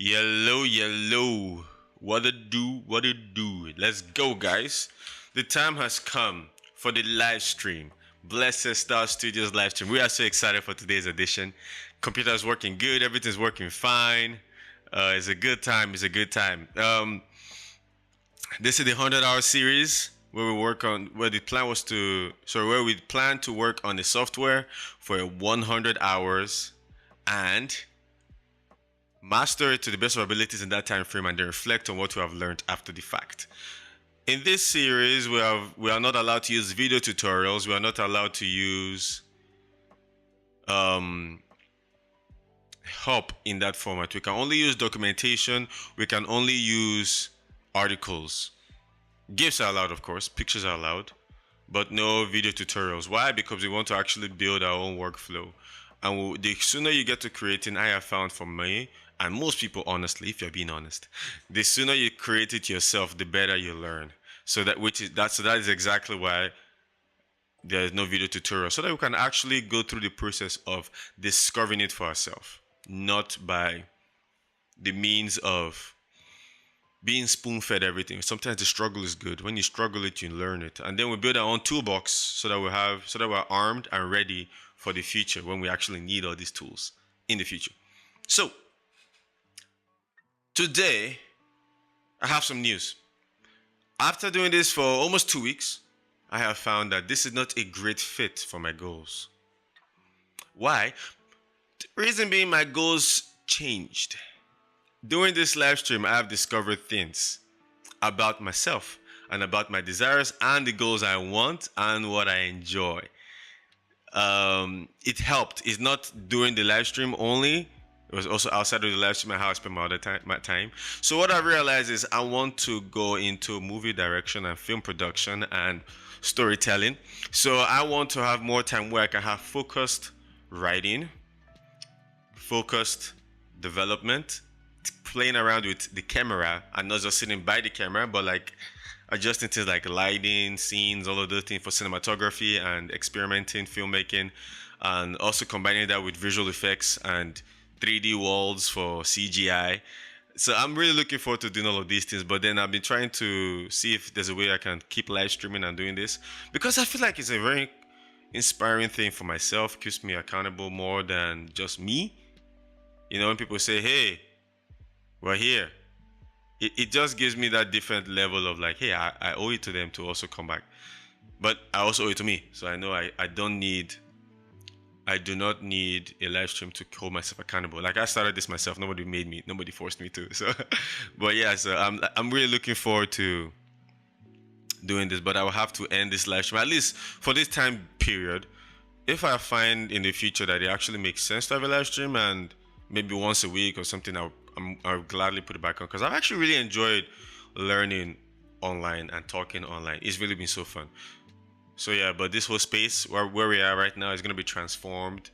Yellow, yellow. What it do? What it do? Let's go, guys. The time has come for the live stream. Blessed Star Studios live stream. We are so excited for today's edition. Computer's working good. Everything's working fine. It's a good time. It's a good time. This is the 100-hour series where we work on where the plan was to where we plan to work on the software for 100 hours and master it to the best of our abilities in that time frame, and then reflect on what we have learned after the fact. In this series, we are not allowed to use video tutorials. We are not allowed to use help in that format. We can only use documentation. We can only use articles. GIFs are allowed, of course. Pictures are allowed, but no video tutorials. Why? Because we want to actually build our own workflow. And the sooner you get to creating, I have found for me, and most people, honestly, if you're being honest, the sooner you create it yourself, the better you learn. So that is exactly why there is no video tutorial, so that we can actually go through the process of discovering it for ourselves, not by the means of being spoon-fed everything. Sometimes the struggle is good. When you struggle it, you learn it. And then we build our own toolbox so that we're armed and ready for the future when we actually need all these tools in the future. So today I have some news. After doing this for almost 2 weeks, I have found that this is not a great fit for my goals. Why? The reason being, my goals changed. During this live stream, I have discovered things about myself and about my desires and the goals I want and what I enjoy. It helped. It's not during the live stream only. It was also outside of the live stream and how I spend my time. So what I realized is I want to go into movie direction and film production and storytelling. So I want to have more time where I can have focused writing, focused development, playing around with the camera and not just sitting by the camera, but like adjusting things like lighting, scenes, all of those things for cinematography and experimenting, filmmaking, and also combining that with visual effects and 3D walls for CGI. So I'm really looking forward to doing all of these things, but then I've been trying to see if there's a way I can keep live streaming and doing this, because I feel like it's a very inspiring thing for myself, keeps me accountable more than just me. You know, when people say, hey, we're here, it just gives me that different level of like, hey, I owe it to them to also come back, but I also owe it to me. So I know I do not need a live stream to hold myself accountable. Like, I started this myself. Nobody made me. Nobody forced me to. So, but yeah. So I'm really looking forward to doing this. But I will have to end this live stream, at least for this time period. If I find in the future that it actually makes sense to have a live stream, and maybe once a week or something, I'll gladly put it back on, because I've actually really enjoyed learning online and talking online. It's really been so fun. So yeah, but this whole space where we are right now is going to be transformed.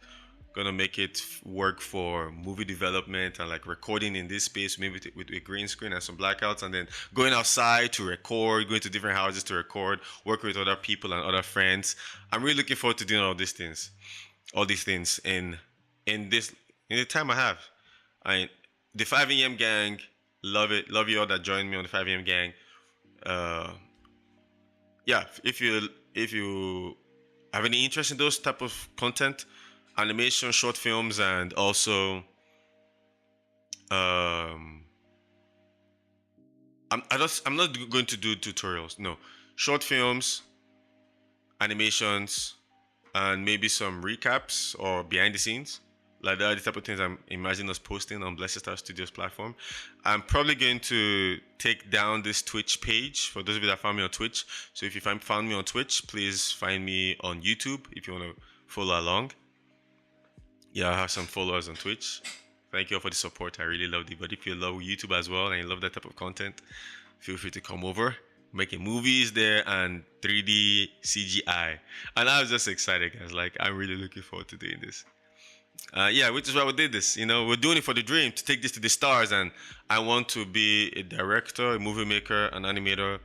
Going to make it work for movie development and like recording in this space, maybe with a green screen and some blackouts, and then going outside to record, going to different houses to record, working with other people and other friends. I'm really looking forward to doing all these things in the time I have. The 5 a.m. gang, love it. Love you all that joined me on the 5 a.m. gang. Yeah, if you have any interest in those type of content, animation, short films, and also I'm not going to do tutorials. No, short films, animations, and maybe some recaps or behind the scenes. Like that, the type of things I'm imagining us posting on Blessed Star Studios platform. I'm probably going to take down this Twitch page for those of you that found me on Twitch. So if you found me on Twitch, please find me on YouTube if you want to follow along. Yeah, I have some followers on Twitch. Thank you all for the support. I really love it. But if you love YouTube as well and you love that type of content, feel free to come over. Making movies there and 3D CGI. And I was just excited, guys. Like, I'm really looking forward to doing this. Yeah, which is why we did this. You know, we're doing it for the dream, to take this to the stars. And I want to be a director, a movie maker, an animator,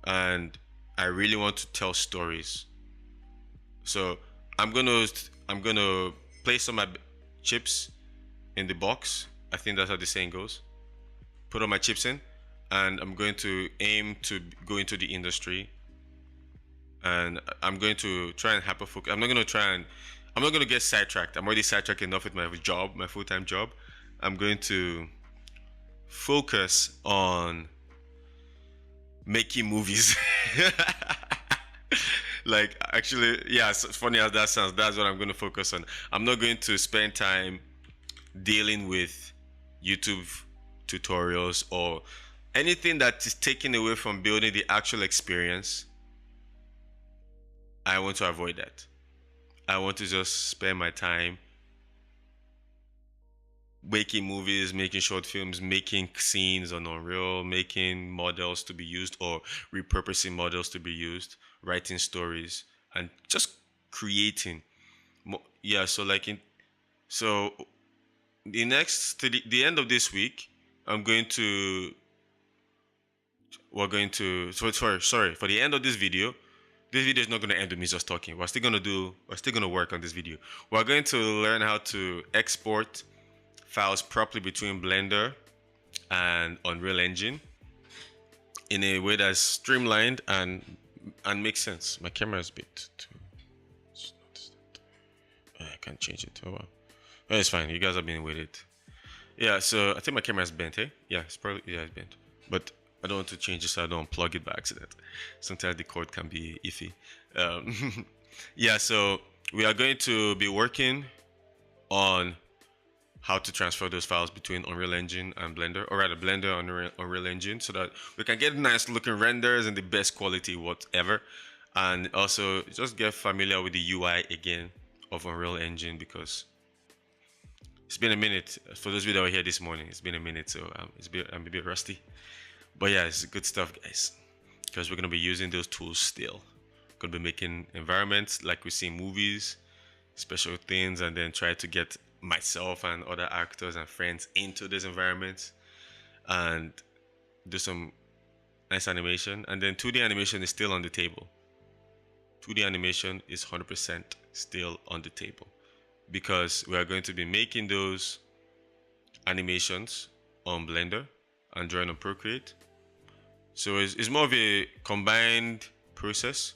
and I really want to tell stories. So I'm gonna place some of my chips in the box. I think that's how the saying goes. Put all my chips in, and I'm going to aim to go into the industry, and I'm going to try and hyper focus. I'm not going to get sidetracked. I'm already sidetracked enough with my job, my full-time job. I'm going to focus on making movies. Like, actually, yeah, as funny as that sounds, that's what I'm going to focus on. I'm not going to spend time dealing with YouTube tutorials or anything that is taken away from building the actual experience. I want to avoid that. I want to just spend my time making movies, making short films, making scenes on Unreal, making models to be used or repurposing models to be used, writing stories, and just creating. Yeah, so like so to the end of this week, we're going to sorry, for the end of this video is not going to end with me just talking. We're still going to work on this video. We're going to learn how to export files properly between Blender and Unreal Engine in a way that's streamlined and makes sense. My camera is a bit too. I can't change it. Oh wow. Oh, it's fine. You guys have been with it. Yeah. So I think my camera is bent. Hey. Yeah. It's bent. But I don't want to change it so I don't unplug it by accident. Sometimes the cord can be iffy. Yeah. So we are going to be working on how to transfer those files between Unreal Engine and Blender, or rather Blender and Unreal Engine, so that we can get nice looking renders and the best quality whatever, and also just get familiar with the UI again of Unreal Engine, because it's been a minute. For those of you that were here this morning, it's been a minute, so I'm a bit rusty. But yeah, it's good stuff, guys, because we're gonna be using those tools still. Gonna be making environments like we see in movies, special things, and then try to get myself and other actors and friends into this environment and do some nice animation. And then 2D animation is still on the table. 2D animation is 100% still on the table, because we are going to be making those animations on Blender and drawing on Procreate. So it's more of a combined process.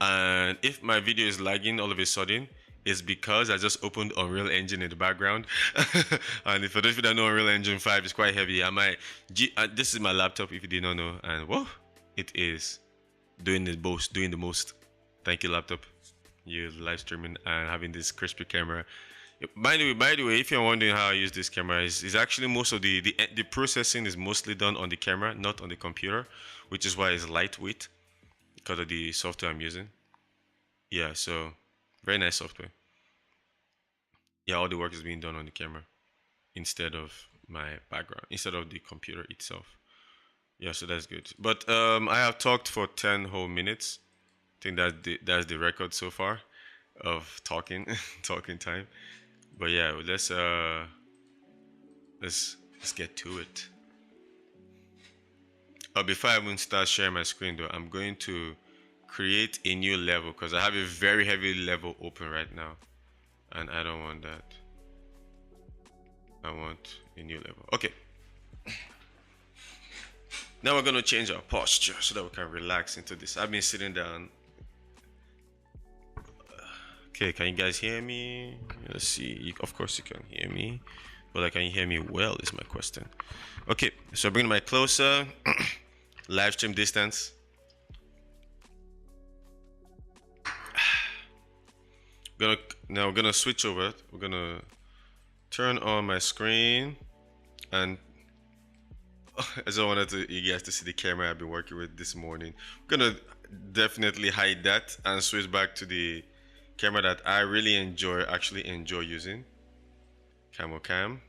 And if my video is lagging all of a sudden, it's because I just opened Unreal Engine in the background. And for those of you that know, Unreal Engine 5 is quite heavy. This is my laptop, if you did not know, and whoa, it is doing the most. Thank you, laptop. You're live streaming and having this crispy camera. By the way, if you're wondering how I use this camera, is actually most of the processing is mostly done on the camera, not on the computer, which is why it's lightweight, because of the software I'm using. Yeah, so very nice software. Yeah, all the work is being done on the camera instead of my background, instead of the computer itself. Yeah, so that's good. But I have talked for 10 whole minutes. I think that's the record so far of talking time. But yeah, let's get to it. Before I even start sharing my screen though, I'm going to create a new level, because I have a very heavy level open right now, and I don't want that. I want a new level. Okay. Now we're going to change our posture so that we can relax into this. I've been sitting down. Okay, can you guys hear me? Let's see. Of course you can hear me, but like, can you hear me well is my question. Okay, so bring the mic closer. Live stream distance. Now we're gonna switch over. We're gonna turn on my screen, and as I wanted you guys to see the camera I've been working with this morning, I'm gonna definitely hide that and switch back to the camera that I really actually enjoy using, Camo Cam.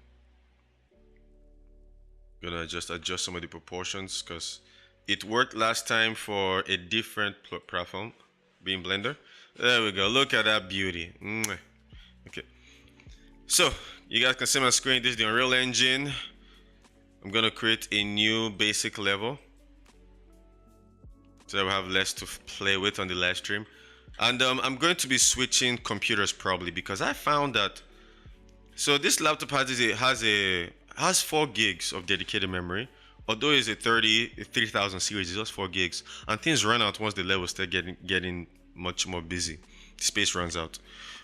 Gonna just adjust some of the proportions because it worked last time for a different platform, being Blender. There we go. Look at that beauty. Okay. So you guys can see my screen. This is the Unreal Engine. I'm gonna create a new basic level so that we have less to play with on the live stream. And I'm going to be switching computers probably, because I found that So this laptop has 4 gigs of dedicated memory. Although it's a 30,000 series, it's just 4 gigs, and things run out once the levels start getting much more busy. Space runs out.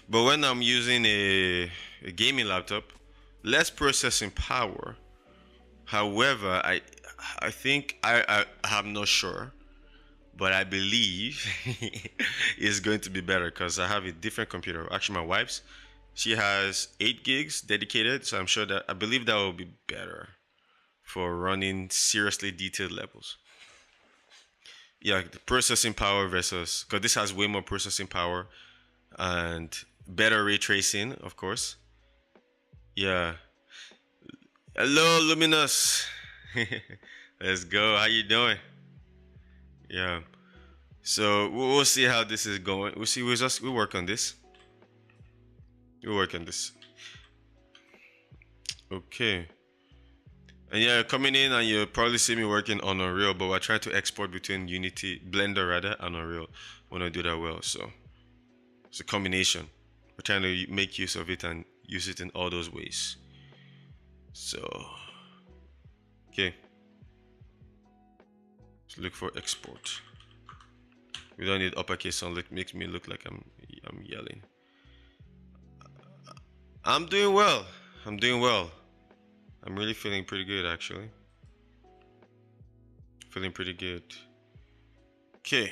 But when I'm using a gaming laptop, less processing power. However, I think I'm not sure, but I believe it's going to be better because I have a different computer. Actually, my wife's, she has 8 gigs dedicated, so I believe that will be better for running seriously detailed levels. Yeah, the processing power versus, because this has way more processing power and better ray tracing, of course. Yeah. Hello, Luminous. Let's go. How you doing? Yeah. So we'll see how this is going. We'll see. We work on this. We work on this. Okay. And yeah, coming in and you'll probably see me working on Unreal, but we're trying to export between Blender rather, and Unreal. When I do that well, so it's a combination. We're trying to make use of it and use it in all those ways. So, okay. Let's look for export. We don't need uppercase on it. Makes me look like I'm yelling. I'm doing well. I'm doing well. I'm really feeling pretty good, actually. Feeling pretty good. Okay.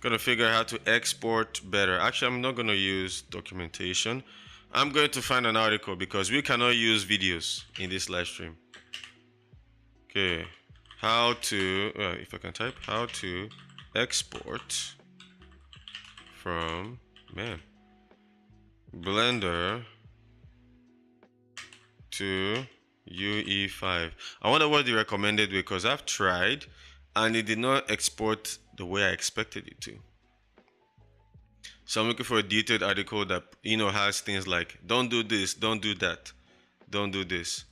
Gonna figure out how to export better. Actually, I'm not gonna use documentation. I'm going to find an article because we cannot use videos in this live stream. Okay. How to, if I can type, how to export from, Blender to UE5. I wonder what they recommended because I've tried and it did not export the way I expected it to. So I'm looking for a detailed article that has things like don't do this, don't do that, don't do this.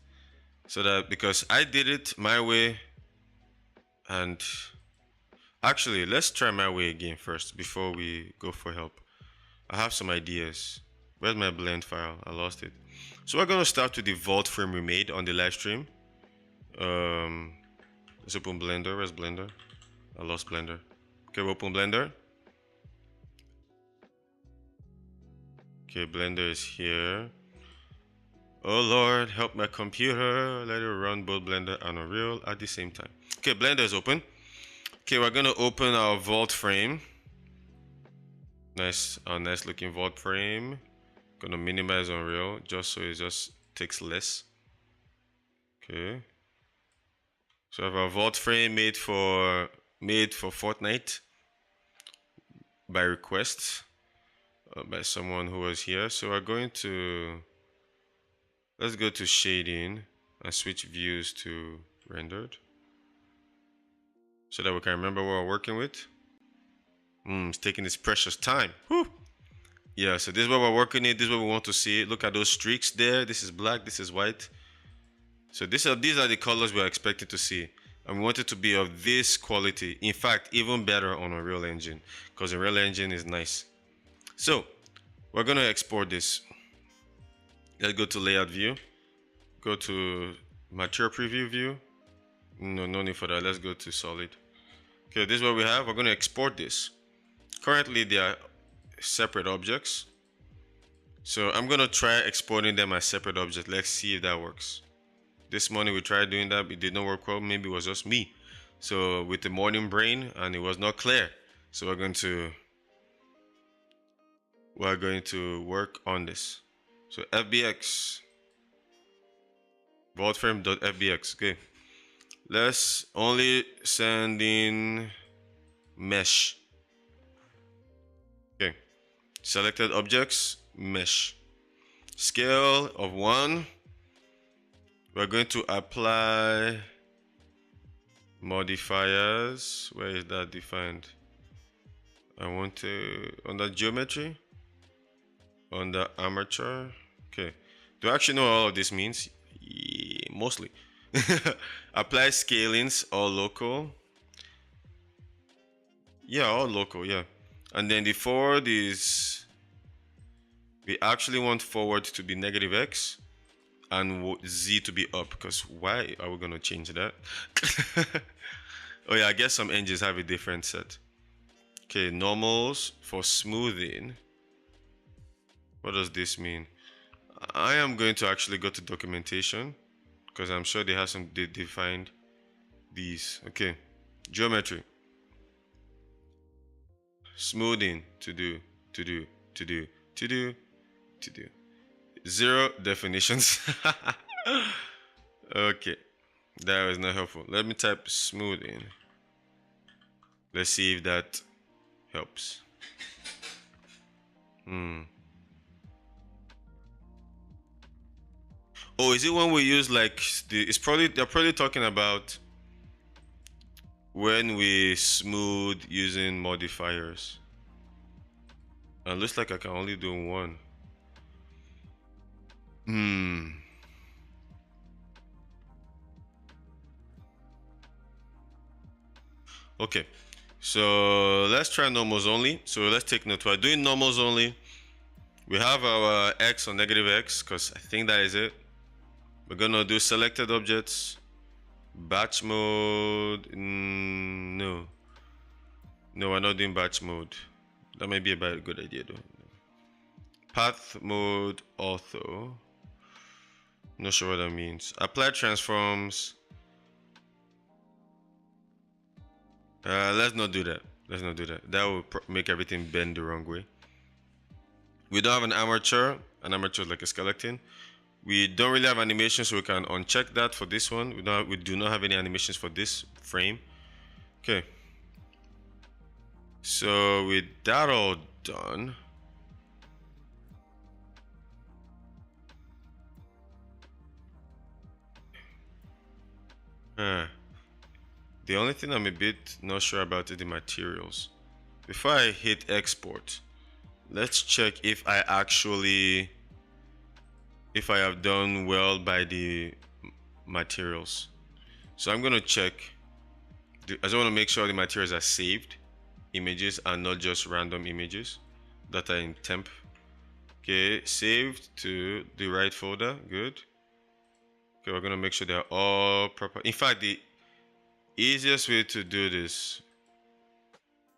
So that, because I did it my way, and actually let's try my way again first before we go for help. I have some ideas. Where's my blend file? I lost it. So we're gonna start with the vault frame we made on the live stream. Let's open Blender. Where's Blender? I lost Blender. Okay, we open Blender. Okay, Blender is here. Oh Lord, help my computer. Let it run both Blender and Unreal at the same time. Okay, Blender is open. Okay, we're gonna open our vault frame. Nice looking vault frame. Gonna minimize Unreal just so it just takes less. Okay. So I have a vault frame made for Fortnite by request by someone who was here. So we're going to, let's go to shading and switch views to rendered so that we can remember what we're working with. It's taking its precious time. Whew. Yeah, so this is what we're working in. This is what we want to see. Look at those streaks there. This is black, this is white. So these are the colors we're expecting to see. And we want it to be of this quality. In fact, even better on Unreal Engine, because Unreal Engine is nice. So we're gonna export this. Let's go to layout view. Go to material preview view. No need for that. Let's go to solid. Okay, this is what we have. We're gonna export this. Currently they are separate objects. So I'm gonna try exporting them as separate objects. Let's see if that works. This morning we tried doing that, it did not work well. Maybe it was just me. So with the morning brain, and it was not clear. So we're going to work on this. So FBX, vaultframe.fbx. Okay, let's only send in mesh. Okay, selected objects, mesh, scale of 1. We're going to apply modifiers. Where is that defined? I want to, under geometry, under armature. Okay, do I actually know what all of this means? Yeah, mostly. Apply scalings, all local. Yeah, all local, yeah. And then the forward is We actually want forward to be negative x and z to be up, because why are we going to change that? Oh yeah, I guess some engines have a different set. Okay, normals for smoothing. What does this mean? I am going to actually go to documentation because I'm sure they have some defined these. Okay, geometry, smoothing, to do, to do, to do, to do, to do. Zero definitions. Okay, that was not helpful. Let me type smoothing. Let's see if that helps. Oh, is it when we use like it's probably, they're probably talking about when we smooth using modifiers. And looks like I can only do one. Okay, so let's try normals only. So let's take note. We're doing normals only. We have our x on negative x, because I think that is it. We're gonna do selected objects, batch mode. No, we're not doing batch mode. That might be a good idea though. Path mode ortho. Not sure what that means. Apply transforms. Let's not do that. Let's not do that. That will make everything bend the wrong way. We don't have an armature. An armature is like a skeleton. We don't really have animations, so we can uncheck that for this one. We do not have any animations for this frame. Okay. So with that all done, the only thing I'm a bit not sure about is the materials. Before I hit export, let's check if I have done well by the materials. So I'm gonna check. I just want to make sure the materials are saved images and not just random images that are in temp. Okay, saved to the right folder. Good. Okay, we're gonna make sure they're all proper. In fact, the easiest way to do this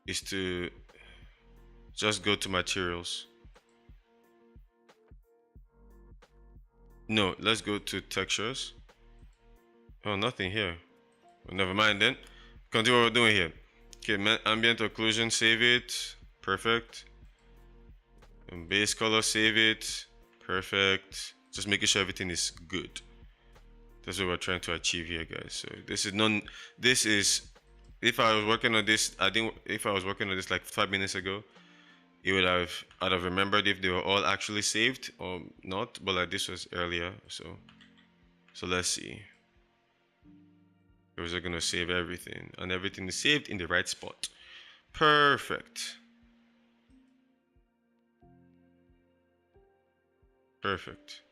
is to just go to materials. No, let's go to textures. Oh, nothing here. Well, never mind then. Continue what we're doing here. Okay, ambient occlusion, save it. Perfect. And base color, save it. Perfect. Just making sure everything is good. That's what we're trying to achieve here, guys. So this is, if I was working on this, if I was working on this like 5 minutes ago, I'd have remembered if they were all actually saved or not, but like this was earlier. So let's see. We're gonna save everything, and everything is saved in the right spot. Perfect. Perfect.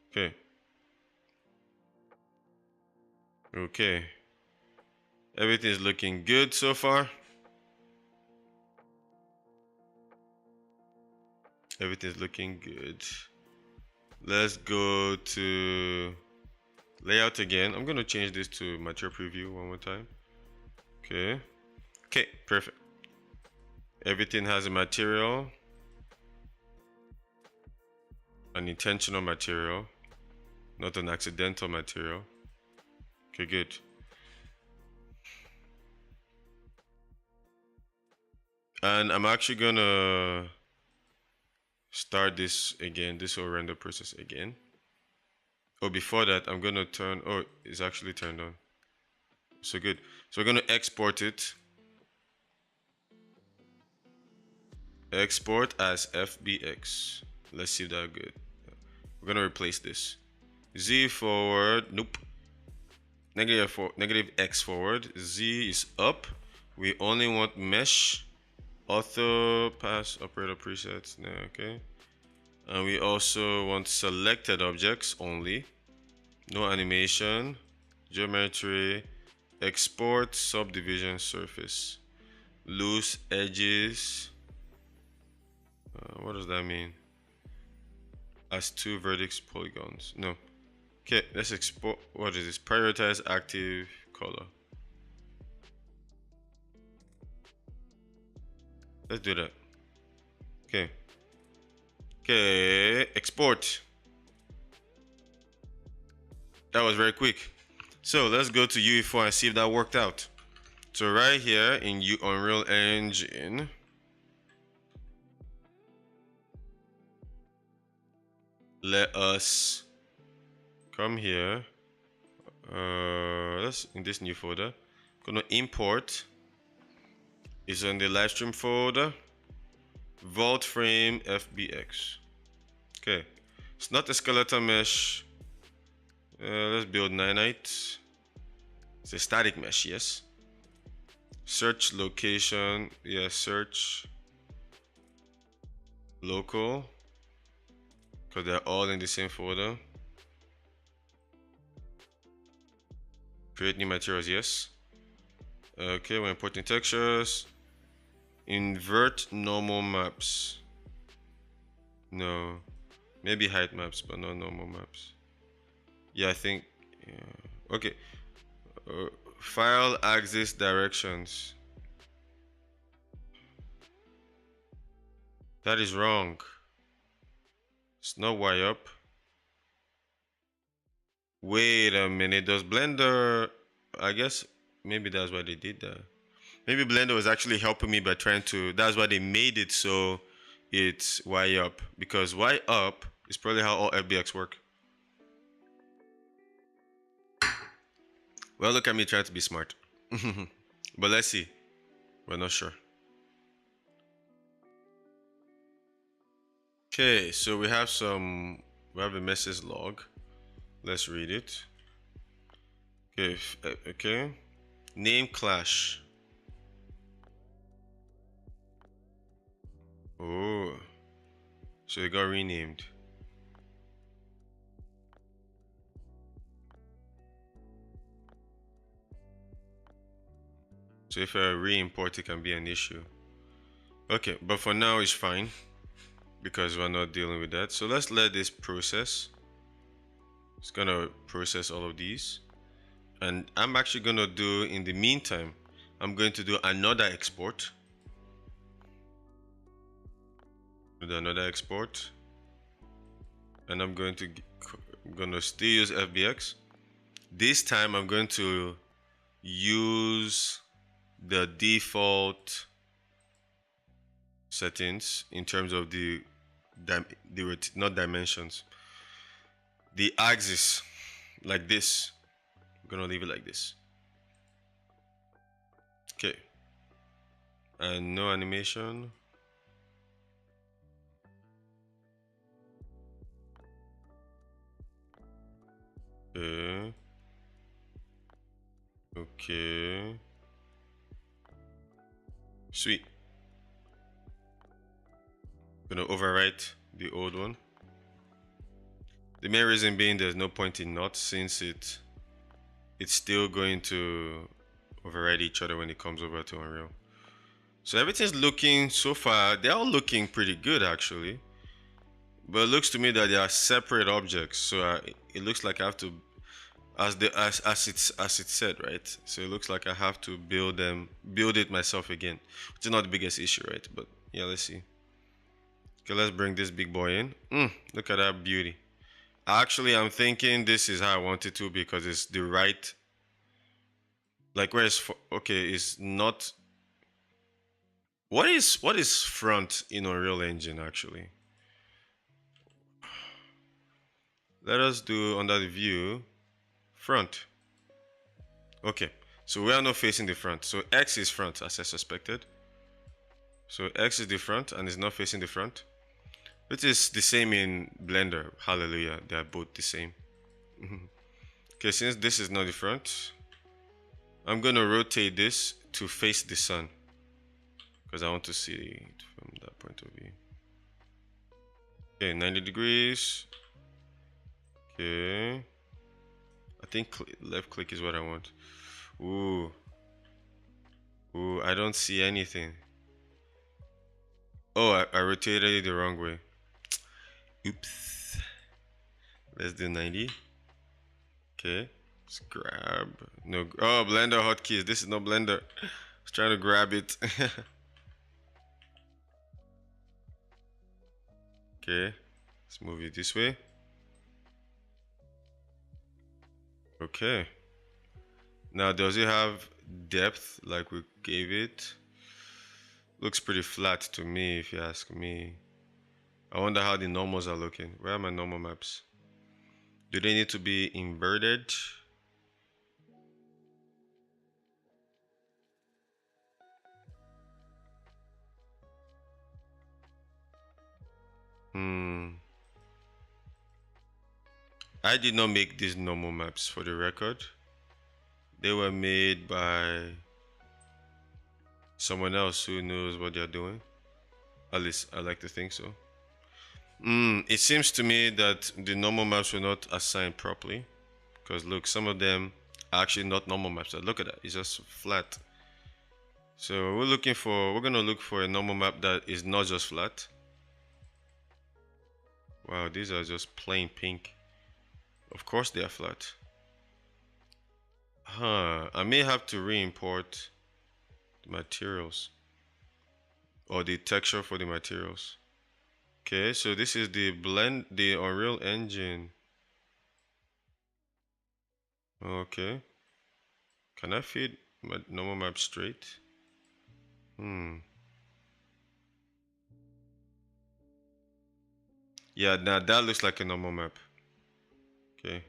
Okay. Okay. Everything is looking good so far. Everything is looking good. Let's go to layout again. I'm gonna change this to material preview one more time. Okay. Okay, perfect. Everything has a material. An intentional material, not an accidental material. Okay, good. And I'm actually gonna start this again, this whole render process again. Oh, before that, I'm gonna turn, oh, it's actually turned on. So good. So we're gonna export it. Export as FBX. Let's see if that's good. We're gonna replace this. Z forward, nope. Negative X forward. Z is up. We only want mesh. Auto pass operator presets. No, okay. And we also want selected objects only. No animation. Geometry. Export subdivision surface. Loose edges. What does that mean? as two vertex polygons. No. Okay, let's export. What is this? Prioritize active color. Let's do that. Okay. Okay, export. That was very quick. So let's go to UE4 and see if that worked out. So right here in Unreal Engine, let us come here. Let's in this new folder. Gonna import. Is on the Livestream folder. Vault frame FBX. Okay, it's not a skeleton mesh. Let's build nanite. It's a static mesh, yes. Search location, yeah, search local, because they're all in the same folder. Create new materials, yes. Okay, we're importing textures. Invert normal maps. No, maybe height maps, but not normal maps. Yeah, I think, yeah. Okay. File axis directions. That is wrong. It's not Y up. Wait a minute. Does Blender... I guess maybe that's why they did that. Maybe Blender was actually helping me by trying to... That's why they made it so it's Y up. Because Y up is probably how all FBX work. Well, look at me trying to be smart. But let's see. We're not sure. Okay, so we have a message log. Let's read it. Okay, okay. Name clash. Oh, so it got renamed. So if I re-import, it can be an issue. Okay, but for now it's fine because we're not dealing with that. So let's let this process. It's gonna process all of these. And I'm actually gonna do, in the meantime, I'm going to do another export. Do another export. And I'm gonna still use FBX. This time I'm going to use the default settings in terms of not dimensions, the axis, like this. I'm gonna leave it like this. Okay, and no animation. Okay. Okay. Sweet. Gonna overwrite the old one. The main reason being there's no point in not, since it's still going to override each other when it comes over to Unreal. So everything's looking, so far, they're all looking pretty good actually. But it looks to me that they are separate objects. So it looks like I have to, as it's said, right? So it looks like I have to build it myself again, which is not the biggest issue, right? But yeah, let's see. Okay, let's bring this big boy in. Look at that beauty. Actually, I'm thinking this is how I want it to, because it's the right, like where it's, okay, it's not. What is front in Unreal Engine actually? Let us do under the view, front. Okay, so we are not facing the front. So X is front, as I suspected. So X is the front and is not facing the front. Which is the same in Blender. Hallelujah, they are both the same. Okay, since this is not the front, I'm gonna rotate this to face the sun, because I want to see it from that point of view. Okay, 90 degrees. Okay, I think left click is what I want. Ooh, I don't see anything. Oh, I rotated it the wrong way. Oops. Let's do 90. Okay. Let's grab. No. Oh, Blender hotkeys. This is no Blender. I was trying to grab it. Okay. Let's move it this way. Okay. Now, does it have depth like we gave it? Looks pretty flat to me, if you ask me. I wonder how the normals are looking. Where are my normal maps? Do they need to be inverted? I did not make these normal maps, for the record. They were made by someone else who knows what they're doing. At least I like to think so. It seems to me that the normal maps were not assigned properly. Because look, some of them are actually not normal maps. Look at that, it's just flat. So we're gonna look for a normal map that is not just flat. Wow, these are just plain pink. Of course they are flat. I may have to re-import the materials or the texture for the materials. Okay, so this is the Unreal Engine. Okay. Can I feed my normal map straight? Yeah, now that looks like a normal map. Okay.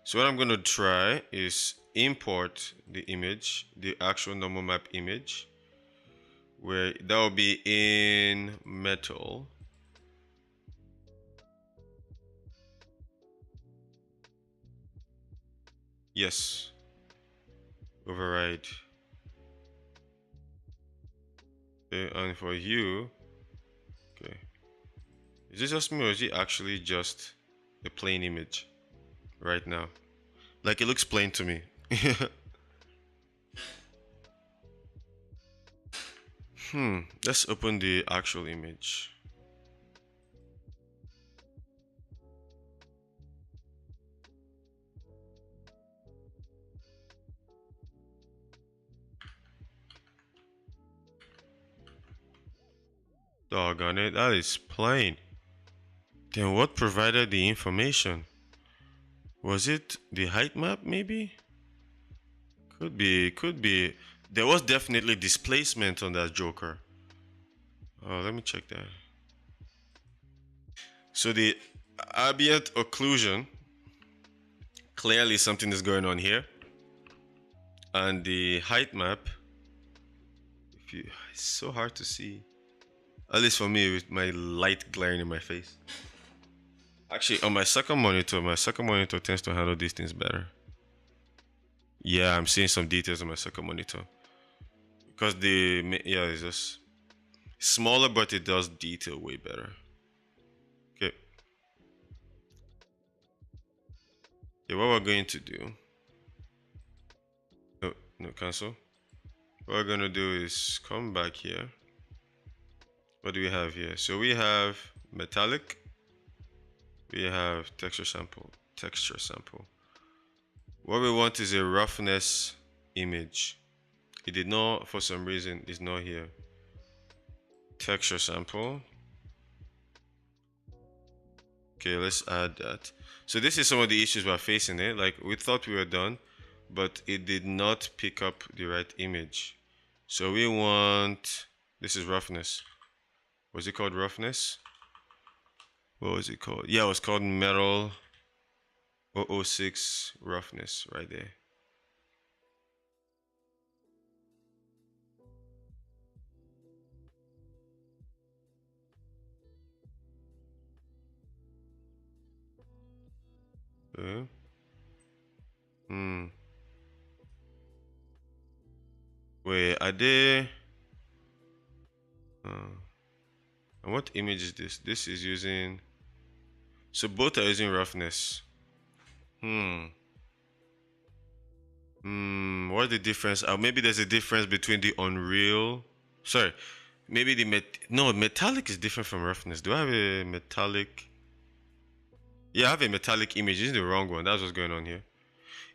So what I'm going to try is import the image, the actual normal map image, where that will be in metal. Yes. Override. Okay, and for you, okay. Is this just me or is it actually just a plain image right now? Like it looks plain to me. Let's open the actual image. Doggone it, that is plain. Then what provided the information? Was it the height map maybe? Could be. There was definitely displacement on that Joker. Oh, let me check that. So the ambient occlusion, clearly something is going on here. And the height map, it's so hard to see. At least for me, with my light glaring in my face. Actually, on my second monitor tends to handle these things better. Yeah, I'm seeing some details on my second monitor. Because it's just smaller, but it does detail way better. Okay. Yeah, what we're going to do. No, cancel. What we're going to do is come back here. What do we have here? So we have metallic. We have texture sample. What we want is a roughness image. It did not, for some reason, is not here. Texture sample. Okay, let's add that. So this is some of the issues we're facing here. Like we thought we were done, but it did not pick up the right image. So we want, this is roughness. Was it called roughness? What was it called? Yeah, it was called metal 006 roughness right there. Okay. Wait, are they? And what image is this? This is using. So both are using roughness. What's the difference? Maybe there's a difference between the Unreal. Sorry, maybe no, metallic is different from roughness. Do I have a metallic? Yeah, I have a metallic image. This is the wrong one. That's what's going on here.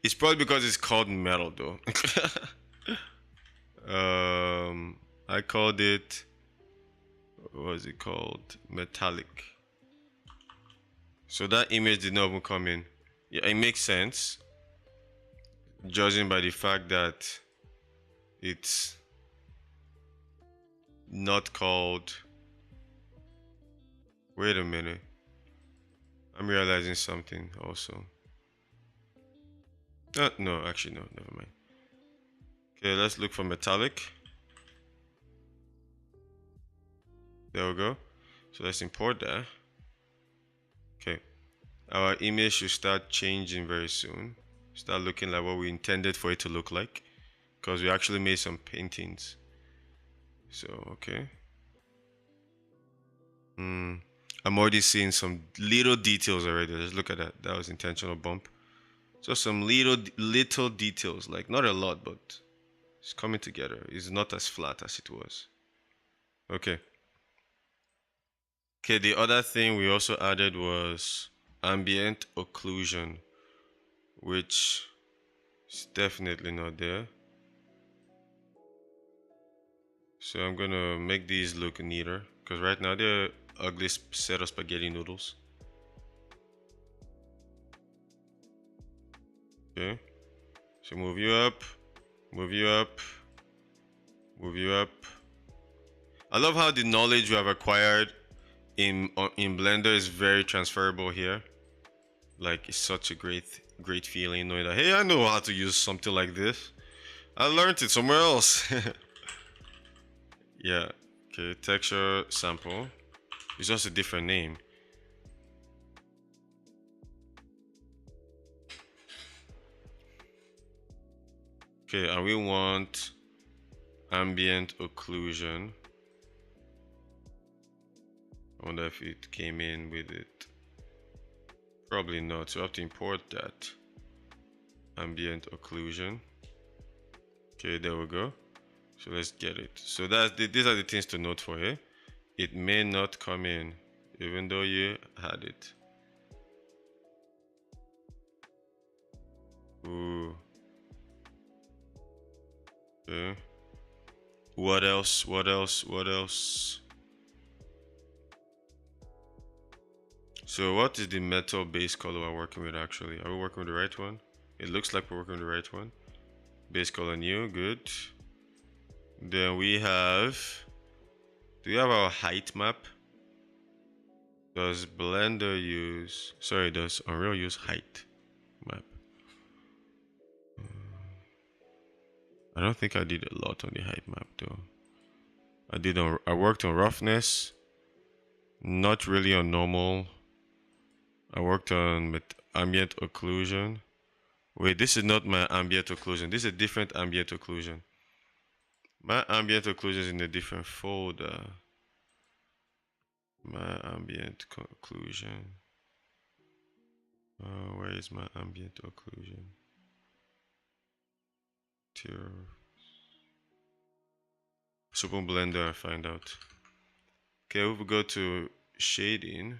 It's probably because it's called metal though. I called it, what was it called? Metallic. So that image did not even come in. Yeah, it makes sense, judging by the fact that it's not called. Wait a minute. I'm realizing something also. No, actually, no, never mind. Okay, let's look for metallic. There we go. So let's import that. Okay, our image should start changing very soon. Start looking like what we intended for it to look like, because we actually made some paintings. So, okay. I'm already seeing some little details already. Let's look at that. That was intentional bump. So some little details, like not a lot, but it's coming together. It's not as flat as it was. Okay. Okay, the other thing we also added was ambient occlusion, which is definitely not there. So I'm gonna make these look neater, because right now they're ugly set of spaghetti noodles. Okay, so move you up, move you up, move you up. I love how the knowledge we have acquired in Blender is very transferable here. Like, it's such a great feeling knowing that, hey, I know how to use something like this. I learned it somewhere else. Yeah. Okay, texture sample. It's just a different name. Okay, and we want ambient occlusion. I wonder if it came in with it. Probably not, so I have to import that. Ambient occlusion. Okay, there we go. So let's get it. So these are the things to note for here. It may not come in, even though you had it. Ooh. Okay. What else? What else? What else? So what is the metal base color we're working with actually? Are we working with the right one? It looks like we're working with the right one. Base color new, good. Then we have, do we have our height map? Does Blender use, sorry, does Unreal use height map? I don't think I did a lot on the height map though. I worked on roughness, not really on normal. I worked on ambient occlusion. Wait, this is not my ambient occlusion. This is a different ambient occlusion. My ambient occlusion is in a different folder. My ambient occlusion. Where is my ambient occlusion? Super Blender, find out. Okay, we will go to shading.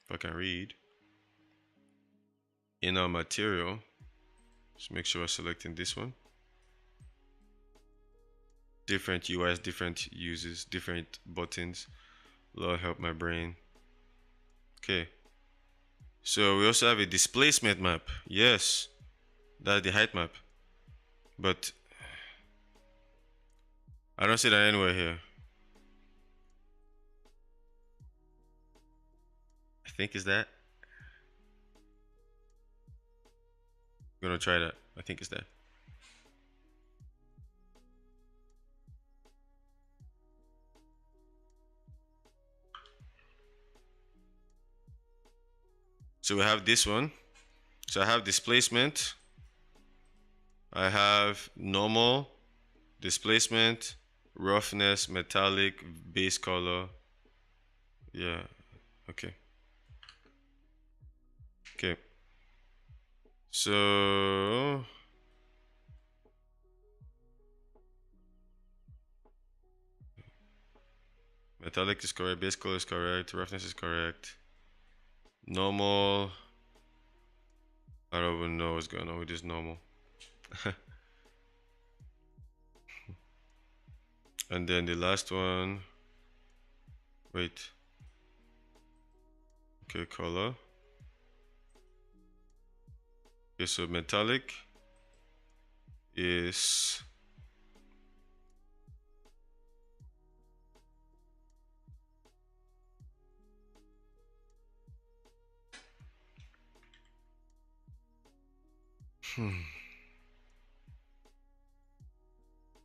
If I can read. In our material, just make sure we're selecting this one. Different UIs, different uses, different buttons. Lord help my brain. Okay. So we also have a displacement map. Yes, that's the height map. But I don't see that anywhere here. I think it's that. I'm gonna try that. I think it's that. So we have this one. So I have displacement. I have normal, displacement, roughness, metallic, base color. Yeah, okay. Okay. So metallic is correct, base color is correct, roughness is correct. Normal. I don't even know what's going on with this normal. And then the last one. Wait. Okay, color. Okay, so metallic is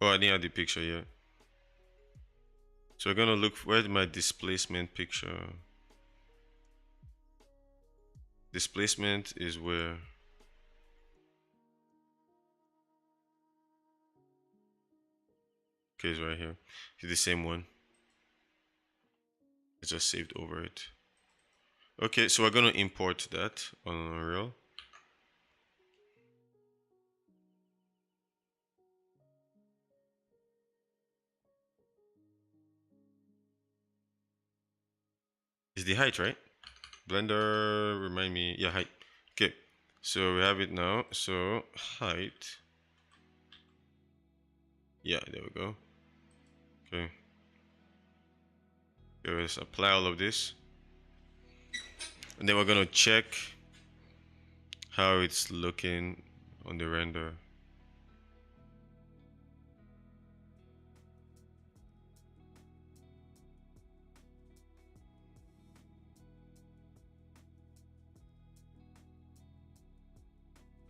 oh, I didn't have the picture yet. So we're gonna look, where's my displacement picture? Displacement is where? Okay, it's right here. It's the same one. I just saved over it. Okay, so we're gonna import that on Unreal. Is the height, right? Blender, remind me. Yeah, height. Okay, so we have it now. So height. Yeah, there we go. Okay. Okay, let's apply all of this. And then we're gonna check how it's looking on the render.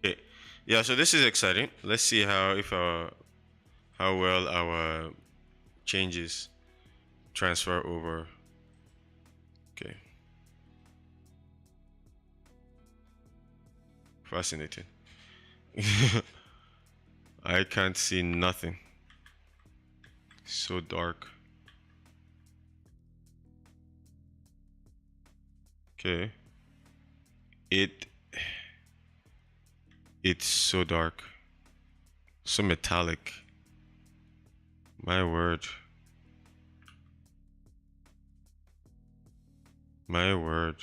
Okay, yeah, so this is exciting. Let's see how how well our changes transfer over. Okay, fascinating. I can't see nothing. So dark. Okay, it's so dark, so metallic. My word. My word.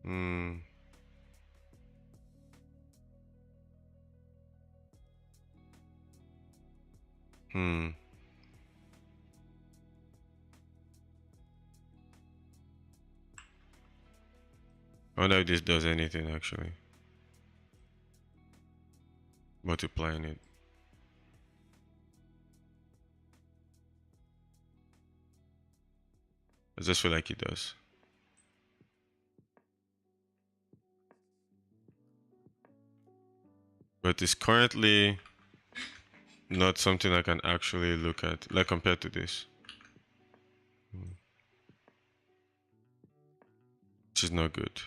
Hmm. Hmm. I wonder if this does anything actually. Multiplying it. I just feel like it does. But it's currently not something I can actually look at, like compared to this. Which is not good.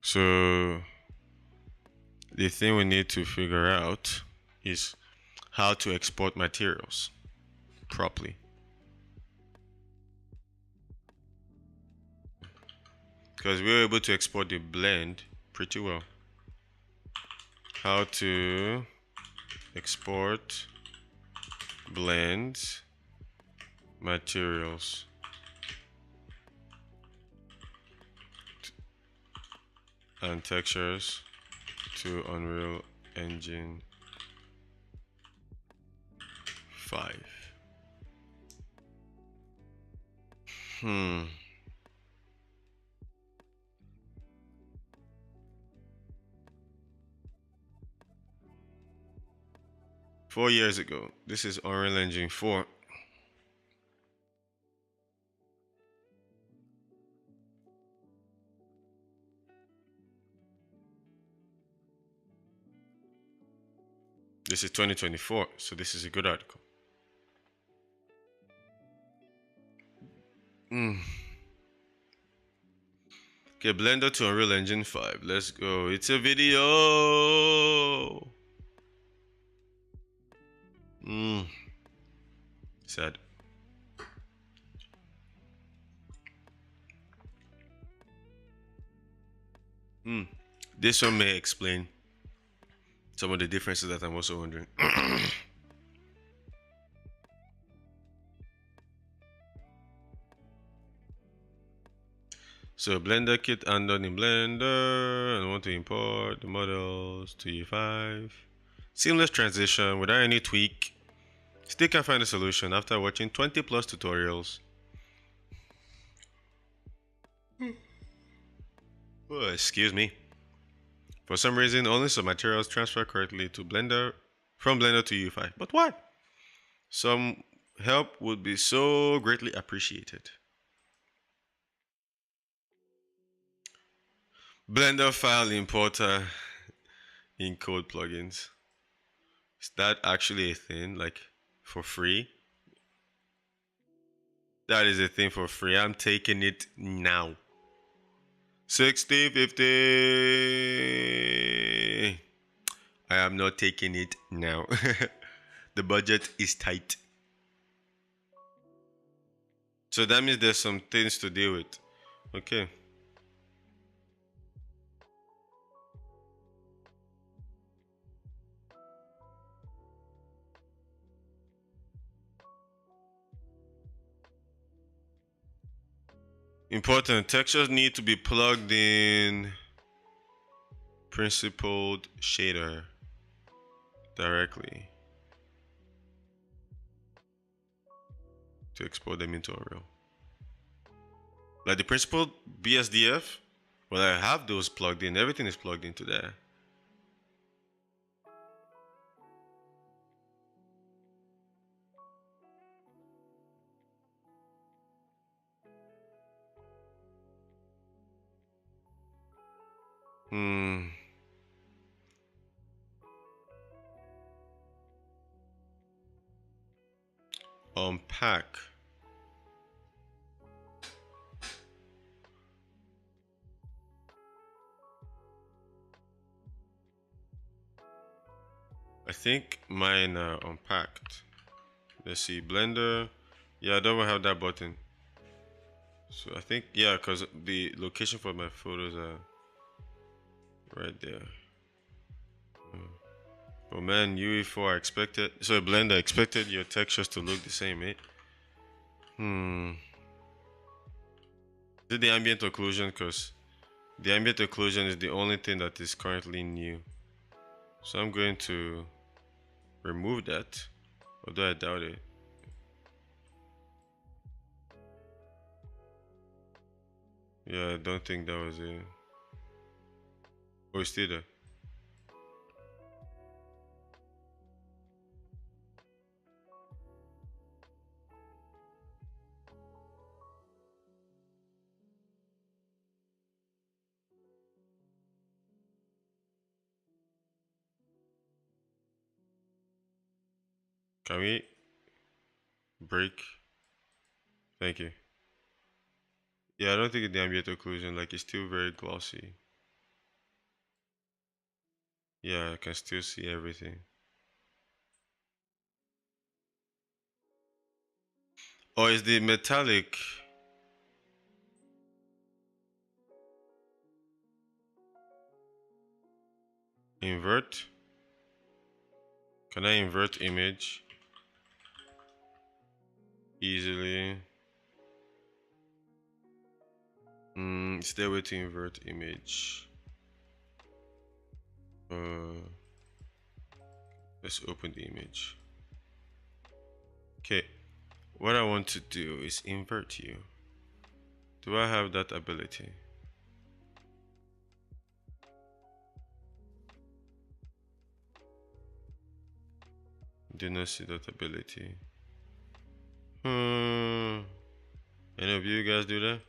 So the thing we need to figure out is how to export materials properly. Because we were able to export the blend pretty well. How to export blends materials and textures to Unreal Engine 5. Hmm. Four years ago. This is Unreal Engine 4. This is 2024, so this is a good article. Okay, Blender to Unreal Engine 5. Let's go. It's a video. Sad. This one may explain some of the differences that I'm also wondering. So Blender kit undone in Blender, and I want to import the models to UE5. Seamless transition without any tweak. Still can't find a solution after watching 20 plus tutorials. Oh, excuse me. For some reason, only some materials transfer correctly to Blender from Blender to UE5. But why? Some help would be so greatly appreciated. Blender file importer in code plugins. Is that actually a thing? Like for free? That is a thing for free. I'm taking it now. 60, 50. I am not taking it now. The budget is tight. So that means there's some things to deal with. Okay. Important, textures need to be plugged in principled shader directly to export them into Unreal. Like the principled BSDF, well, I have those plugged in. Everything is plugged into there. Unpack. I think mine are unpacked. Let's see, Blender. Yeah, I don't have that button. So I think, yeah, because the location for my photos are right there. Oh man, UE4 expected, so Blender expected your textures to look the same, eh? Is it the ambient occlusion? Because the ambient occlusion is the only thing that is currently new. So I'm going to remove that, although I doubt it. Yeah, I don't think that was it. Oh, it's still there. Can we break? Thank you. Yeah, I don't think it's the ambient occlusion, like it's still very glossy. Yeah, I can still see everything. Oh, is the metallic? Invert? Can I invert image easily? Is there a way to invert image? Let's open the image. Okay, what I want to do is invert you. Do I have that ability? Do not see that ability. Any of you guys do that?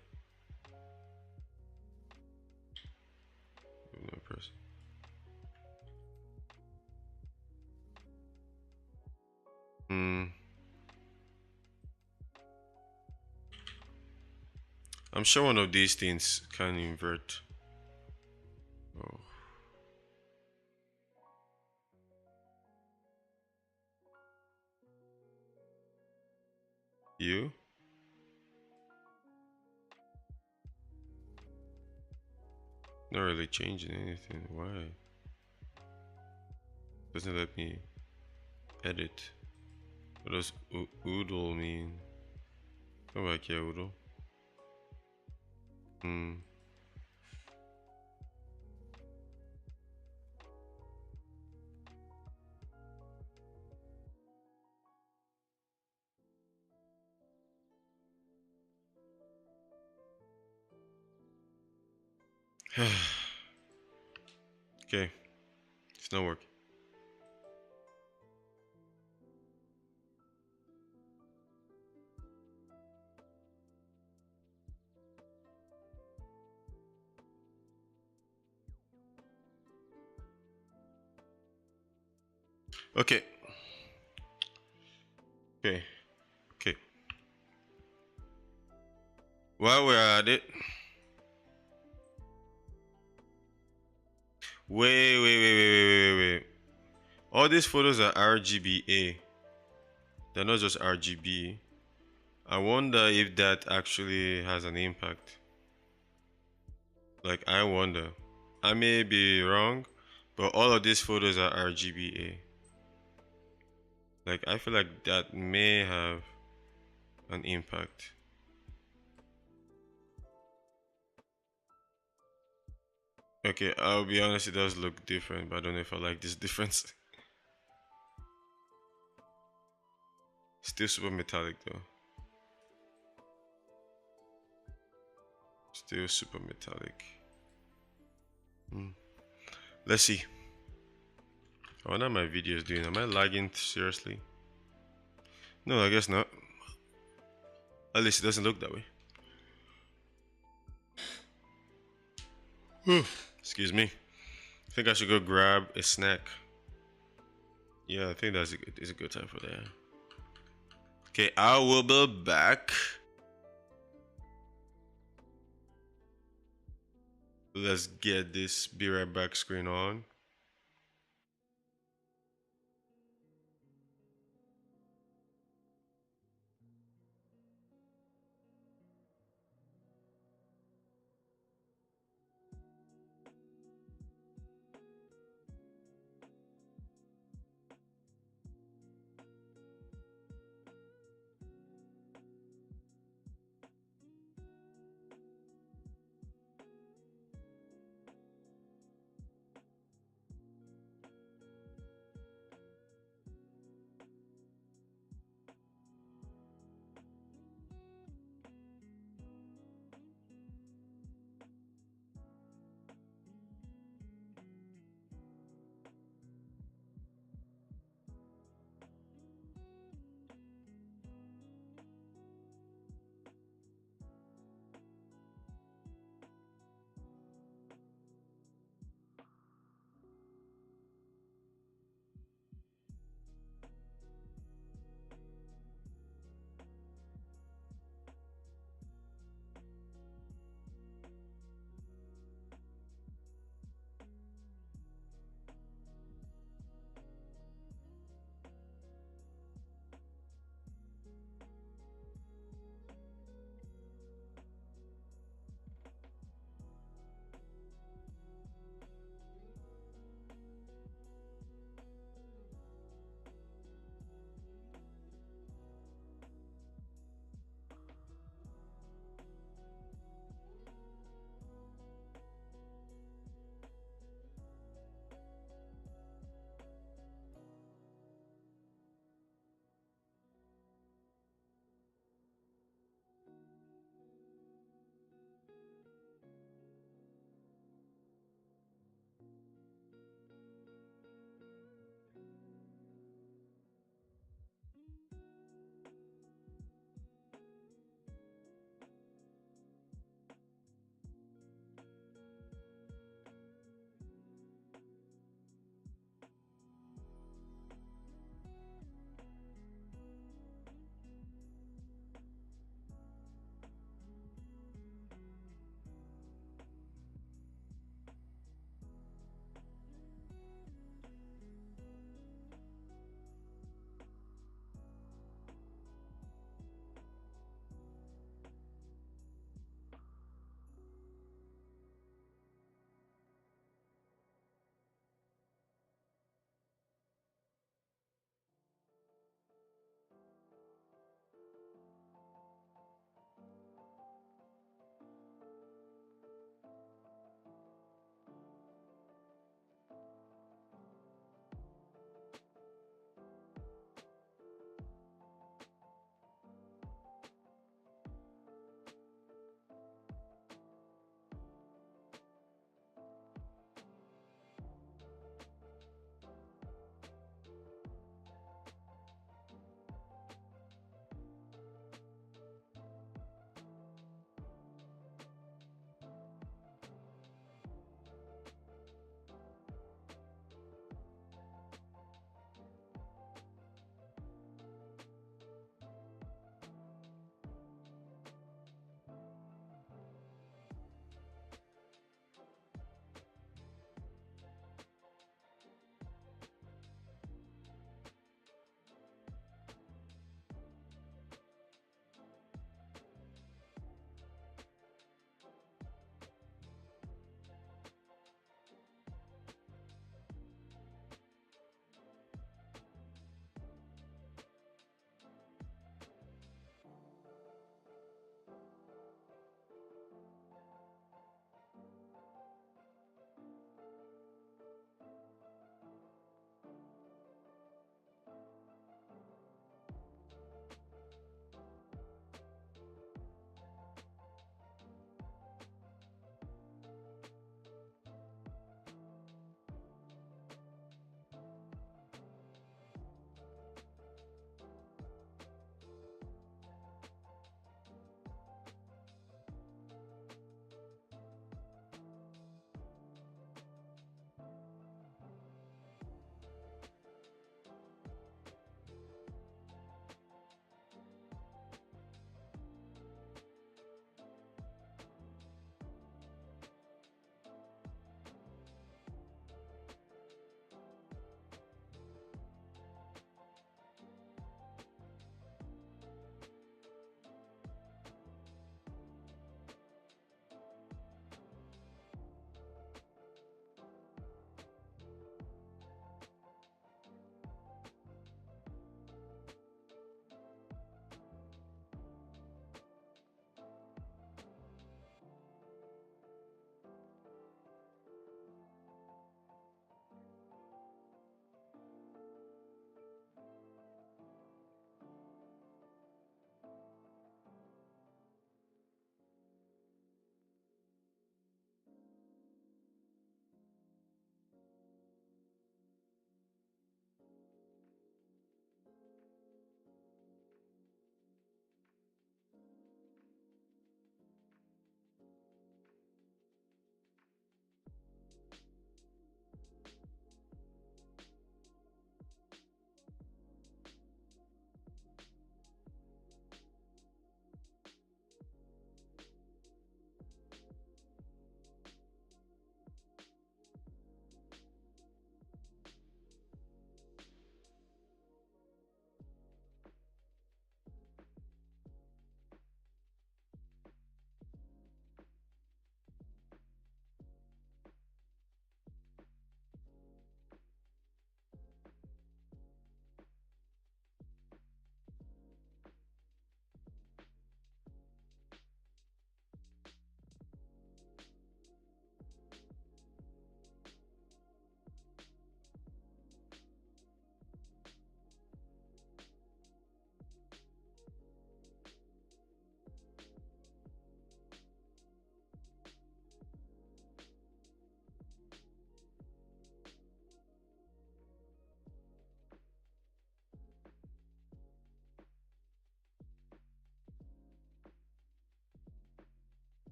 No person. I'm sure one of these things can invert. Oh. You? Not really changing anything. Why? Doesn't let me edit. What does oodle mean? Come back here, oodle. Hmm. Okay, it's not working. Okay, okay, okay. While we're at it, wait. All these photos are RGBA. They're not just RGB. I wonder if that actually has an impact. Like, I wonder. I may be wrong, but all of these photos are RGBA. Like, I feel like that may have an impact. Okay, I'll be honest, it does look different, but I don't know if I like this difference. Still super metallic though. Still super metallic. Let's see. I wonder how my video is doing. Am I lagging seriously? No, I guess not. At least it doesn't look that way. Excuse me. I think I should go grab a snack. Yeah, I think it's a good time for that. Okay, I will be back. Let's get this be right back screen on.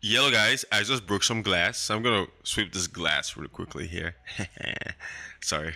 Yellow guys, I just broke some glass, so I'm gonna sweep this glass really quickly here. Sorry.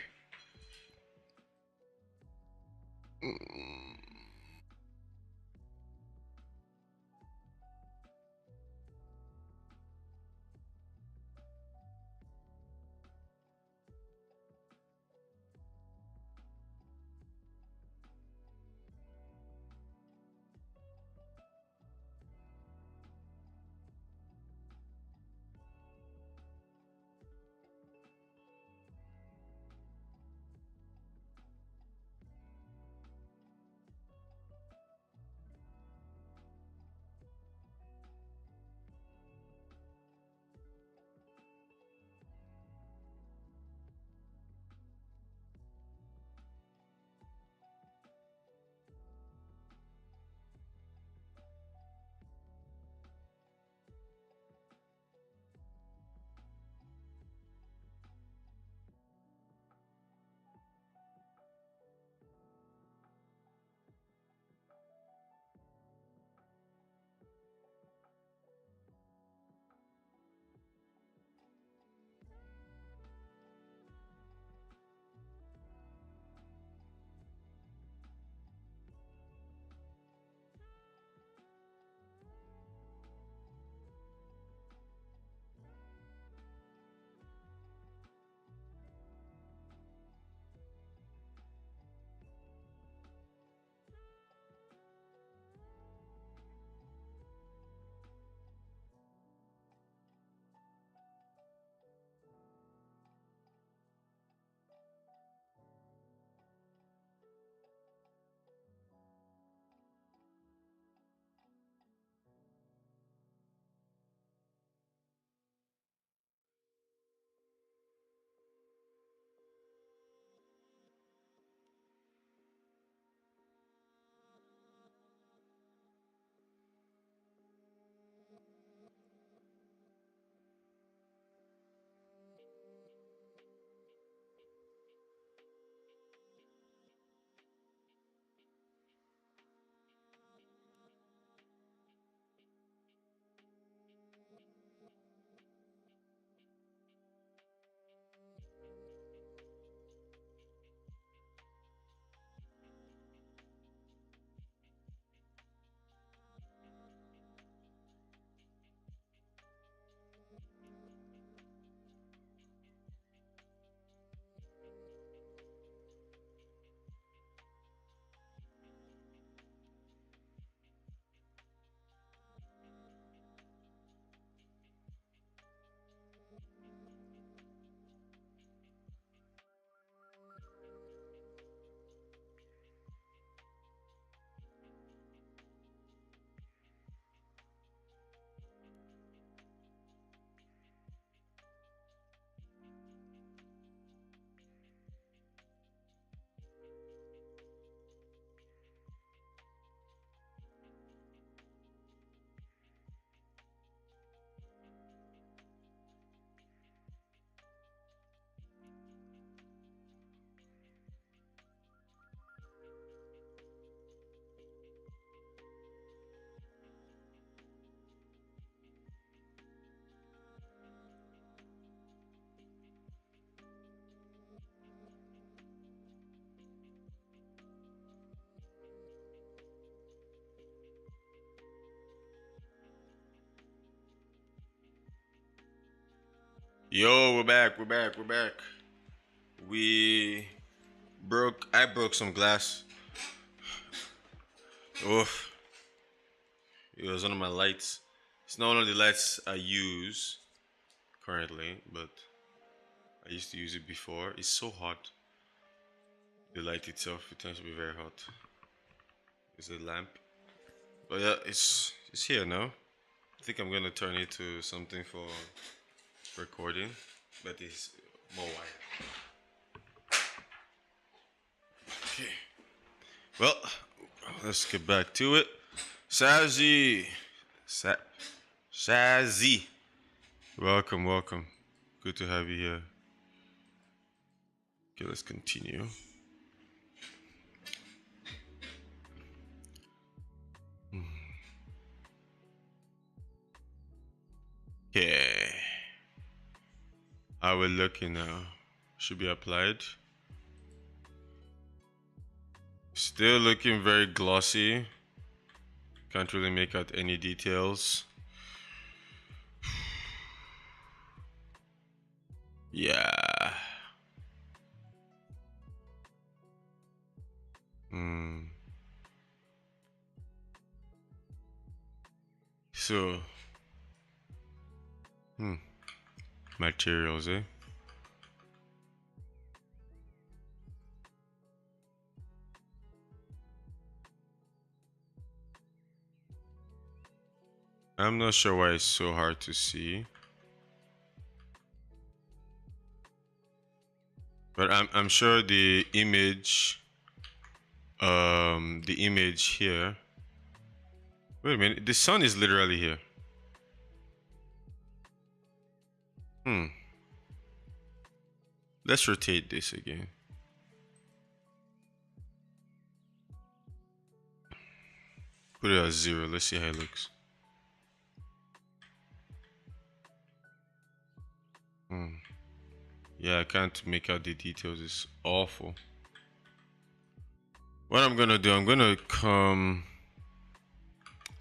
Yo, we're back. We're back. We're back. We broke. I broke some glass. Oof. It was one of my lights. It's not one of the lights I use currently, but I used to use it before. It's so hot. The light itself, it tends to be very hot. It's a lamp. But yeah, it's here now. I think I'm gonna turn it to something for recording, but it's more wide. Okay. Well, let's get back to it. Shazzy. Shazzy. Welcome, welcome. Good to have you here. Okay, let's continue. Okay. I will look in now. Should be applied. Still looking very glossy. Can't really make out any details. Yeah. So, materials, eh? I'm not sure why it's so hard to see. But I'm sure the image here. Wait a minute, the sun is literally here. Let's rotate this again. Put it at 0. Let's see how it looks. Yeah, I can't make out the details. It's awful. What I'm gonna do, I'm gonna come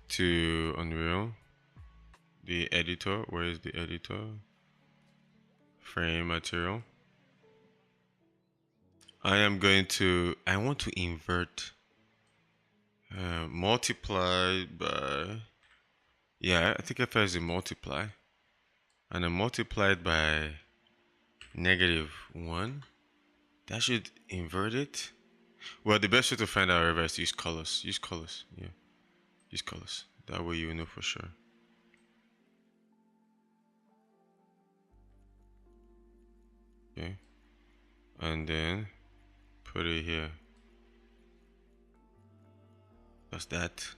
to Unreal, the editor. Where is the editor? Frame material. I want to invert multiply by, yeah, I think if I a multiply, and I multiplied by -1, that should invert it. Well, the best way to find out however is to use colors. Use colors, yeah. Use colors. That way you know for sure. Okay. And then put it here. That's that.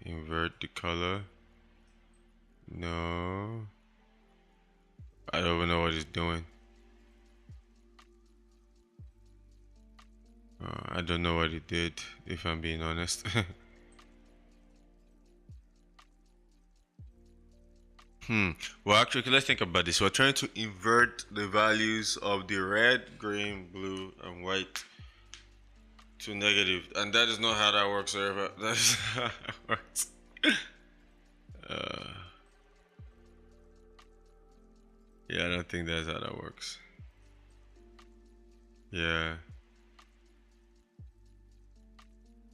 Invert the color. No. I don't even know what it's doing. I don't know what it did, if I'm being honest. Well, actually, let's think about this. We're trying to invert the values of the red, green, blue, and white to negative, and that is not how that works, ever. That is how it works. Yeah, I don't think that's how that works. Yeah.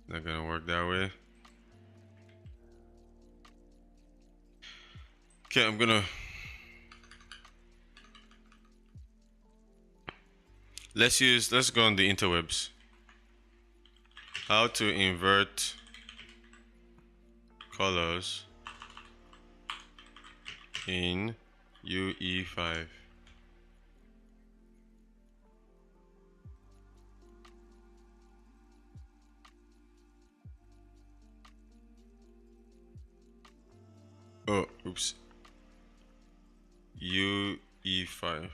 Not gonna work that way. Okay, let's go on the interwebs. How to invert colors in UE5. Oh, oops. UE5.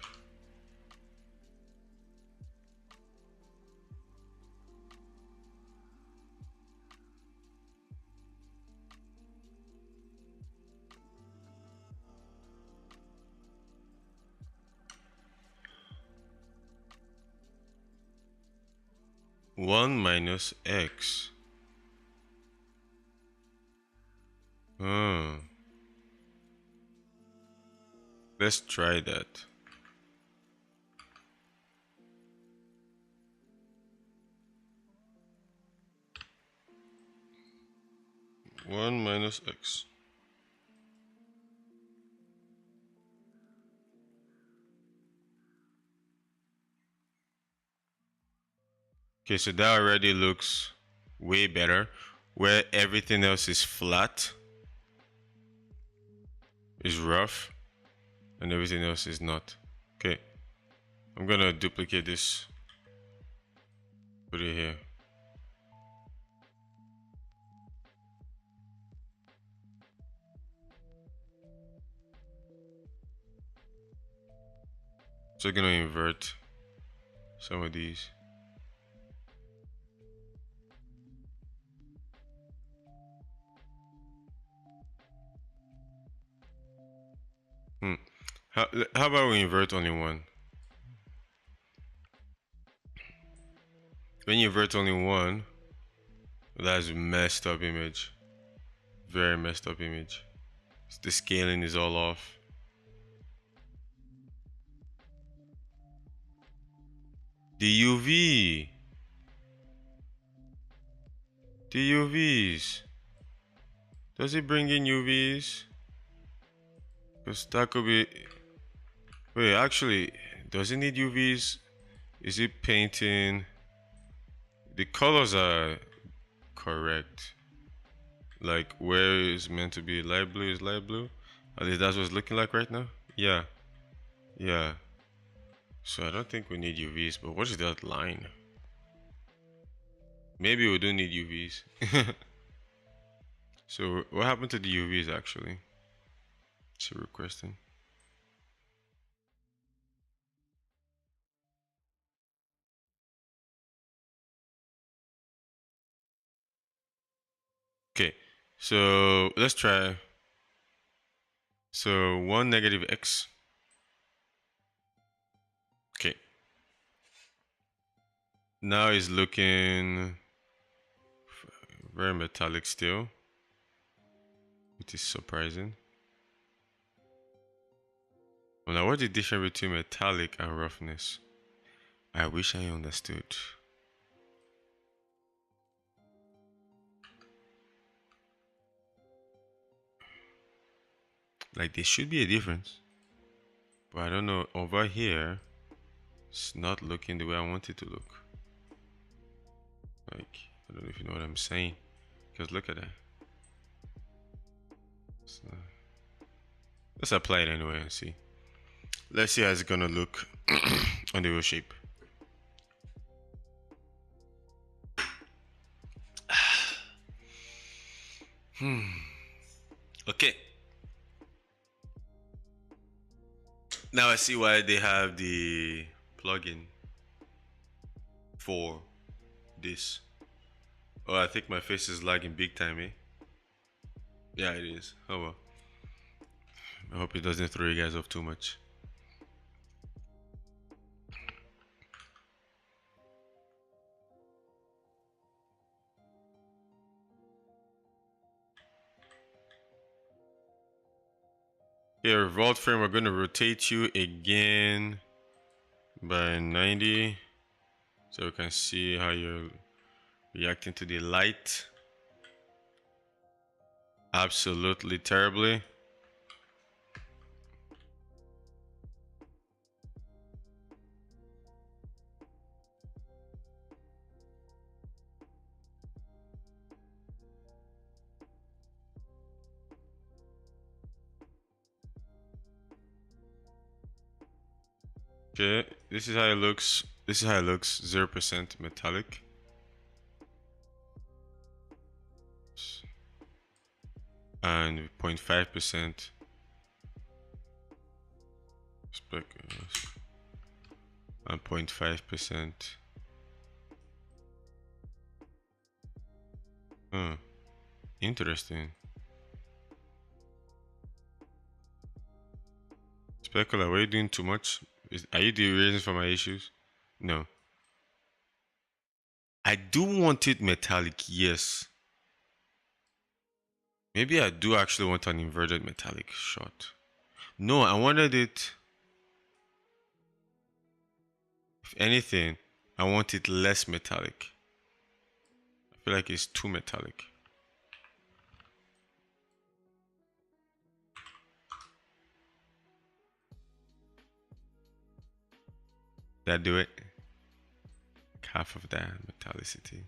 One minus x. Let's try that. One minus x. Okay, so that already looks way better. Where everything else is flat, is rough, and everything else is not. Okay, I'm gonna duplicate this. Put it here. So I'm gonna invert some of these. Hmm. How about we invert only one? When you invert only one, that's a messed up image. Very messed up image. The scaling is all off. The UV. The UVs. Does it bring in UVs? Because that could be. Wait, actually, does it need UVs? Is it painting? The colors are correct. Like where is meant to be light blue is light blue. At least that's what it's looking like right now. Yeah, yeah. So I don't think we need UVs, but what is that line? Maybe we do need UVs. So what happened to the UVs actually? It's a requesting. Okay, so let's try. So 1 negative x. Okay. Now it's looking very metallic still, which is surprising. Well, now what's the difference between metallic and roughness? I wish I understood. Like there should be a difference, but I don't know. Over here, it's not looking the way I want it to look. Like I don't know if you know what I'm saying. Because look at that. Let's apply it anyway and see. Let's see how it's gonna look on the real shape. Okay. Now I see why they have the plugin for this. Oh, I think my face is lagging big time, eh? Yeah, it is. Oh well. I hope it doesn't throw you guys off too much. Here, vault frame, we're going to rotate you again by 90 so we can see how you're reacting to the light. Absolutely terribly. Okay, this is how it looks. This is how it looks. 0% metallic. And 0.5% spec and 0.5%. Huh. Interesting. Specular, were you doing too much? Are you the reason for my issues? No. I do want it metallic, yes. Maybe I do actually want an inverted metallic shot. No, I wanted it. If anything, I want it less metallic. I feel like it's too metallic. That do it? Half of that metallicity.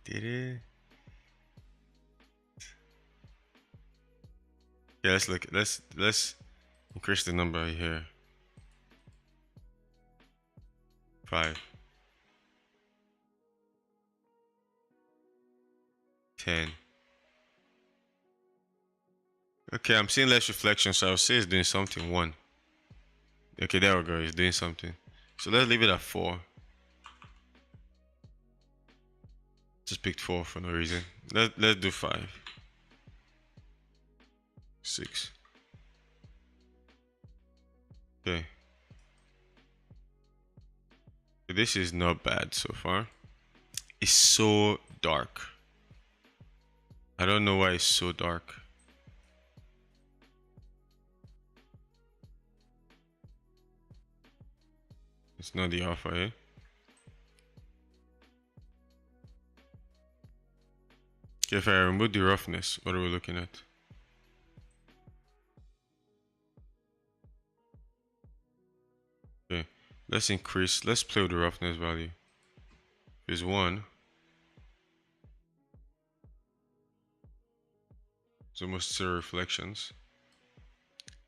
Did it? Yeah, let's look. Let's increase the number here. 5, 10. Okay, I'm seeing less reflection, so I'll say it's doing something. 1. Okay, there we go. It's doing something. So let's leave it at 4. Just picked 4 for no reason. Let's do 5. 6. Okay. This is not bad so far. It's so dark. I don't know why it's so dark. It's not the alpha, eh? Okay, if I remove the roughness, what are we looking at? Okay, let's play with the roughness value. If it's 1, it's almost 0 reflections.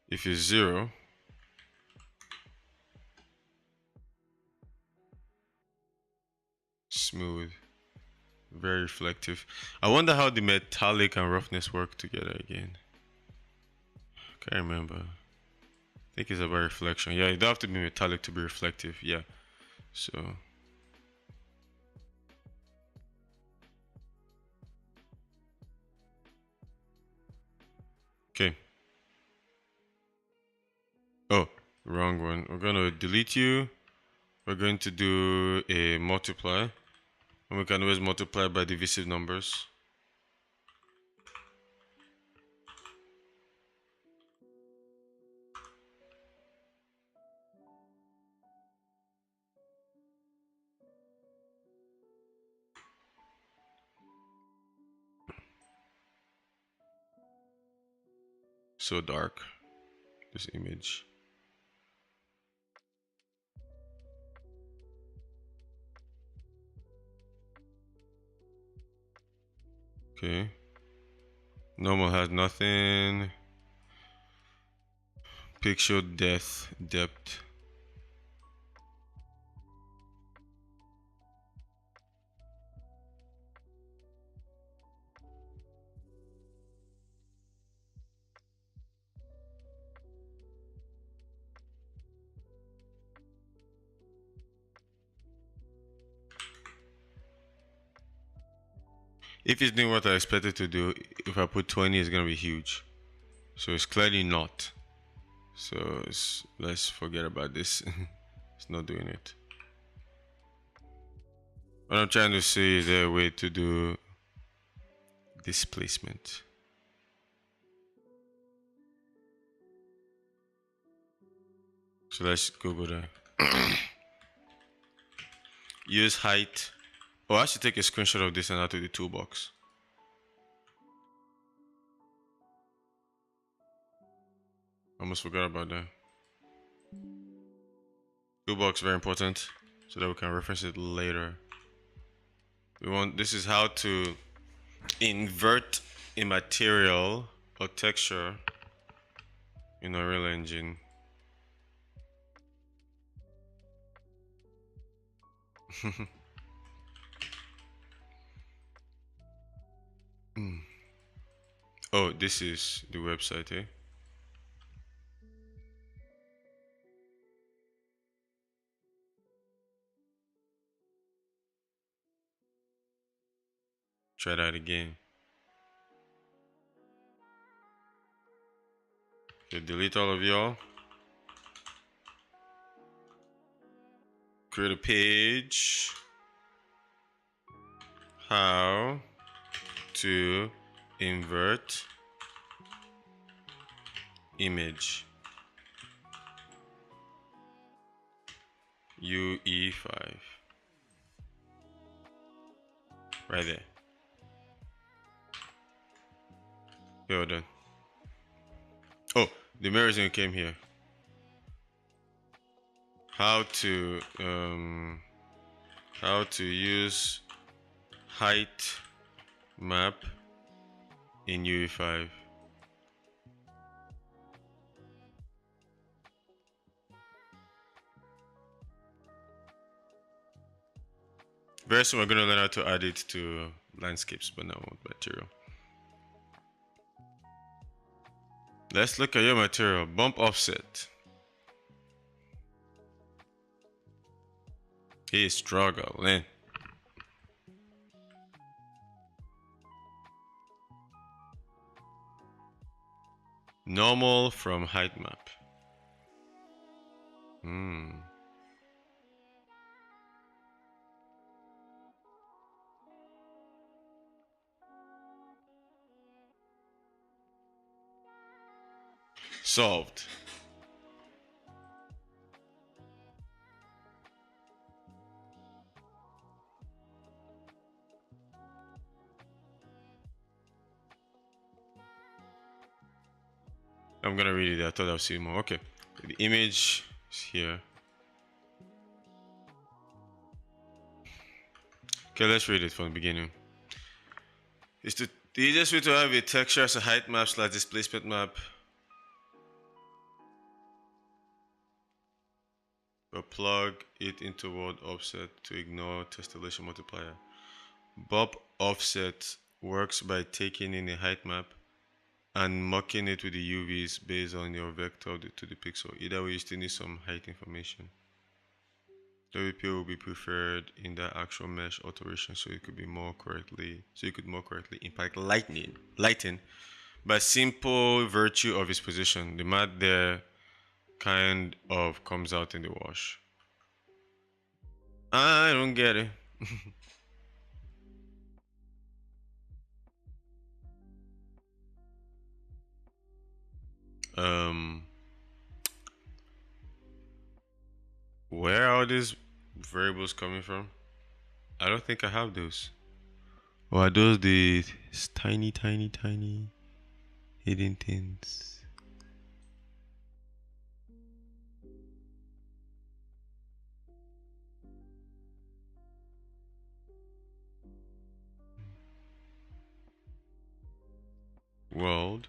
If it's 0, smooth, very reflective. I wonder how the metallic and roughness work together again. Can't remember. I think it's about reflection. Yeah, you don't have to be metallic to be reflective. Yeah, so okay. Oh, wrong one. We're gonna delete you. We're going to do a multiply, and we can always multiply by divisive numbers. So dark, this image. Okay. Normal has nothing. Picture depth. If it's doing what I expected to do, if I put 20, it's gonna be huge. So it's clearly not. So let's forget about this. It's not doing it. What I'm trying to say is there a way to do displacement. So let's Google that. Use height. Oh, I should take a screenshot of this and add to the toolbox. Almost forgot about that. Toolbox very important so that we can reference it later. This is how to invert a material or texture in a real engine. Oh, this is the website, eh? Try that again. Okay, delete all of y'all. Create a page. How to invert image. UE5. Right there. Well done. Oh, the mirroring came here. How to use height map in UE5. Very soon we're gonna learn how to add it to landscapes, but now with material. Let's look at your material. Bump offset. He's struggling. Normal from height map. Solved. I'm gonna read it. I thought I'll see more. Okay. The image is here. Okay, let's read it from the beginning. It's the easiest way to have a texture as a height map / displacement map. But plug it into world offset to ignore tessellation multiplier. Bob offset works by taking in a height map and mocking it with the UVs based on your vector to the pixel. Either way, you still need some height information. WP will be preferred in the actual mesh alteration, so it could be more correctly, impact lighting by simple virtue of its position. The matte there kind of comes out in the wash. I don't get it. Where are these variables coming from? I don't think I have those. Or are those the tiny hidden things? World.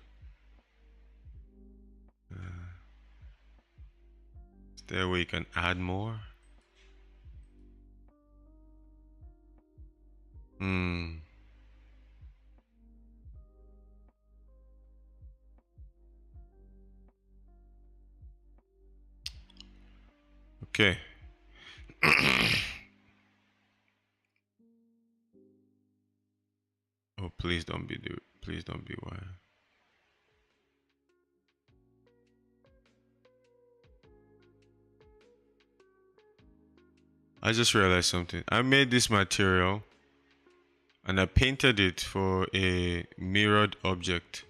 Is there a way you can add more? Okay. Oh, please don't be why. I just realized something. I made this material and I painted it for a mirrored object.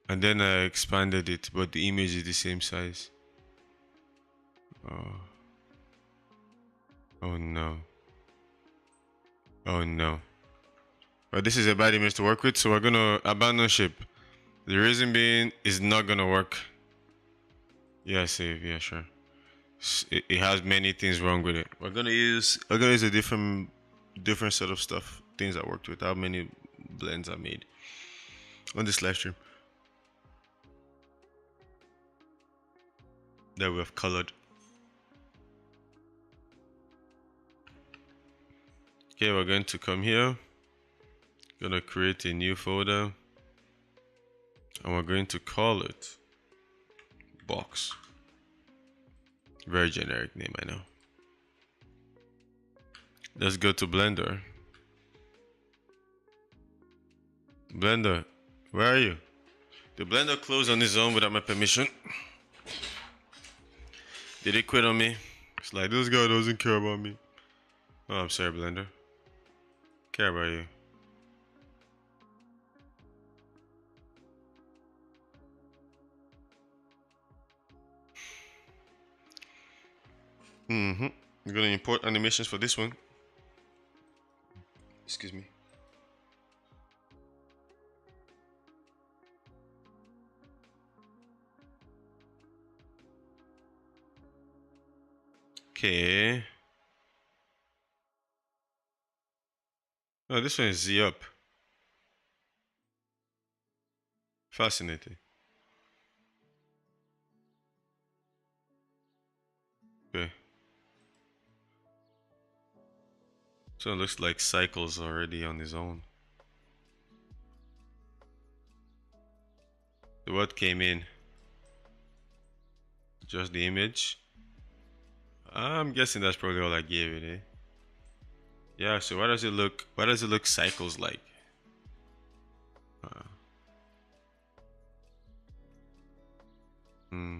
And then I expanded it, but the image is the same size. Oh no. Oh no. But this is a bad image to work with, so we're gonna abandon ship. The reason being is not gonna work. Yeah, save. Yeah, sure. It has many things wrong with it. We're gonna use a different set of stuff, things I worked with. How many blends I made on this live stream that we have colored. Okay, we're going to come here. Gonna create a new folder, and we're going to call it box. Very generic name, I know. Let's go to Blender. Blender, where are you? The Blender closed on its own without my permission. Did it quit on me? It's like, this guy doesn't care about me. Oh, I'm sorry, Blender. Care about you. I'm gonna import animations for this one. Excuse me. Okay. Oh, this one is Z up. Fascinating. Okay. So it looks like cycles already on his own. So what came in? Just the image? I'm guessing that's probably all I gave it, eh? Yeah, so what does it look cycles like? Hmm.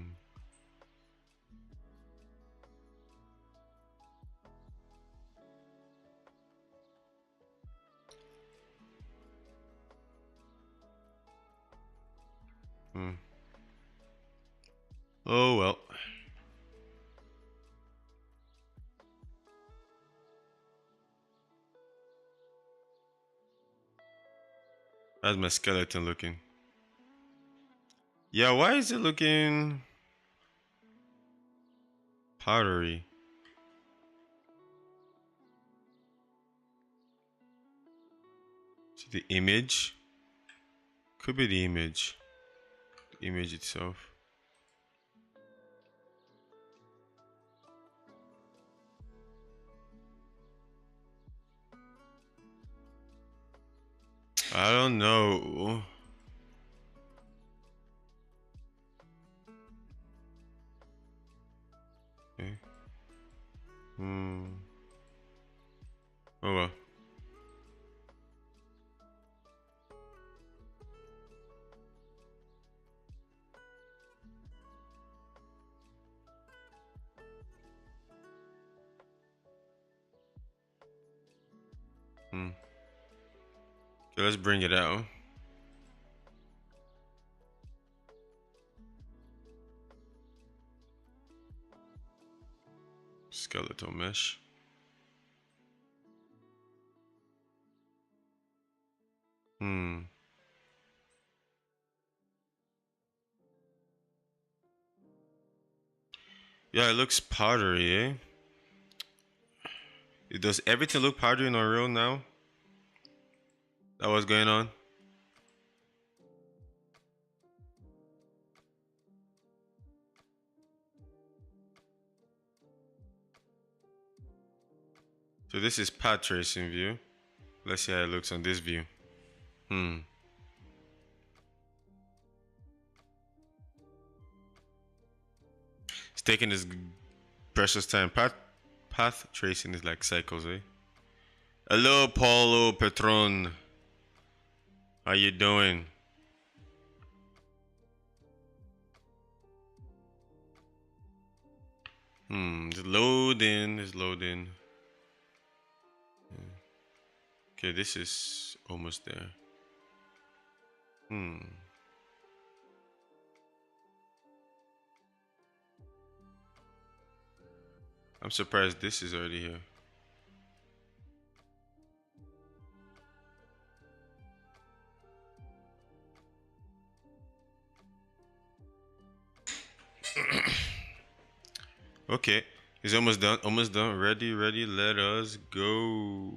Hmm. Oh well. How's my skeleton looking? Yeah, why is it looking powdery? Is it the image? Could be the image. The image itself. I don't know. Okay. Hmm. Oh well. Hmm. Okay, let's bring it out. Skeletal mesh. Hmm. Yeah, it looks powdery, eh? Does everything look powdery in Unreal now? That was going on? So this is path tracing view. Let's see how it looks on this view. Hmm. It's taking this precious time. Path tracing is like cycles, eh? Hello, Paulo Petron. How you doing? It's loading. It's loading. Okay, this is almost there. Hmm. I'm surprised this is already here. Okay, it's almost done. Almost done. Ready, ready. Let us go.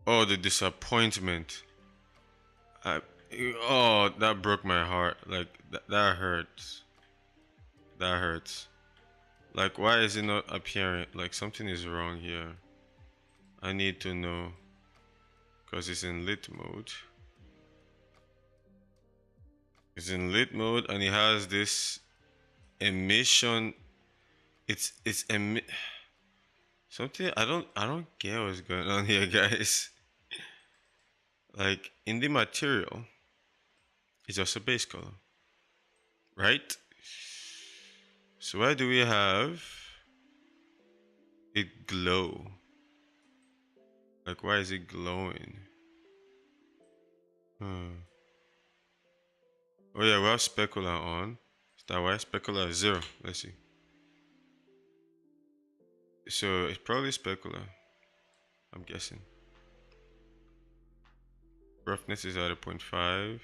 Oh, the disappointment. I, oh, that broke my heart. Like that hurts. That hurts. Like, why is it not appearing? Like, something is wrong here. I need to know. Because it's in lit mode. It's in lit mode and it has this emission. It's something I don't get what's going on here, guys. Like in the material, it's just a base color, right? So why do we have it glow? Like, why is it glowing? Hmm. Oh yeah, we have specular on. Is that why specular is 0? Let's see. So it's probably specular. I'm guessing. Roughness is at a 0.5.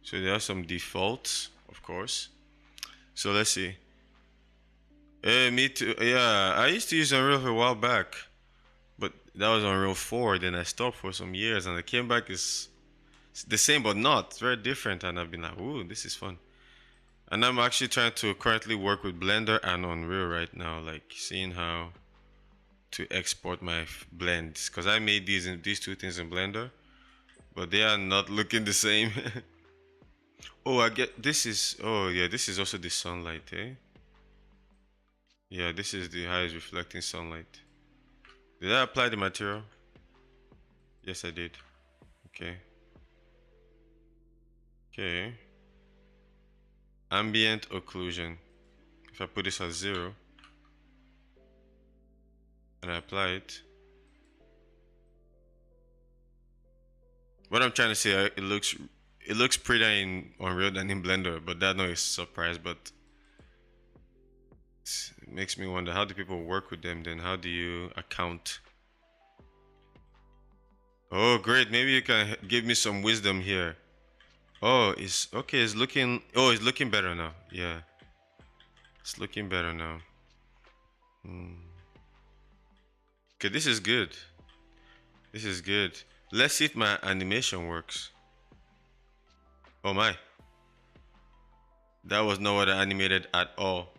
So there are some defaults, of course. So let's see. Me too. Yeah, I used to use Unreal for a while back, but that was Unreal 4. Then I stopped for some years, and I came back. It's the same, but not. It's very different, and I've been like, "Ooh, this is fun." And I'm actually trying to currently work with Blender and Unreal right now, like seeing how to export my blends, because I made these two things in Blender, but they are not looking the same. Oh, I get this is. Oh yeah, this is also the sunlight, eh? Yeah, this is the highest reflecting sunlight. Did I apply the material? Yes, I did. Okay. Okay. Ambient occlusion. If I put this at 0 and I apply it, what I'm trying to say, it looks prettier in Unreal than in Blender, but that's not a surprise. But it makes me wonder, how do people work with them? Then how do you account? Oh, great! Maybe you can give me some wisdom here. Oh, it's okay. It's looking. Oh, it's looking better now. Yeah, it's looking better now. Okay, this is good. This is good. Let's see if my animation works. Oh my. That was not what I animated at all.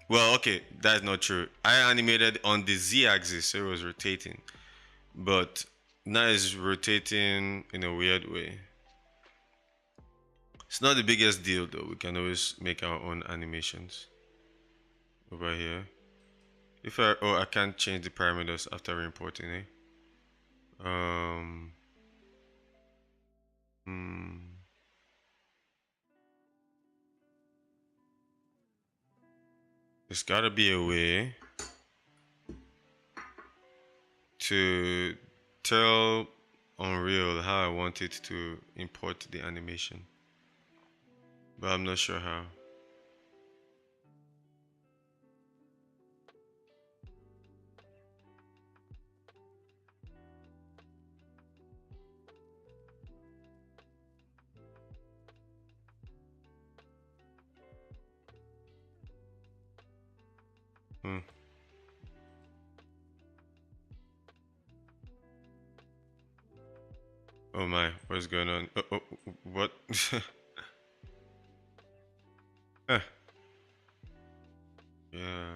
Well, okay, that's not true. I animated on the Z-axis, so it was rotating. But now it's rotating in a weird way. It's not the biggest deal though. We can always make our own animations. Over here. I can't change the parameters after importing it. There's gotta be a way to tell Unreal how I want it to import the animation, but I'm not sure how. Oh my, what's going on? What? Huh. Yeah.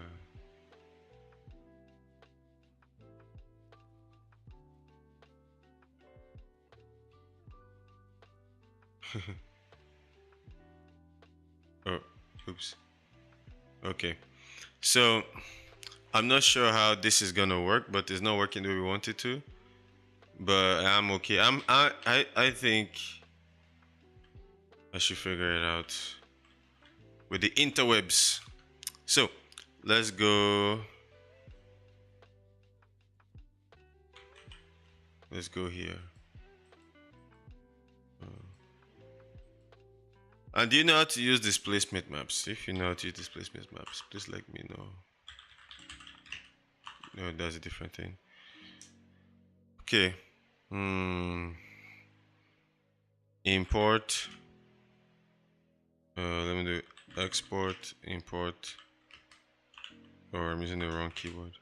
Oh, oops. Okay. So, I'm not sure how this is gonna work, but it's not working the way we want it to. But I'm okay. I think I should figure it out with the interwebs. So, let's go. Let's go here. And do you know how to use displacement maps? If you know how to use displacement maps, please let me know. No, that's a different thing. Okay. Import. Let me do export, import. Or I'm using the wrong keyboard.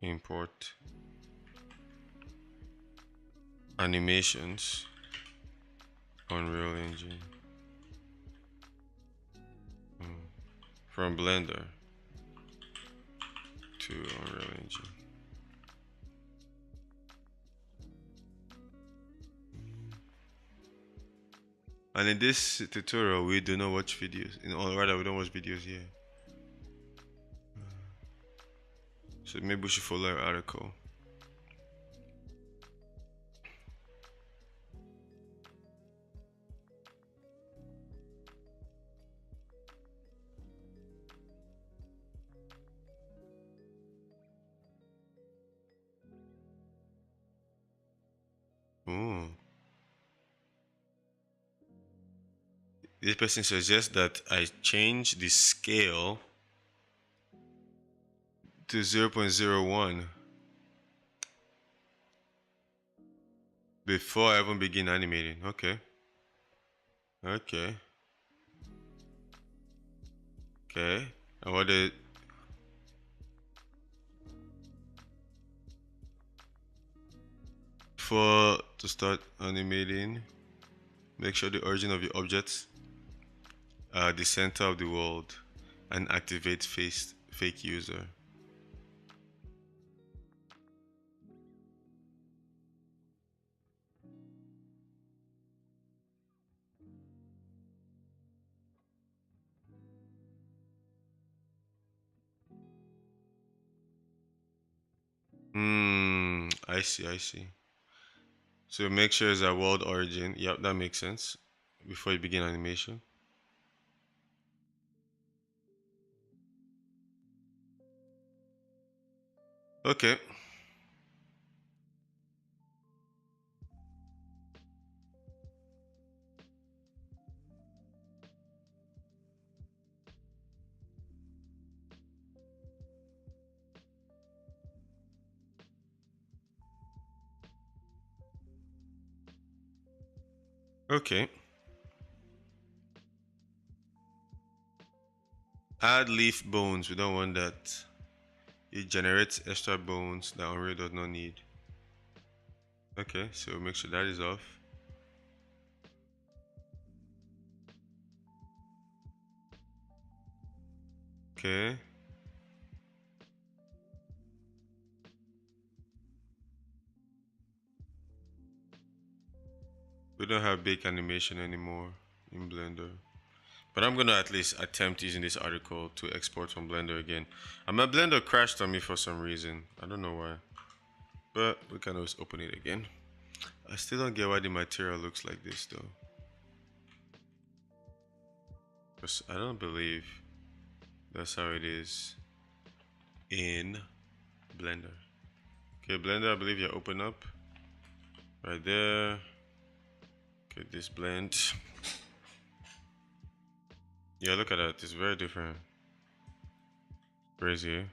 Import. Animations. Unreal Engine. From Blender to Unreal Engine. And in this tutorial, we do not watch videos. Rather, we don't watch videos here. So maybe we should follow our article. Ooh. This person suggests that I change the scale to 0.01 before I even begin animating. Okay. Okay. Okay. And what did... To start animating, make sure the origin of your objects are the center of the world and activate fake user. I see, I see. So make sure it's a world origin. Yep, that makes sense. Before you begin animation. Okay. Okay. Add leaf bones. We don't want that. It generates extra bones that Unreal does not need. Okay, so make sure that is off. Okay. We don't have bake animation anymore in Blender. But I'm gonna at least attempt using this article to export from Blender again. And my Blender crashed on me for some reason. I don't know why. But we can always open it again. I still don't get why the material looks like this though. Because I don't believe that's how it is in Blender. Okay, Blender, I believe you open up. Right there. Okay, this blend. Yeah, look at that. It's very different. Crazy, eh?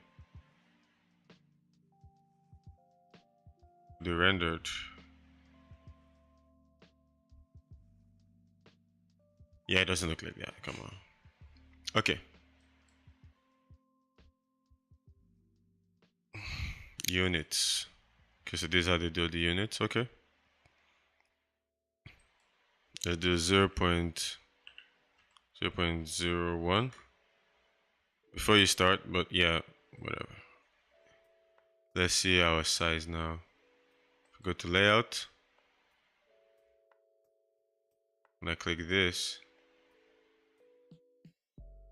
The rendered. Yeah, it doesn't look like that. Come on. Okay. Units. Okay, so these are the do the units. Okay. Let's do 0.01 before you start, but yeah, whatever. Let's see our size now. Go to layout. When I click this,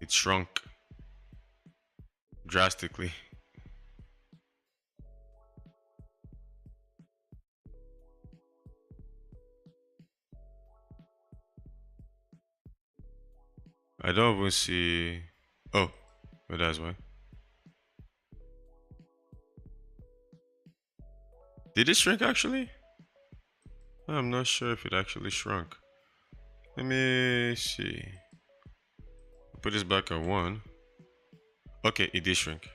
it shrunk drastically. I don't even see. Oh, but that's why. Did it shrink actually? I'm not sure if it actually shrunk. Let me see. Put this back at 1. Okay, it did shrink.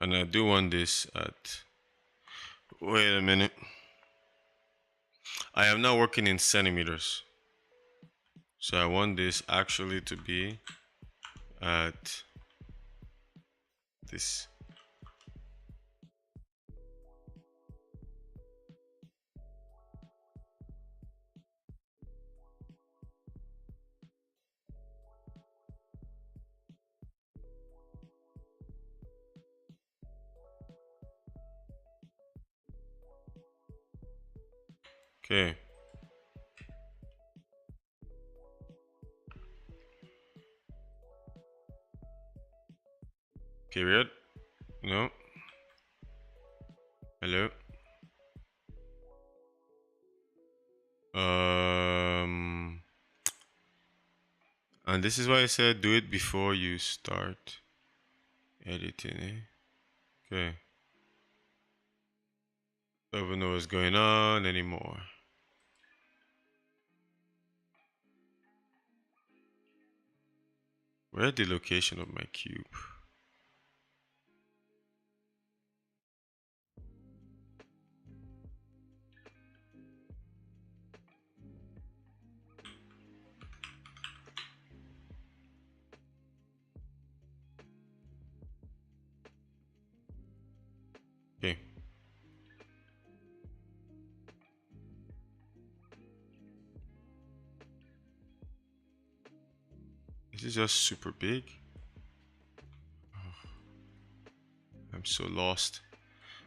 And I do want this at. Wait a minute. I am now working in centimeters. So I want this actually to be at this. Okay. Period. No. Hello. Um. And this is why I said do it before you start editing. Eh? Okay. Don't even know what's going on anymore. Where's the location of my cube? Okay. This is just super big. I'm so lost.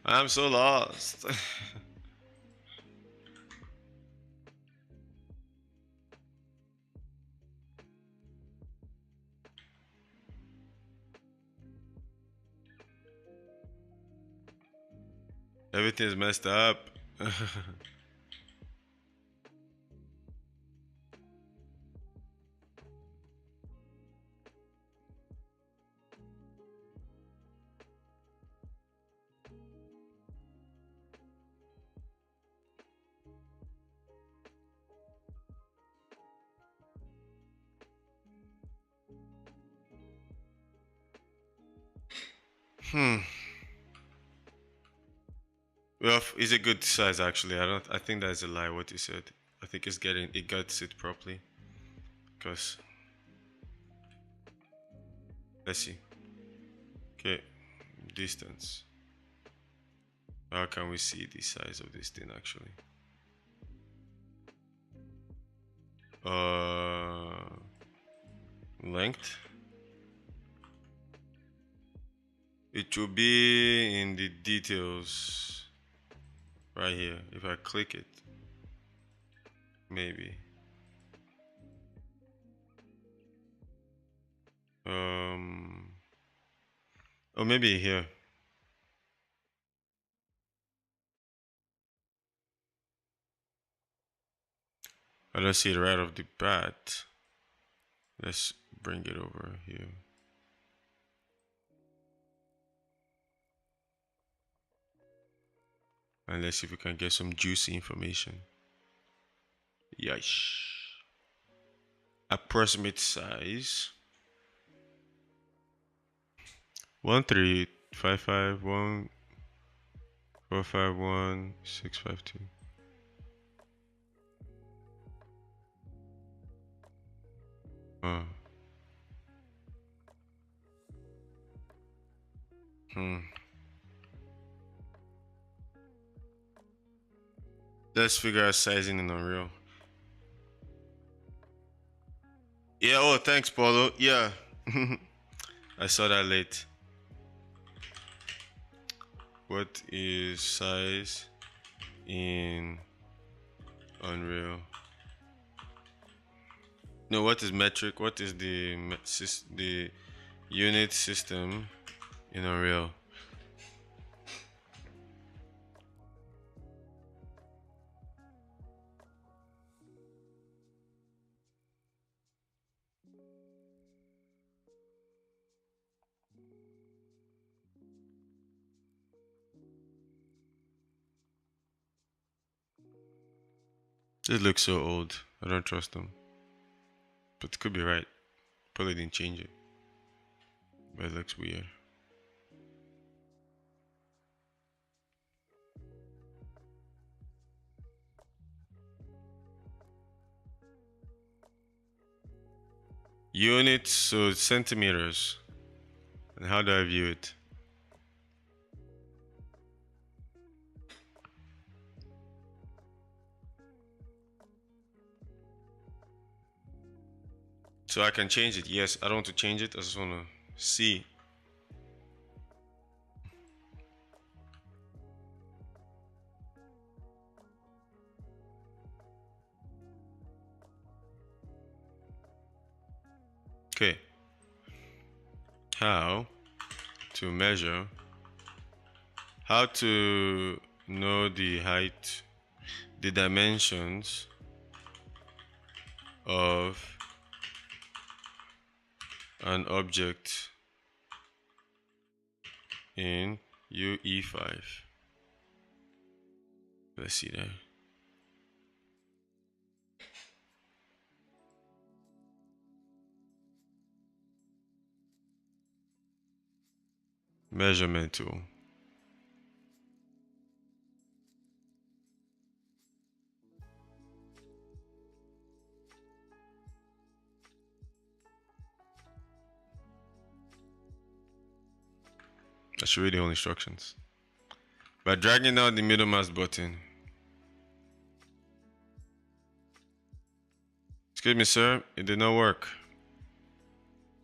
I'm so lost. Everything's messed up. Hmm. Well, it's a good size actually. I think that's a lie what you said. I think it gets it properly. Cause let's see. Okay, distance. How can we see the size of this thing actually? Uh, length. It will be in the details right here. If I click it, maybe. Or maybe here. I don't see it right off the bat. Let's bring it over here. And let's see if we can get some juicy information. Yeesh. Approximate size 13551451652. Uh, hmm. Let's figure out sizing in Unreal. Yeah, oh, thanks, Paulo. Yeah. I saw that late. What is size in Unreal? No, what is metric? What is the unit system in Unreal? This looks so old. I don't trust them. But it could be right. Probably didn't change it. But it looks weird. Units, so centimeters. And how do I view it? So I can change it. Yes, I don't want to change it. I just want to see. Okay. How to measure. How to know the height, the dimensions of an object in UE5. Let's see that. Measurement tool. I should read the whole instructions. By dragging down the middle mouse button. Excuse me, sir, it did not work.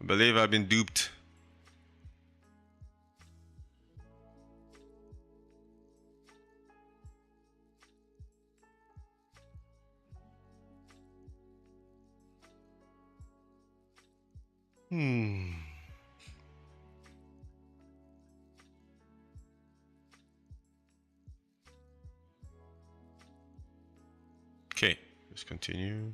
I believe I've been duped. Okay, let's continue.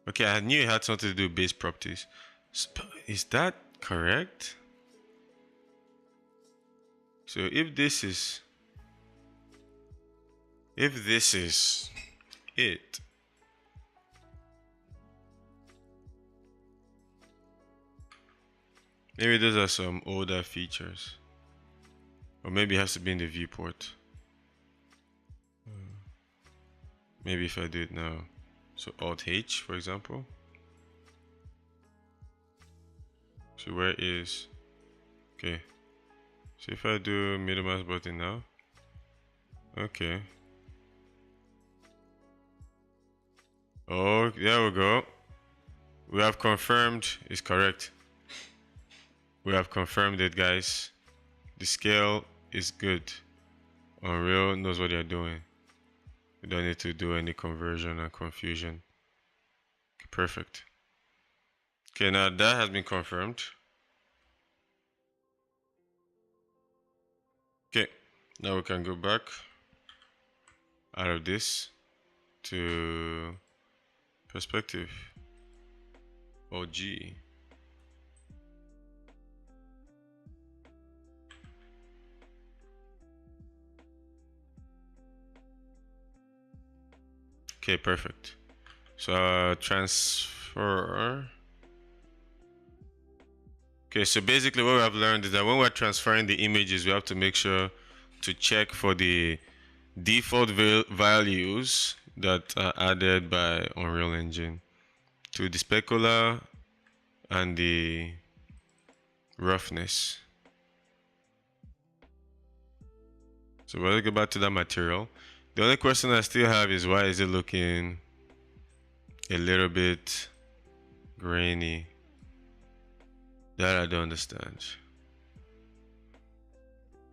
Okay, I knew it had something to do with base properties. Is that correct? So if this is it, maybe those are some older features. Or maybe it has to be in the viewport. Maybe if I do it now. So Alt H, for example. So where is, okay. So if I do middle mouse button now, okay. Oh, there we go. We have confirmed it's correct. We have confirmed it, guys. The scale is good. Unreal knows what they're doing. We don't need to do any conversion and confusion. Okay, perfect. Okay, now that has been confirmed. Okay, now we can go back out of this to perspective or G. Okay, perfect. So transfer. Okay, so basically what we have learned is that when we're transferring the images, we have to make sure to check for the default values that are added by Unreal Engine to the specular and the roughness. So we'll go back to that material. The only question I still have is why is it looking a little bit grainy? That I don't understand.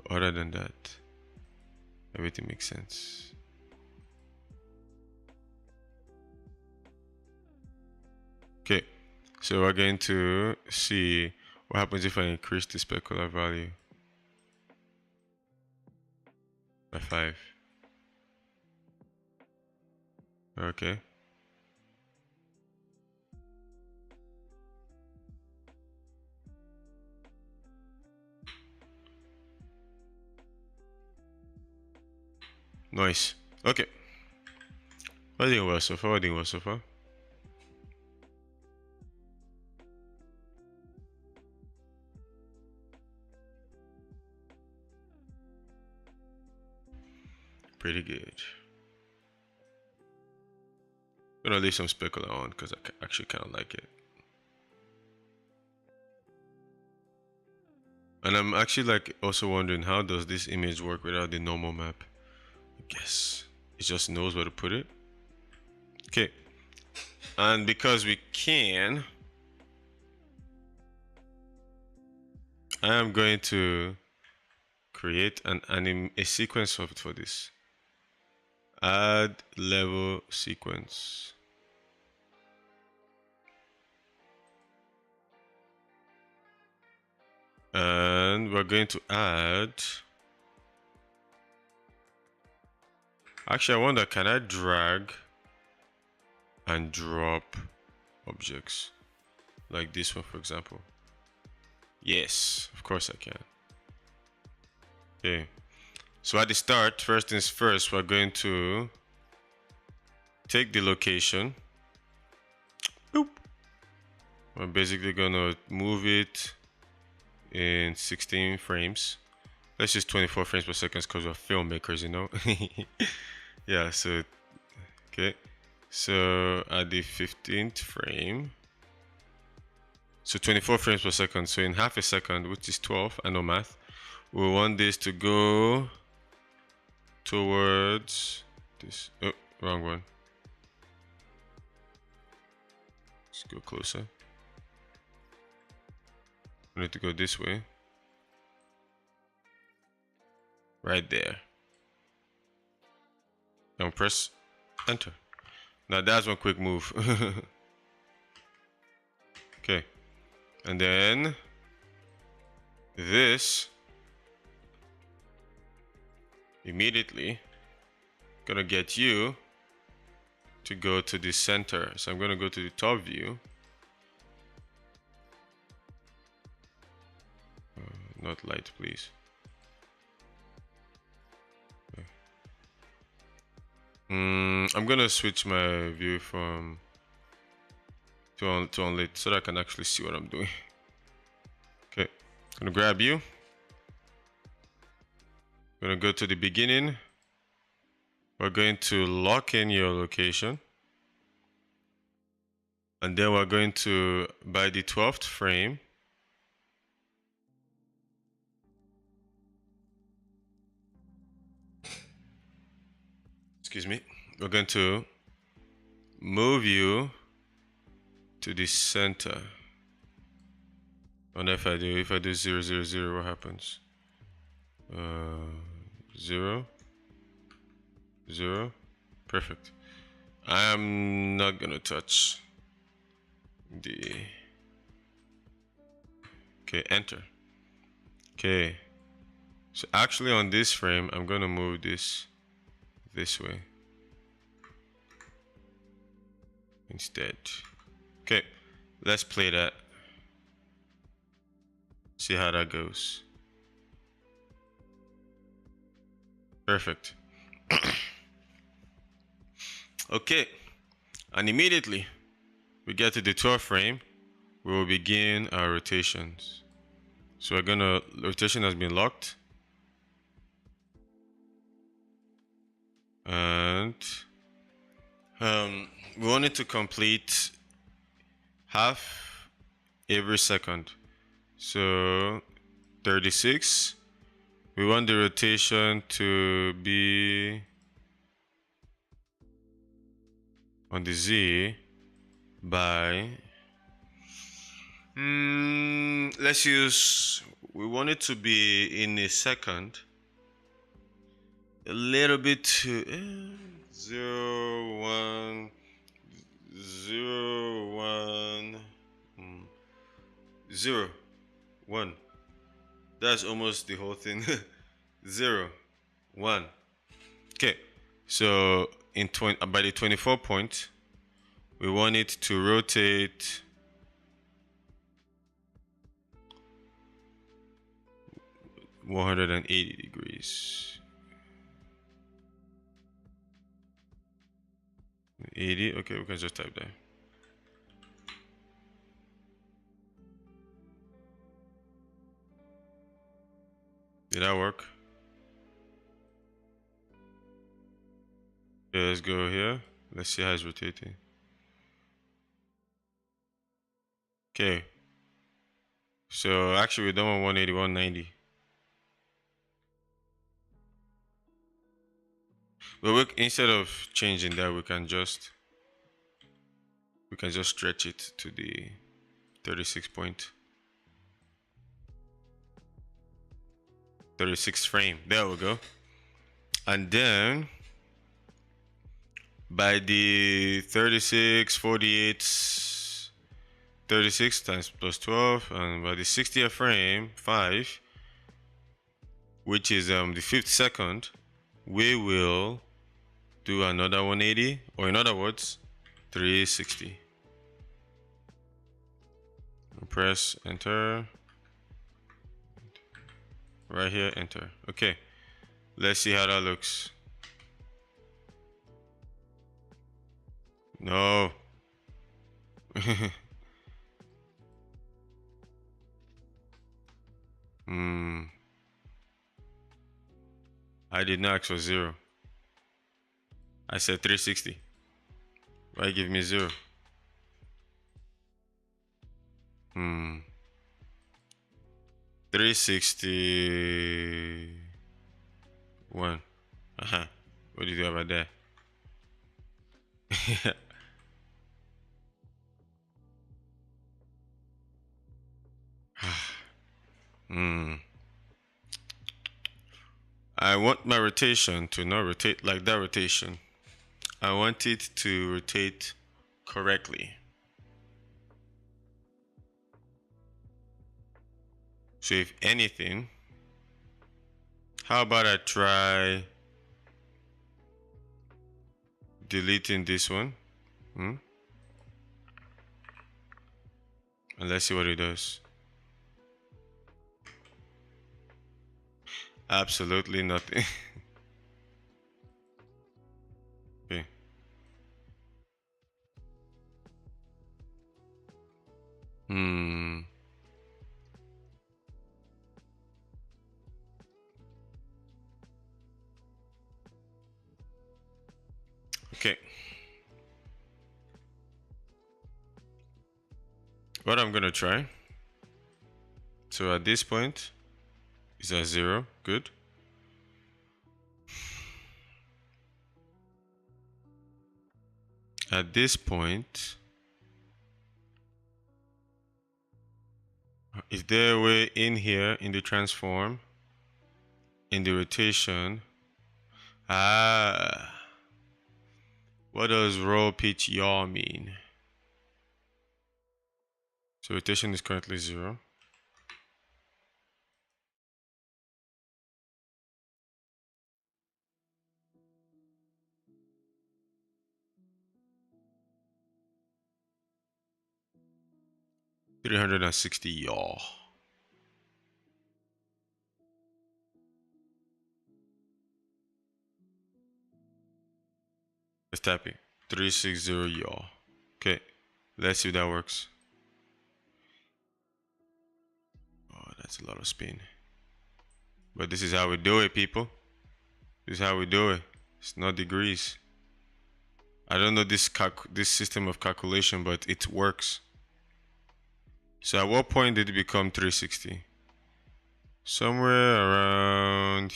Other than that, everything makes sense. Okay, so we're going to see what happens if I increase the specular value by 5. Okay. Nice. Okay. We're doing well so far. We're doing well so far. Pretty good. I'm gonna leave some specular on because I actually kind of like it. And I'm actually like also wondering, how does this image work without the normal map? I guess it just knows where to put it. Okay. And because we can, I am going to create a sequence for this. Add level sequence. And we're going to add, actually I wonder, can I drag and drop objects like this one, for example? Yes, of course I can. Okay, so at the start, first things first, we're going to take the location. Boop. We're basically gonna move it in 16 frames. Let's just 24 frames per second because we're filmmakers, you know. Yeah, so okay, so at the 15th frame, so 24 frames per second, so in half a second, which is 12, I know math, we want this to go towards this. Oh, wrong one. Let's go closer. We need to go this way, right there. and press enter. Now that's one quick move. Okay, and then this immediately gonna get you to go to the center. So I'm gonna go to the top view. Not light, please. I'm gonna switch my view from to on lit so that I can actually see what I'm doing. Okay, gonna grab you. Gonna go to the beginning. We're going to lock in your location. And then we're going to, by the 12th frame, excuse me, we're going to move you to the center. And if I do 0, 0, 0, what happens? 0, 0, perfect. I'm not gonna touch the, okay, enter. Okay, so actually on this frame, I'm gonna move this way instead. Okay, let's play that. See how that goes. Perfect. Okay, and immediately we get to the 12th frame, we will begin our rotations. So we're gonna, rotation has been locked. And we want it to complete half every second. So 36. We want the rotation to be on the Z by let's use, we want it to be in a second, a little bit to 0, 1, 0, 1, 0, 1. That's almost the whole thing. 0, 1. Okay, so in by the 24 point, we want it to rotate 180 degrees. 80. Okay, we can just type that. Did that work? Okay, let's go here. Let's see how it's rotating. Okay. So actually, we don't want 180, 190. But instead of changing that, we can just stretch it to the 36 point. 36 frame. There we go. And then by the 36, 48, 36 times plus 12, and by the 60th frame, 5, which is the 5th second, we will do another 180, or in other words, 360. Press enter. Right here, enter. Okay, let's see how that looks. No. I did not ask for 0. I said 360. Why give me 0? 361. What do you do about that? I want my rotation to not rotate like that rotation. I want it to rotate correctly. So if anything, how about I try deleting this one? And let's see what it does. Absolutely nothing. Okay. Okay. What I'm gonna try. So at this point, it's at 0. Good. At this point, is there a way in here in the transform, in the rotation? What does roll pitch yaw mean? So rotation is currently 0. $360 yaw. Let's tap it. 360 yaw. Okay, let's see if that works. Oh, that's a lot of spin. But this is how we do it, people. This is how we do it. It's not degrees. I don't know this system of calculation, but it works. So at what point did it become 360? Somewhere around...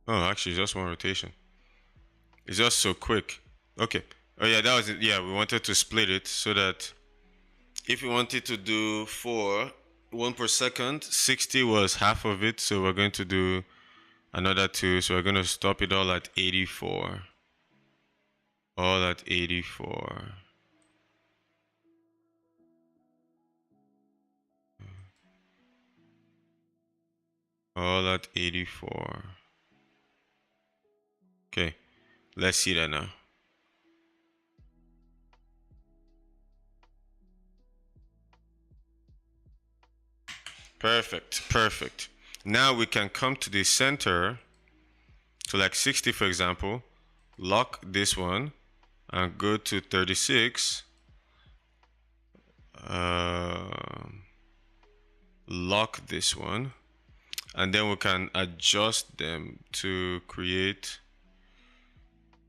Oh, actually, it's just one rotation. It's just so quick. Okay. Oh yeah, that was it. Yeah, we wanted to split it so that if we wanted to do 1 per second, 60 was half of it. So we're going to do another 2. So we're going to stop it all at 84. All at 84. All at 84. Okay, let's see that now. Perfect, perfect. Now we can come to the center, to like 60 for example, lock this one and go to 36. Lock this one, and then we can adjust them to create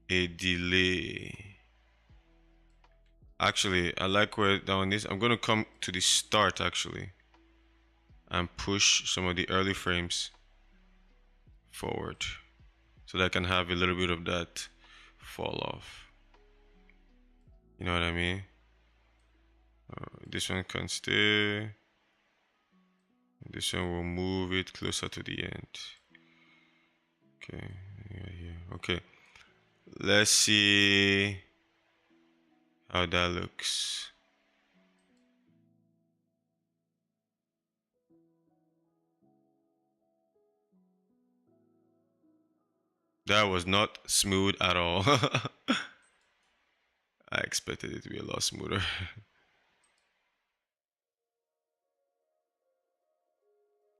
a delay. Actually, I like where that one is. I'm going to come to the start actually and push some of the early frames forward so that I can have a little bit of that fall off. You know what I mean? This one can stay. This one will move it closer to the end. Okay, yeah. Okay, let's see how that looks. That was not smooth at all. I expected it to be a lot smoother.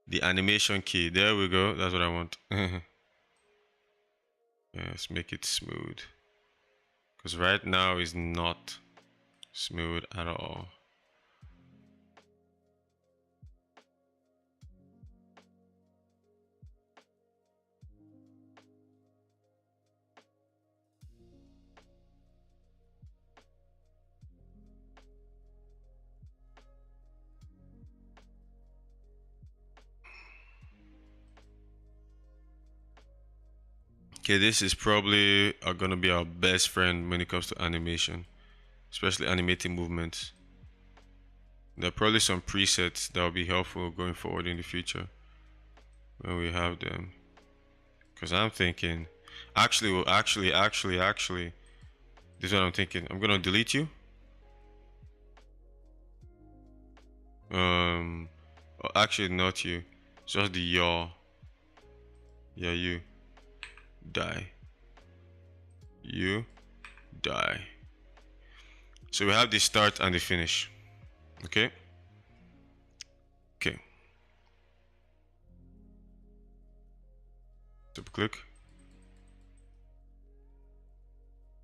The animation key, there we go. That's what I want. Yeah, let's make it smooth. Because right now is not smooth at all. Okay, this is probably gonna be our best friend when it comes to animation, especially animating movements. There are probably some presets that will be helpful going forward in the future when we have them. Because I'm thinking, actually, this is what I'm thinking. I'm gonna delete you. Actually, not you. Just the yaw. Yeah, you die. You die. So we have the start and the finish. Okay. Okay. Double click.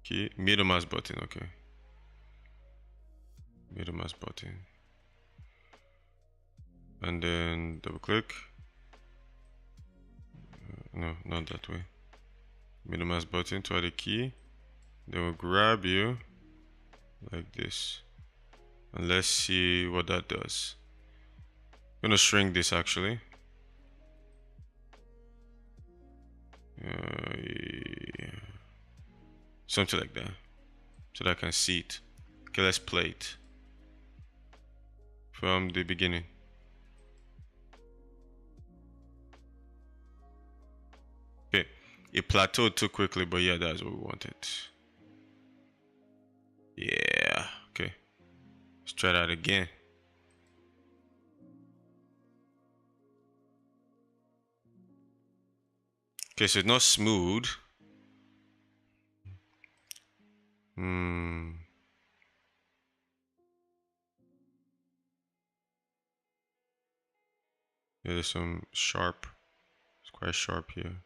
Key. Middle mouse button. Okay. Middle mouse button. And then double click. No, not that way. Middle mouse button to add a key. Then we'll grab you like this. And let's see what that does. I'm gonna shrink this actually. Yeah. Something like that. So that I can see it. Okay, let's play it. From the beginning. Okay. It plateaued too quickly, but yeah, that's what we wanted. Yeah. Okay. Let's try that again. Okay, so it's not smooth. Yeah, there's some sharp. It's quite sharp here.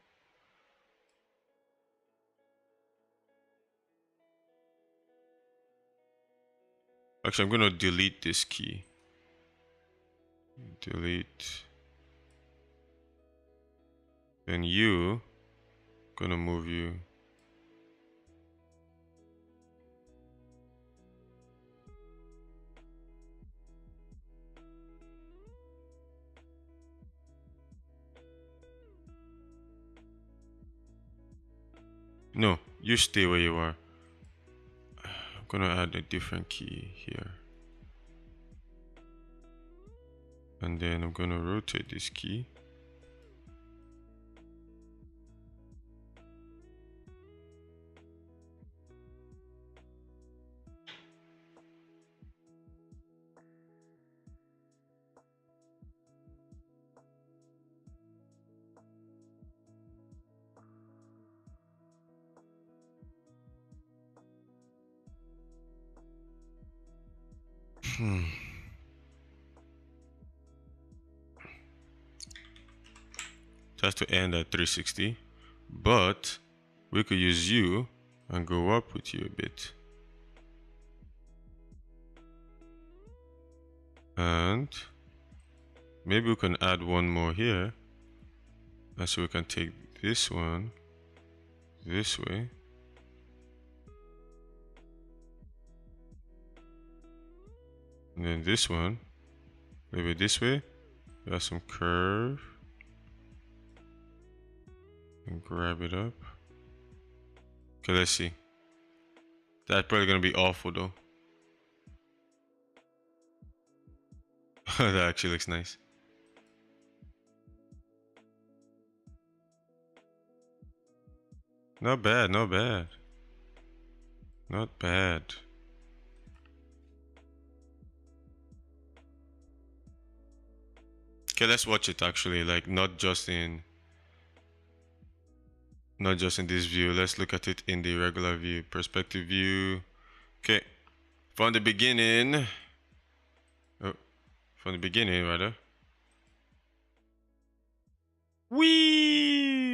Actually, I'm gonna delete this key. Delete. Then you, gonna move you. No, you stay where you are. I'm gonna add a different key here. And then I'm gonna rotate this key. Just to end at 360, but we could use you and go up with you a bit. And maybe we can add one more here. And so we can take this one this way. And then this one, maybe this way. We have some curve. And grab it up. Okay, let's see. That's probably gonna be awful though. That actually looks nice. Not bad, not bad. Not bad. Okay, let's watch it actually, like not just in this view. Let's look at it in the regular view, perspective view. Okay, from the beginning. Oh, from the beginning rather. Wee.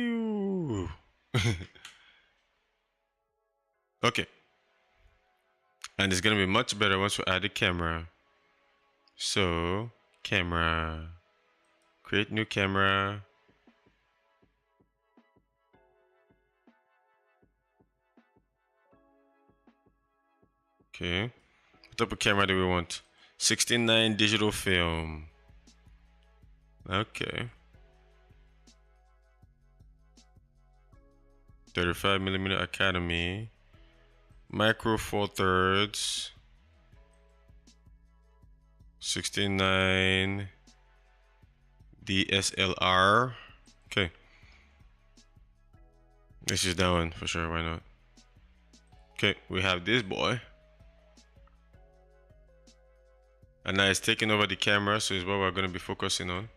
Okay. And it's gonna be much better once we add the camera. So, camera. Create new camera. Okay. What type of camera do we want? 16:9 digital film. Okay. 35mm Academy, Micro Four Thirds, 69 DSLR. Okay, this is that one for sure. Why not? Okay, we have this boy, and now it's taking over the camera, so it's what we're going to be focusing on.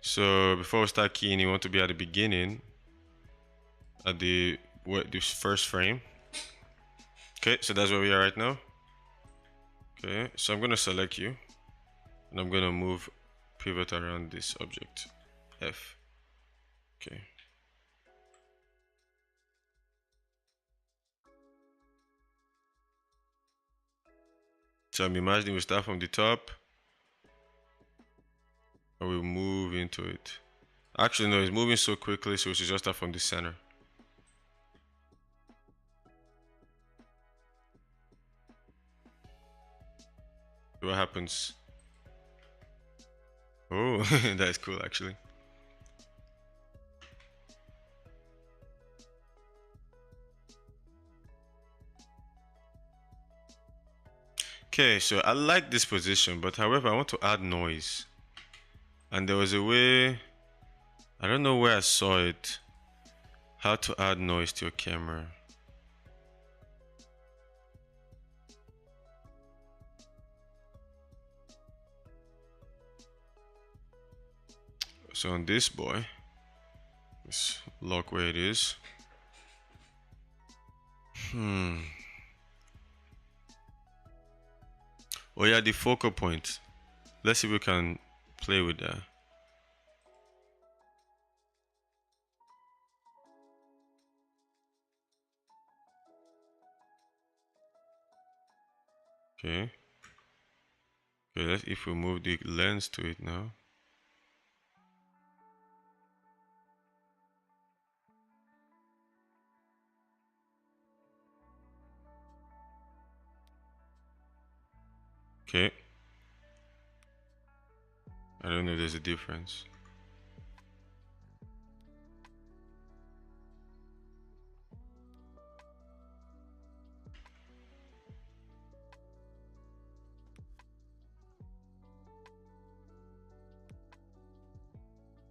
So before we start keying, you want to be at the beginning, at the first frame. Okay, so that's where we are right now. Okay, so I'm going to select you, and I'm going to move pivot around this object, F. Okay. So I'm imagining we start from the top, and we'll move into it. Actually, no, it's moving so quickly, so we should just start from the center. What happens? Oh, that's cool, actually. Okay, so I like this position, but however, I want to add noise. And there was a way, I don't know where I saw it, how to add noise to your camera. So on this boy, let's lock where it is. Oh yeah, the focal point. Let's see if we can play with that. Okay. Okay, let's if we move the lens to it now. Okay. I don't know if there's a difference.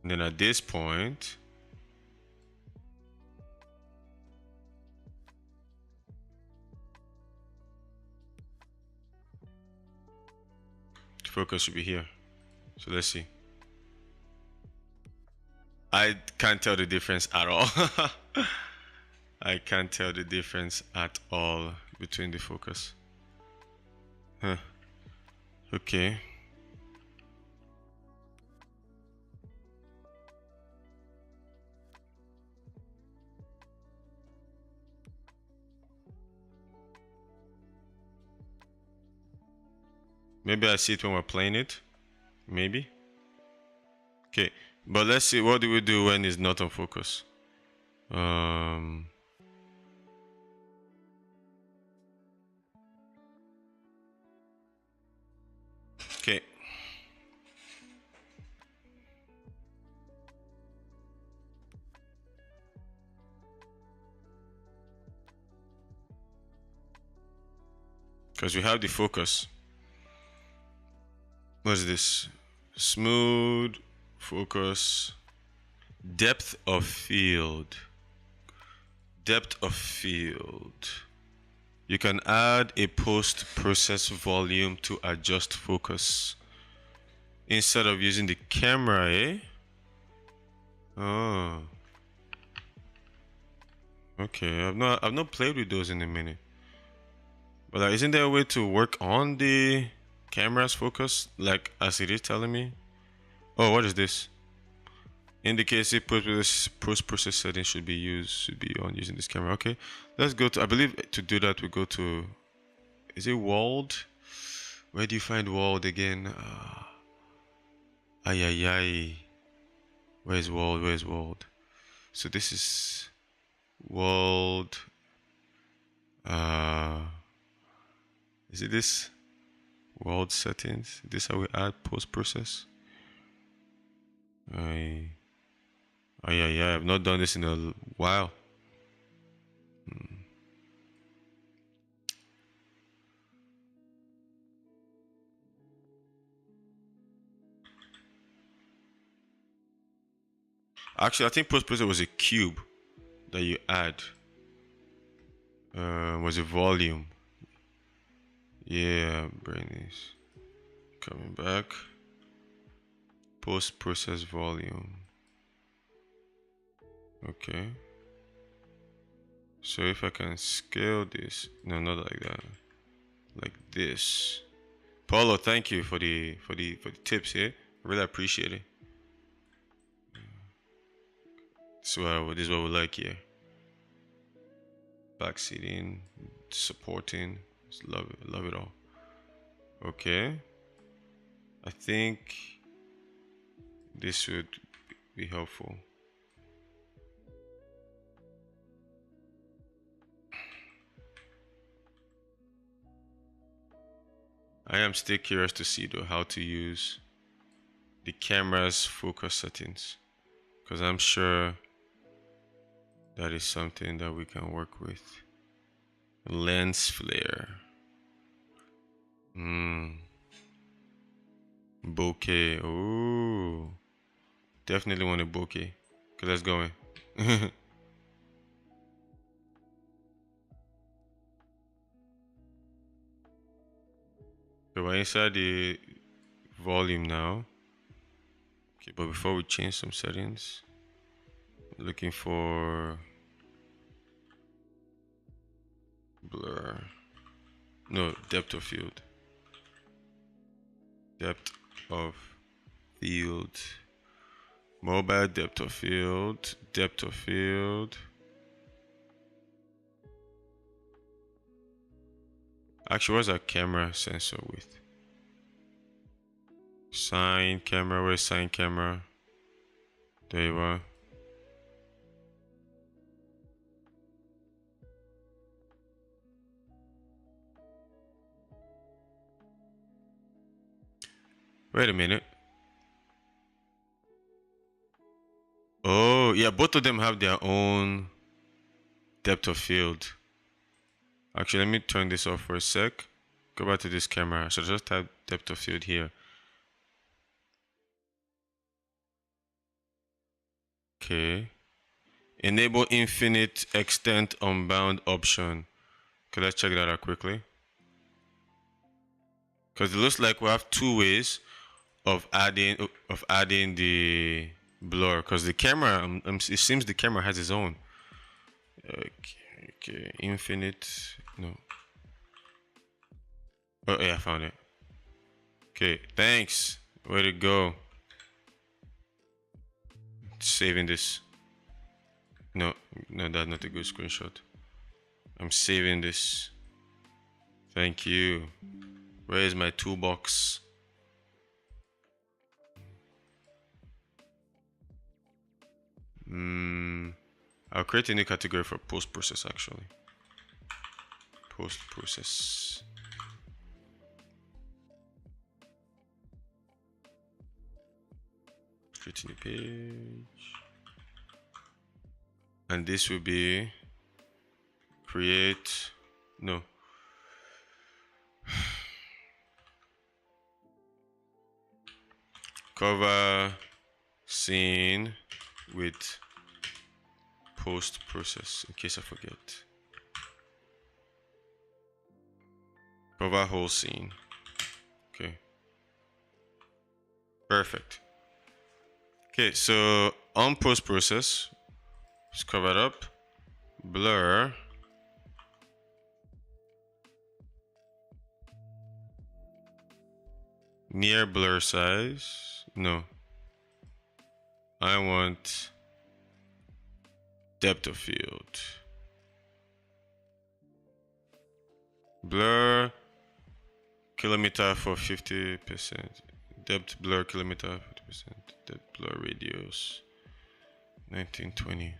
And then at this point, focus should be here. So let's see. I can't tell the difference at all. I can't tell the difference at all between the focus. Huh. Okay. Maybe I see it when we're playing it. Maybe. Okay, but let's see, what do we do when it's not on focus? Okay. Because we have the focus. What's this? Smooth focus. Depth of field. Depth of field. You can add a post-process volume to adjust focus instead of using the camera, eh? Oh. Okay, I've not played with those in a minute. But like, isn't there a way to work on the camera's focus, like as it is telling me? Oh, what is this? Indicates if post-process settings should be on using this camera. Okay, let's go to, I believe to do that we go to, is it walled? Where do you find walled again? Where's walled? So this is walled. Is it this? Walled settings. This how we add post-process. I've not done this in a while. Actually, I think post-processor was a cube that you add. Was a volume. Yeah, brain is coming back. Post-process volume. Okay. So if I can scale this, no, not like that, like this. Paulo, thank you for the tips here. Really appreciate it. So this is what we like here. Backseating, supporting, just love it all. Okay. I think this would be helpful. I am still curious to see though how to use the camera's focus settings, because I'm sure that is something that we can work with. Lens flare. Bokeh. Ooh. Definitely want a bokeh. Okay, let's go in. So we're inside the volume now. Okay, but before we change some settings, looking for blur. No, depth of field. Depth of field. Mobile depth of field. Depth of field. Actually, what's our camera sensor with? Sign camera. Where's sign camera? There you are. Wait a minute. Oh, yeah, both of them have their own depth of field. Actually, let me turn this off for a sec. Go back to this camera. So just type depth of field here. Okay. Enable infinite extent unbound option. Okay, let's check that out quickly. Because it looks like we have two ways of adding the blur. Because the camera, it seems the camera has its own. Okay, infinite. No. Oh yeah, I found it. Okay, thanks. Way to go. Saving this. No, that's not a good screenshot. I'm saving this. Thank you. Where is my toolbox? I'll create a new category for post-process actually. Post-process. Creating a page. And this will be create, no. Cover scene with post-process, in case I forget. Cover whole scene. Okay. Perfect. Okay, so on post-process, just cover it up. Blur. Near blur size. No. I want depth of field. Blur kilometer for 50%. Depth blur kilometer 50%. Depth blur radius 1920.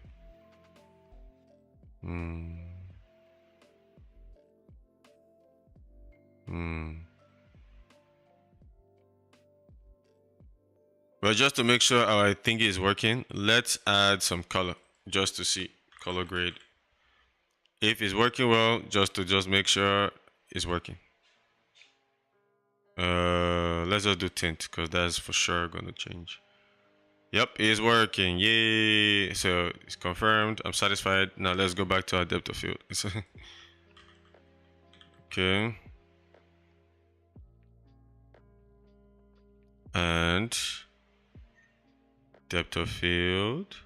Well, just to make sure our thingy is working, let's add some color just to see color grade. If it's working well, just make sure it's working. Let's just do tint because that's for sure gonna change. Yep, it is working. Yay! So it's confirmed. I'm satisfied. Now let's go back to our depth of field. Okay. And depth of field,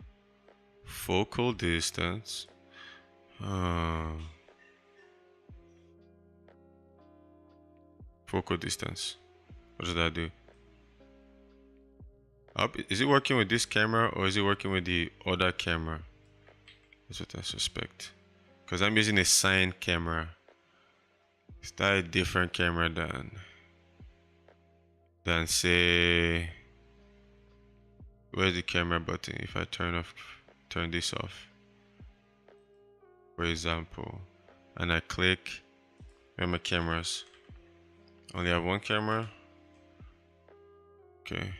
focal distance. Focal distance. What does that do? Is it working with this camera or is it working with the other camera? That's what I suspect. Because I'm using a Sign camera. Is that a different camera than say, where's the camera button? If I turn this off, for example, and I click, where are my cameras? Only have one camera. Okay,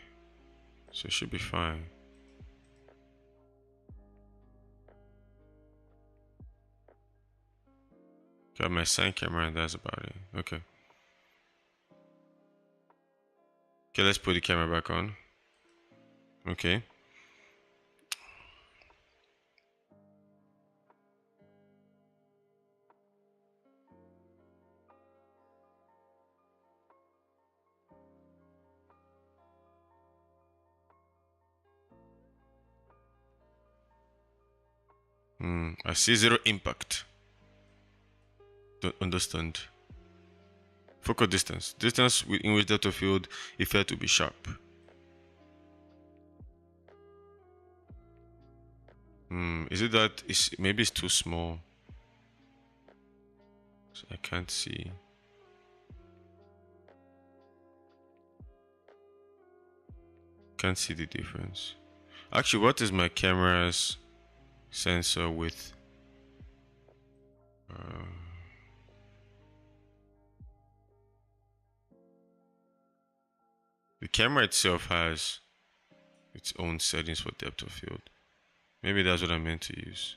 so it should be fine. Got my Sign camera and that's about it. Okay. Okay, let's put the camera back on. Okay. I see zero impact. Don't understand. Focal distance. Distance in which depth of field is felt to be sharp. Is it that maybe it's too small? So I can't see. Can't see the difference. Actually, what is my camera's sensor width? The camera itself has its own settings for depth of field. Maybe that's what I meant to use.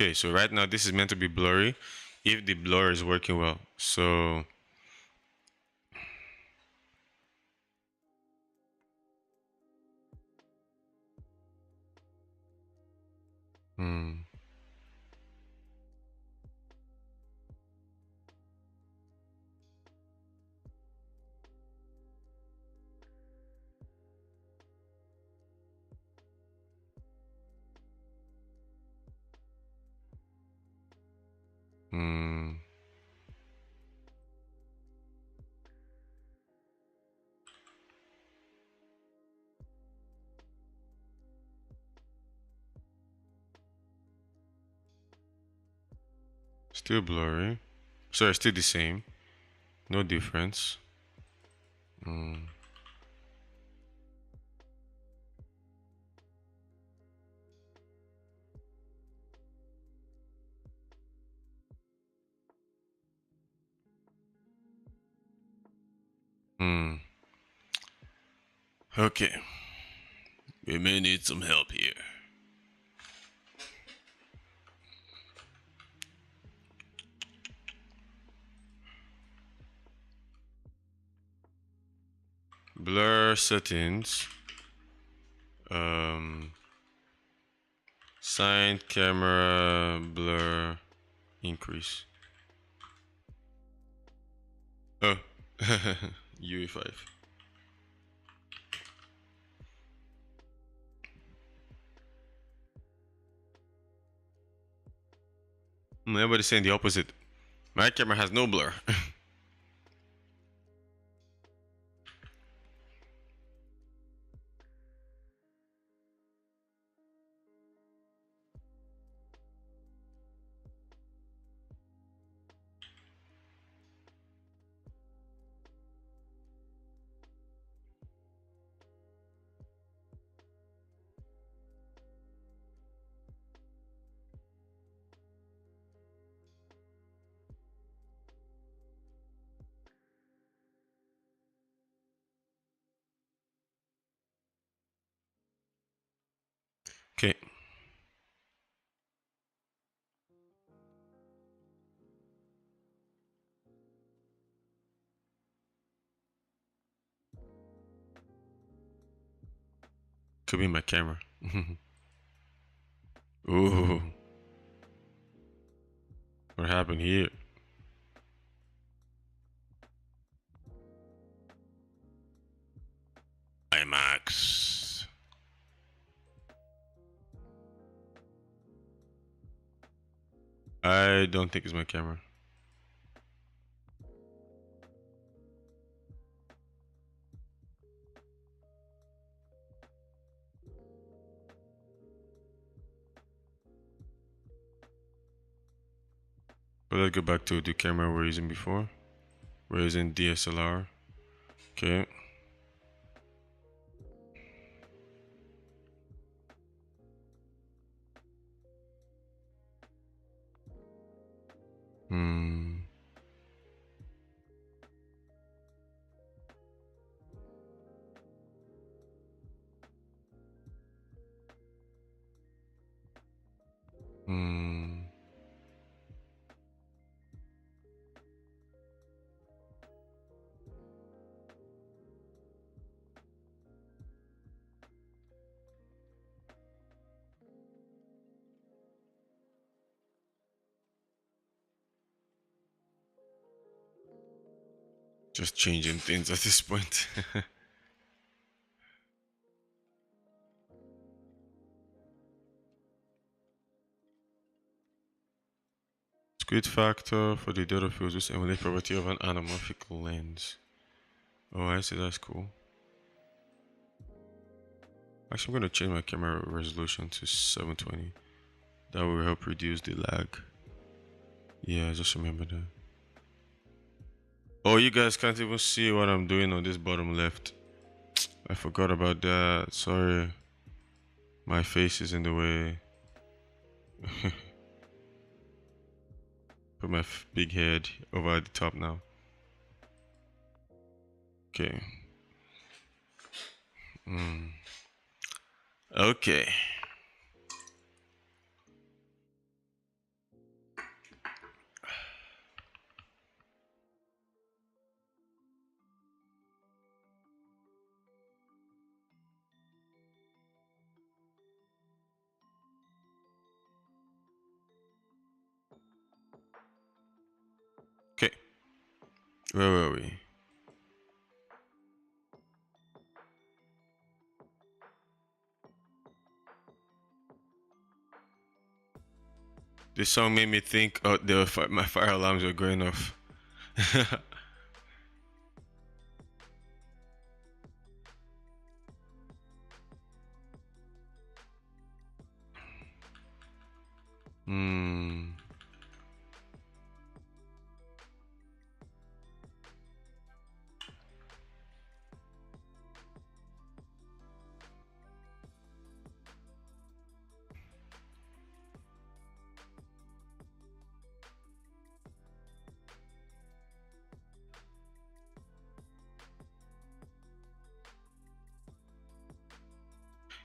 Okay, so right now this is meant to be blurry if the blur is working well. So still blurry. Sorry, still the same. No difference. Okay. We may need some help here. Blur settings. Sign camera blur increase. Oh, UE5. Everybody's saying the opposite. My camera has no blur. Could be my camera. Ooh. What happened here? IMAX. I don't think it's my camera. But let's go back to the camera we're using before. We're using DSLR. Okay. Hmm. Hmm. Just changing things at this point. Squid factor for the depth of field just emulate property of an anamorphic lens. Oh, I see, that's cool. Actually, I'm gonna change my camera resolution to 720. That will help reduce the lag. Yeah, just remember that. Oh, you guys can't even see what I'm doing on this bottom left. I forgot about that. Sorry. My face is in the way. Put my big head over at the top now. Okay. Okay. Okay. Where were we? This song made me think, oh, my fire alarms are going off. Hmm.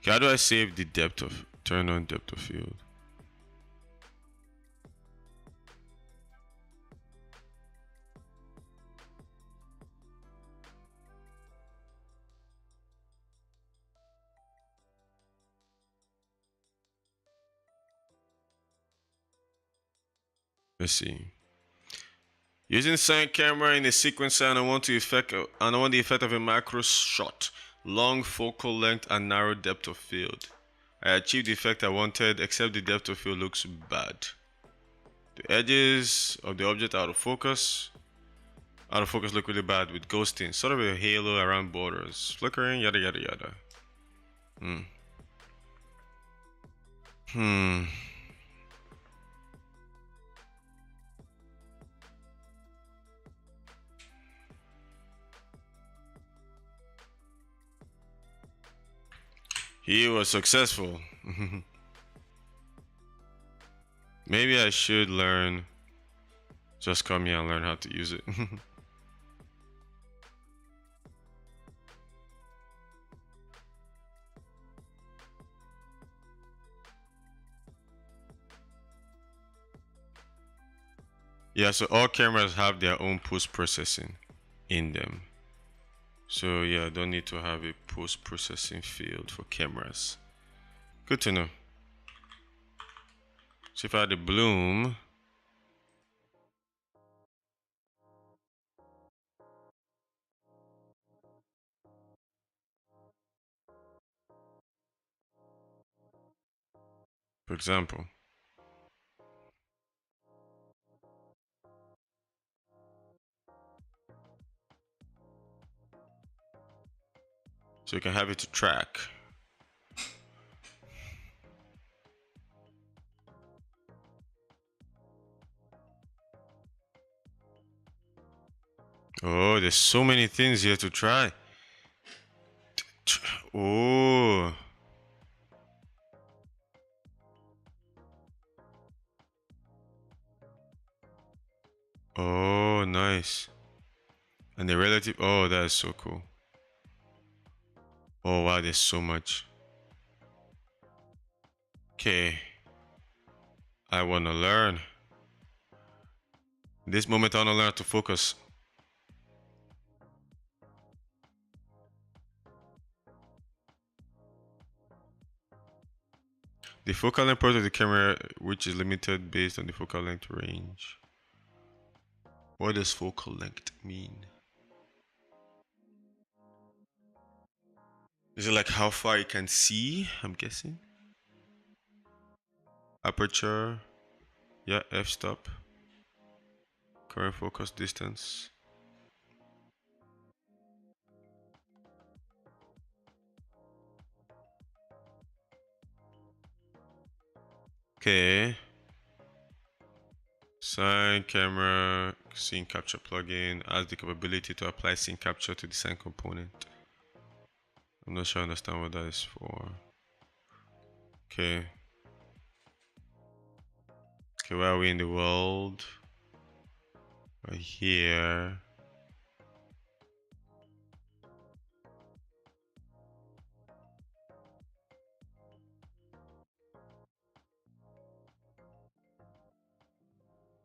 How do I save the depth of, turn on depth of field? Let's see. Using Sign camera in a sequencer, and I want the effect of a macro shot, long focal length and narrow depth of field. I achieved the effect I wanted, except the depth of field looks bad. The edges of the object out of focus look really bad with ghosting, sort of a halo around borders, flickering, yada yada yada. He was successful. Maybe I should learn. Just come here and learn how to use it. Yeah, so all cameras have their own post-processing in them. So yeah, I don't need to have a post-processing field for cameras. Good to know. So if I had the bloom, for example, so you can have it to track. Oh, there's so many things here to try. Oh. Oh, nice. And the relative, oh, that is so cool. Oh, wow, there's so much. Okay. I want to learn. This moment, I want to learn how to focus. The focal length part of the camera, which is limited based on the focal length range. What does focal length mean? Is it like how far you can see? I'm guessing. Aperture. Yeah, f-stop. Current focus distance. Okay. Sign camera scene capture plugin has the capability to apply scene capture to the sign component. I'm not sure I understand what that is for. Okay. Okay, where are we in the world? Right here.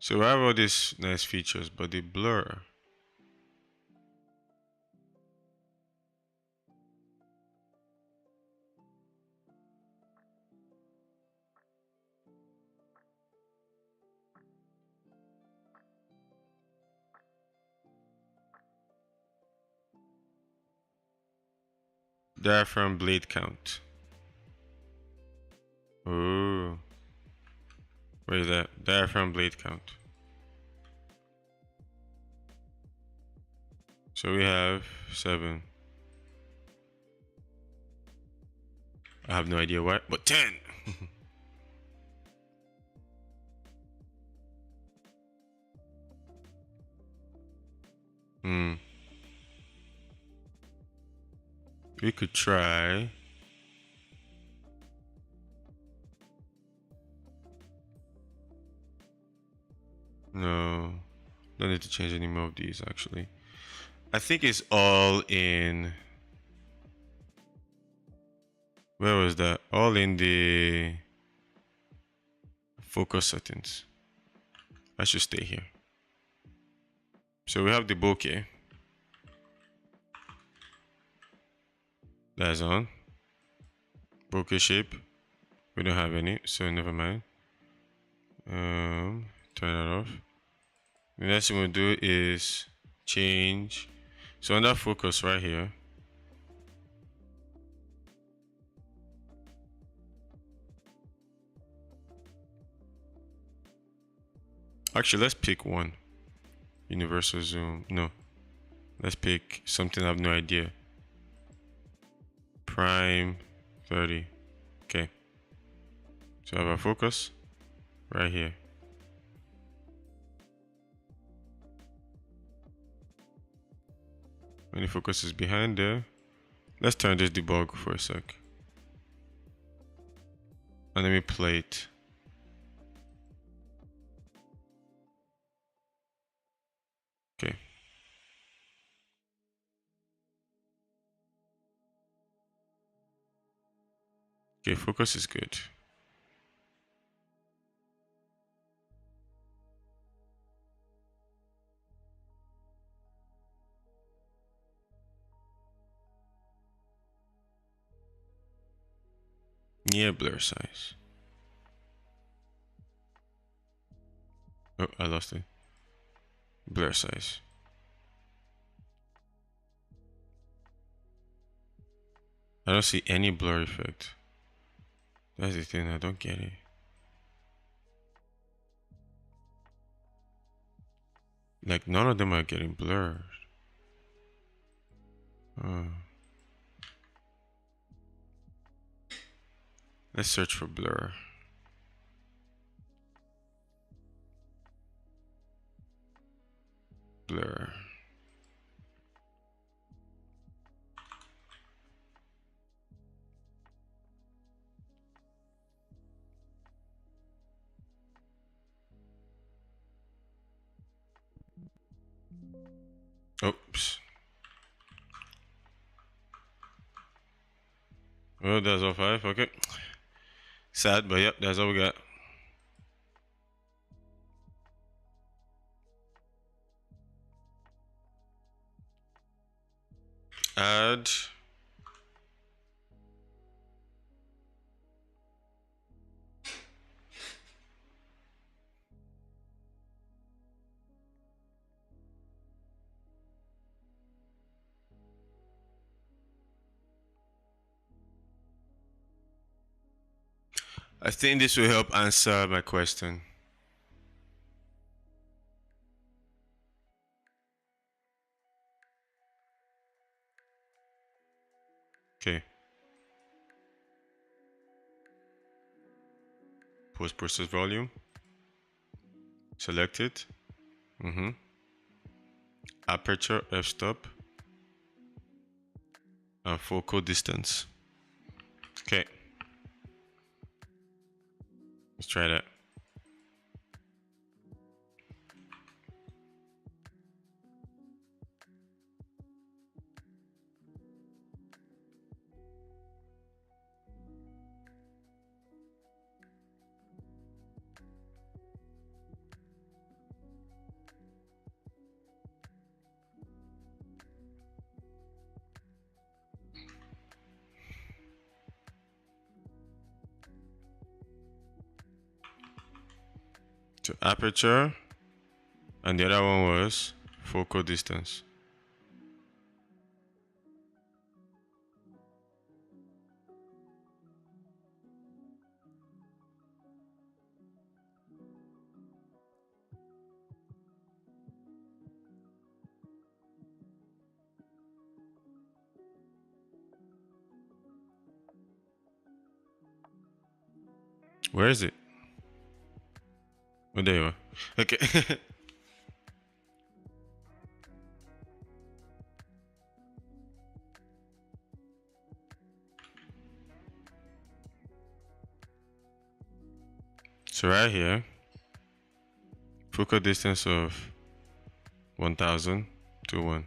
So I have all these nice features, but they blur. Diaphragm blade count. Oh, where is that? Diaphragm blade count. So we have 7. I have no idea why, but 10. Hmm. We could try. No, don't need to change any more of these actually. I think it's all in. Where was that? All in the focus settings. I should stay here. So we have the bokeh. That's on. Bokeh shape. We don't have any, so never mind. Turn that off. The next thing we'll do is change. So under focus right here. Actually, let's pick one. Universal zoom. No. Let's pick something I have no idea. Prime 30. Okay. So I have our focus right here. When the focus is behind there, let's turn this debug for a sec. And let me play it. Okay. Okay, focus is good. Near blur size. Oh, I lost it. Blur size. I don't see any blur effect. That's the thing, I don't get it. Like, none of them are getting blurred. Let's search for blur. Blur. Oops. Oh, that's all 5. Okay. Sad, but yep, that's all we got. Add. I think this will help answer my question. Okay. Post-process volume. Select it. Aperture, f-stop. And focal distance. Okay. Let's try that. So aperture, and the other one was focal distance. Where is it? Oh, there you are. Okay. So right here, focal distance of 1000 to 1.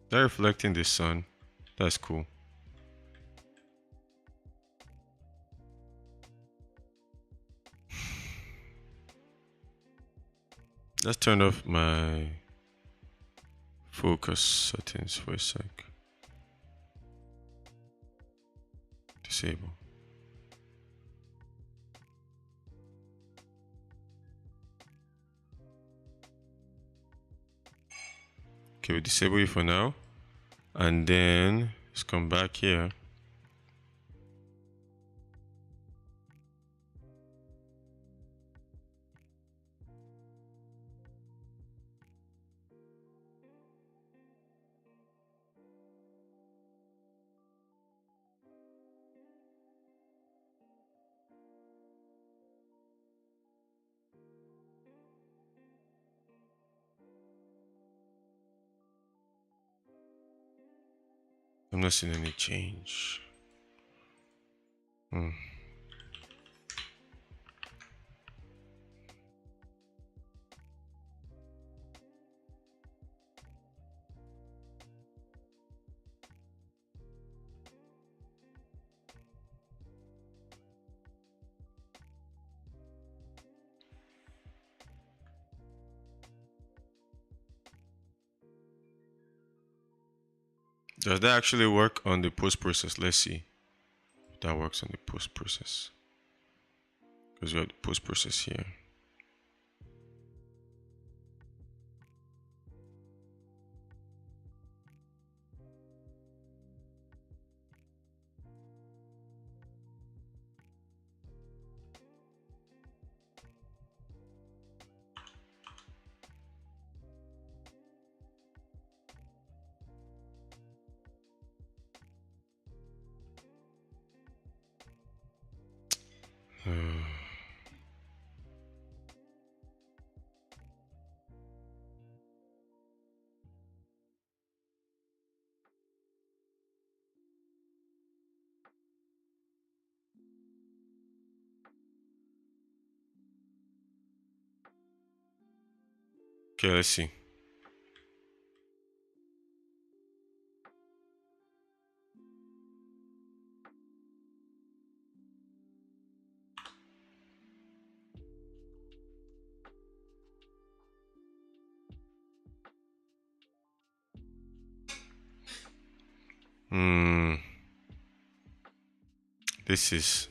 They're reflecting the sun. That's cool. Let's turn off my focus settings for a sec. Disable. Okay, we disable it for now. And then let's come back here. I'm not seeing any change. Does that actually work on the post process? Let's see if that works on the post process. Because we have the post process here. Okay, let's see. This is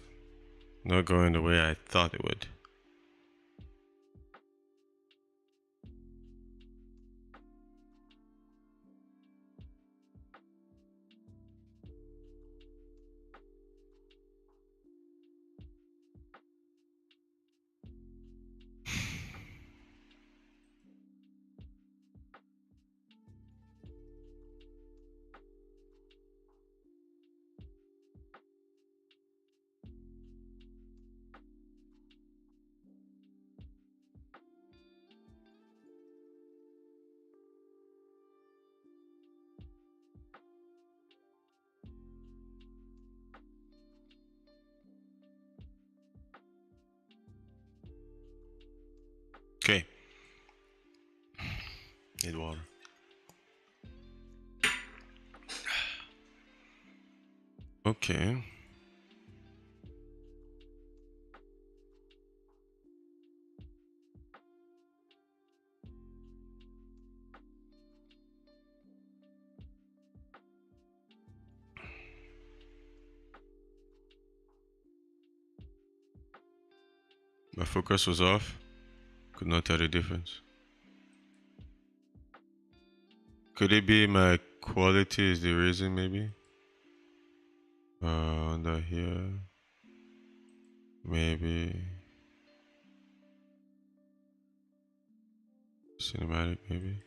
not going the way I thought it would. Okay. Need water. Okay. My focus was off. Could not tell the difference. Could it be my quality is the reason, maybe? Under here. Maybe. Cinematic, maybe.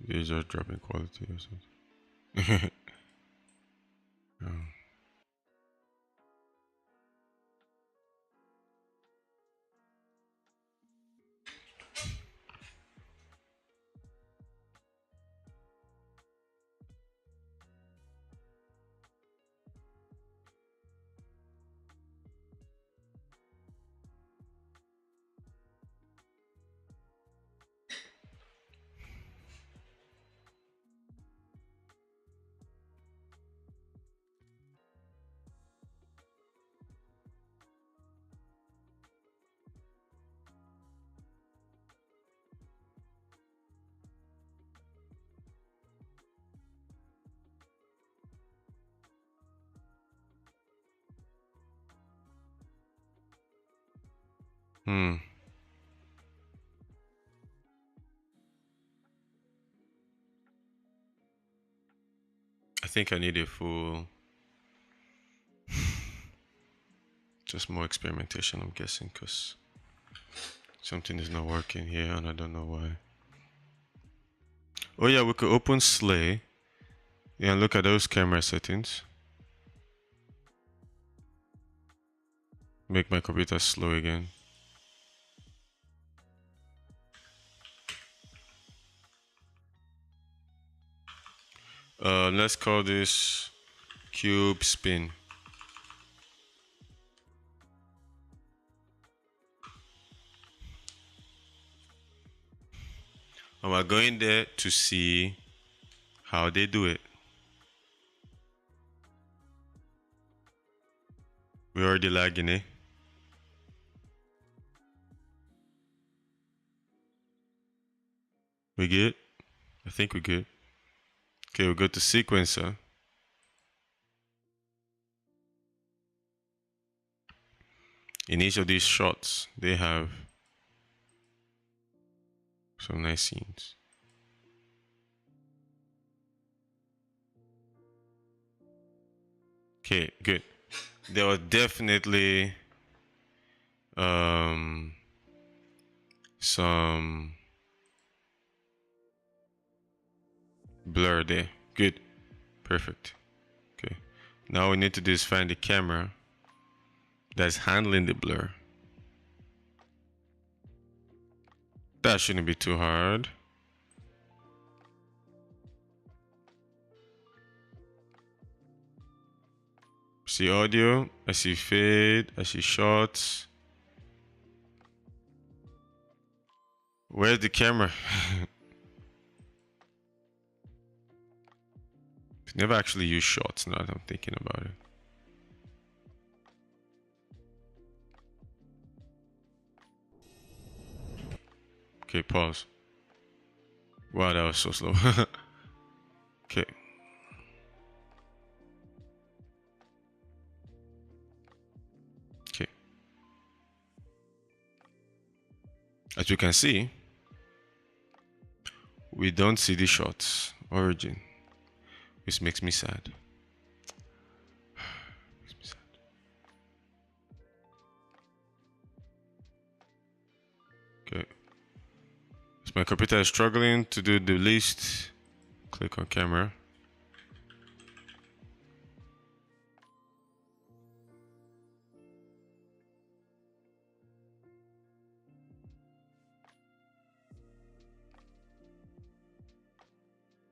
These are dropping quality or something. Oh. I think I need a full, just more experimentation, I'm guessing, because something is not working here and I don't know why. Oh yeah, we could open Slay. Yeah, and look at those camera settings. Make my computer slow again. Let's call this cube spin. And we're going there to see how they do it. We're already lagging, eh? We good? I think we're good. Okay, we'll go to sequencer. In each of these shots, they have some nice scenes. Okay, good. There was definitely some blur there. Good. Perfect. Okay. Now we need to do is find the camera that's handling the blur. That shouldn't be too hard. See audio, I see fade, I see shots. Where's the camera? Never actually use shots now that I'm thinking about it. Okay, pause. Wow, that was so slow. Okay. Okay. As you can see, we don't see the shots origin, which makes me sad. Makes me sad. Okay. So my computer is struggling to do the list. Click on camera.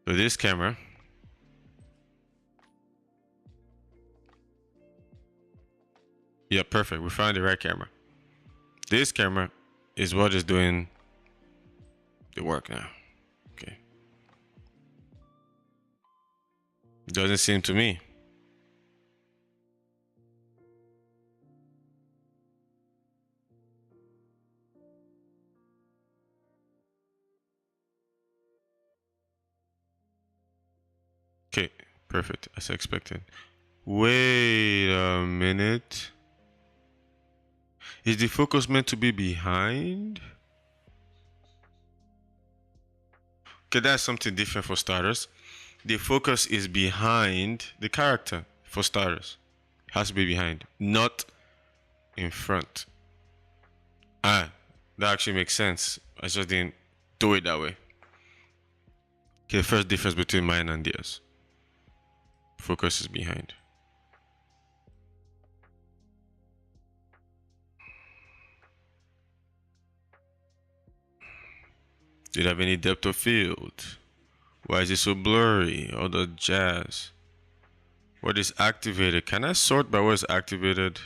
So this camera yeah, perfect. We found the right camera. This camera is what is doing the work now. Okay. Doesn't seem to me. Okay, perfect, as I expected. Wait a minute. Is the focus meant to be behind? Okay, that's something different for starters. The focus is behind the character for starters. It has to be behind, not in front. Ah, that actually makes sense. I just didn't do it that way. Okay, the first difference between mine and theirs. Focus is behind. Did it have any depth of field? Why is it so blurry? All the jazz. What is activated? Can I sort by what is activated?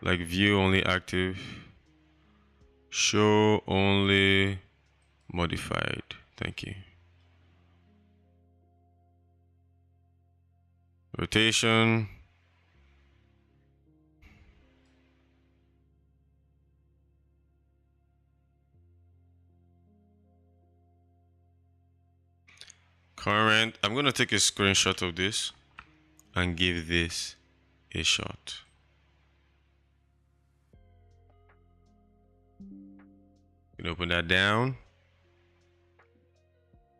Like view only active, show only modified. Thank you. Rotation. Current. I'm gonna take a screenshot of this and give this a shot. You can open that down.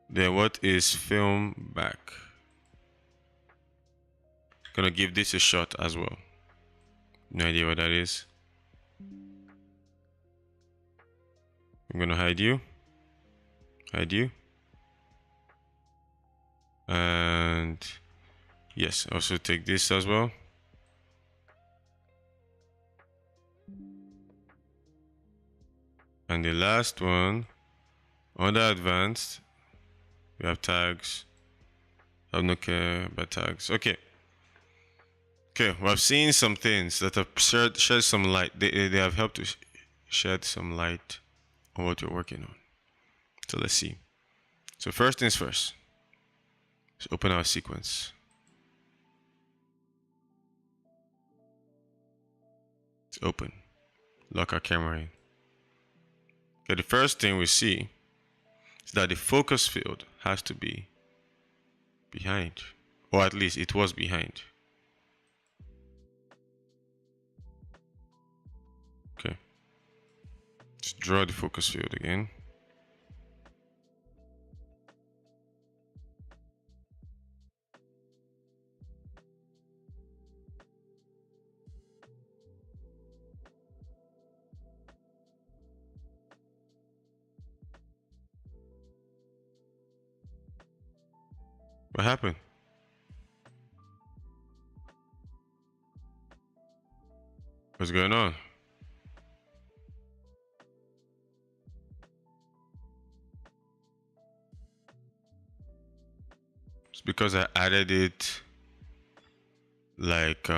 Then what is film back? Gonna give this a shot as well. No idea what that is. I'm gonna hide you. Hide you. And yes, also take this as well. And the last one, under advanced, we have tags. have no care by tags. Okay. Okay, well, I've seen some things that have shed some light. They have helped to shed some light on what you're working on. So let's see. So first things first. Let's open our sequence. It's open. Lock our camera in. Okay, the first thing we see is that the focus field has to be behind, or at least it was behind. Okay, let's draw the focus field again. What happened? What's going on? It's because I added it like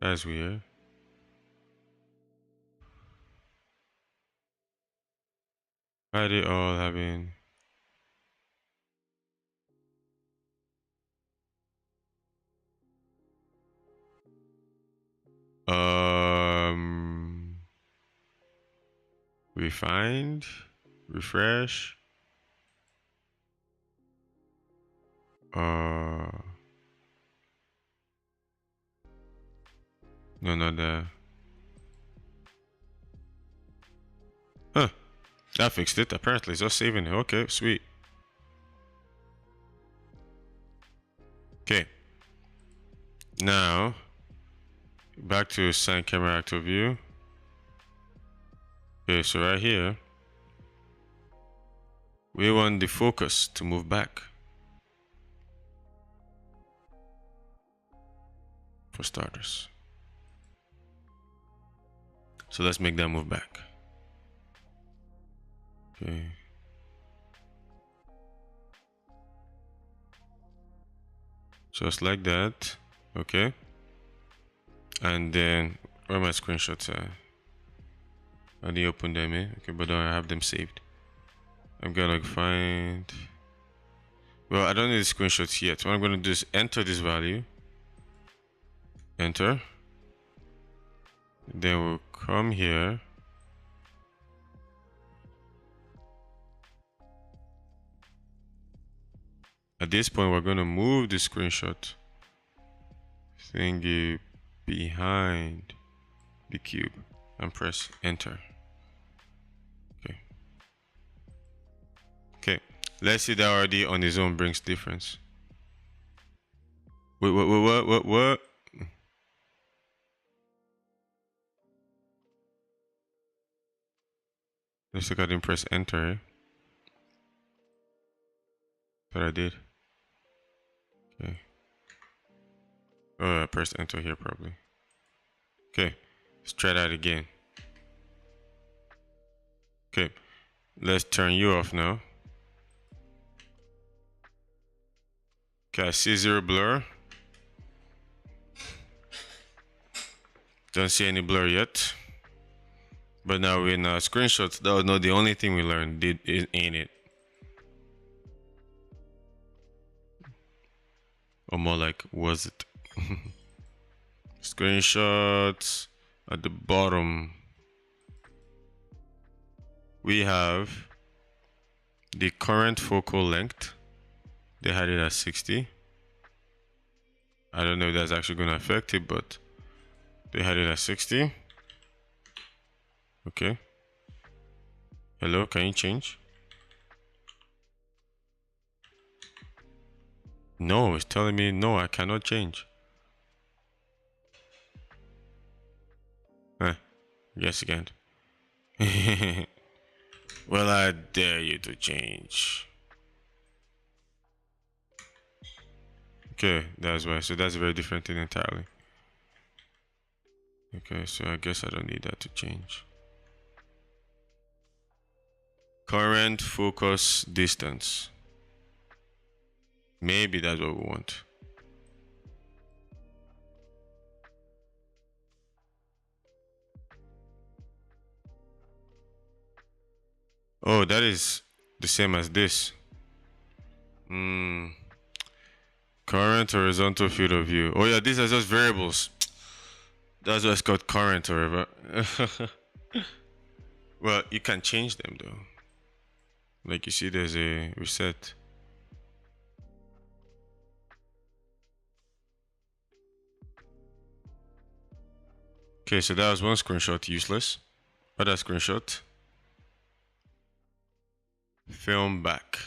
That's weird. Why are they all having refined, refresh, no, not that. Huh, that fixed it. Apparently it's just saving it. Okay, sweet. Okay, now back to sign camera active view. Okay, so right here we want the focus to move back for starters. So let's make that move back. Okay. Just like that. Okay. And then where are my screenshots at? I didn't open them in. Okay, but I have them saved. I'm gonna find. Well, I don't need the screenshots yet. What I'm gonna do is enter this value. Enter. Then we'll come here. At this point, we're gonna move the screenshot thingy behind the cube and press enter. Okay. Okay. Let's see that already on its own brings difference. Wait, what? Let's look, I didn't press enter. Eh? But I did. Okay. Oh, I pressed enter here probably. Okay. Let's try that again. Okay. Let's turn you off now. Okay, I see zero blur. Don't see any blur yet. But now in screenshots, that was not the only thing we learned, ain't it? Or more like, was it? Screenshots at the bottom. We have the current focal length. They had it at 60. I don't know if that's actually going to affect it, but they had it at 60. Okay. Hello, can you change? No, it's telling me no, I cannot change. Yes, again. Well, I dare you to change. Okay, that's why. So that's a very different thing entirely. Okay, so I guess I don't need that to change. Current focus distance. Maybe that's what we want. Oh, that is the same as this. Current horizontal field of view. Oh yeah, these are just variables. That's why it's called current or whatever. Well, you can change them though. Like you see, there's a reset. Okay, so that was one screenshot useless. Other screenshot. Film back.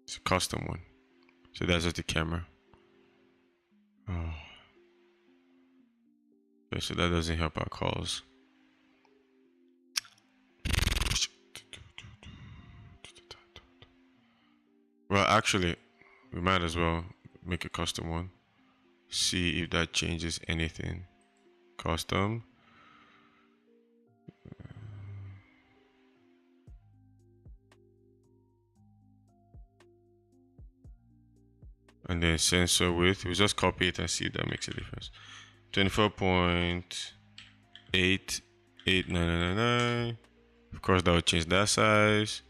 It's a custom one. So that's just the camera. Oh. Okay, so that doesn't help our calls. Well, actually, we might as well make a custom one. See if that changes anything. Custom. And then sensor width. We just copy it and see if that makes a difference. 24.88999. Of course, that will change that size.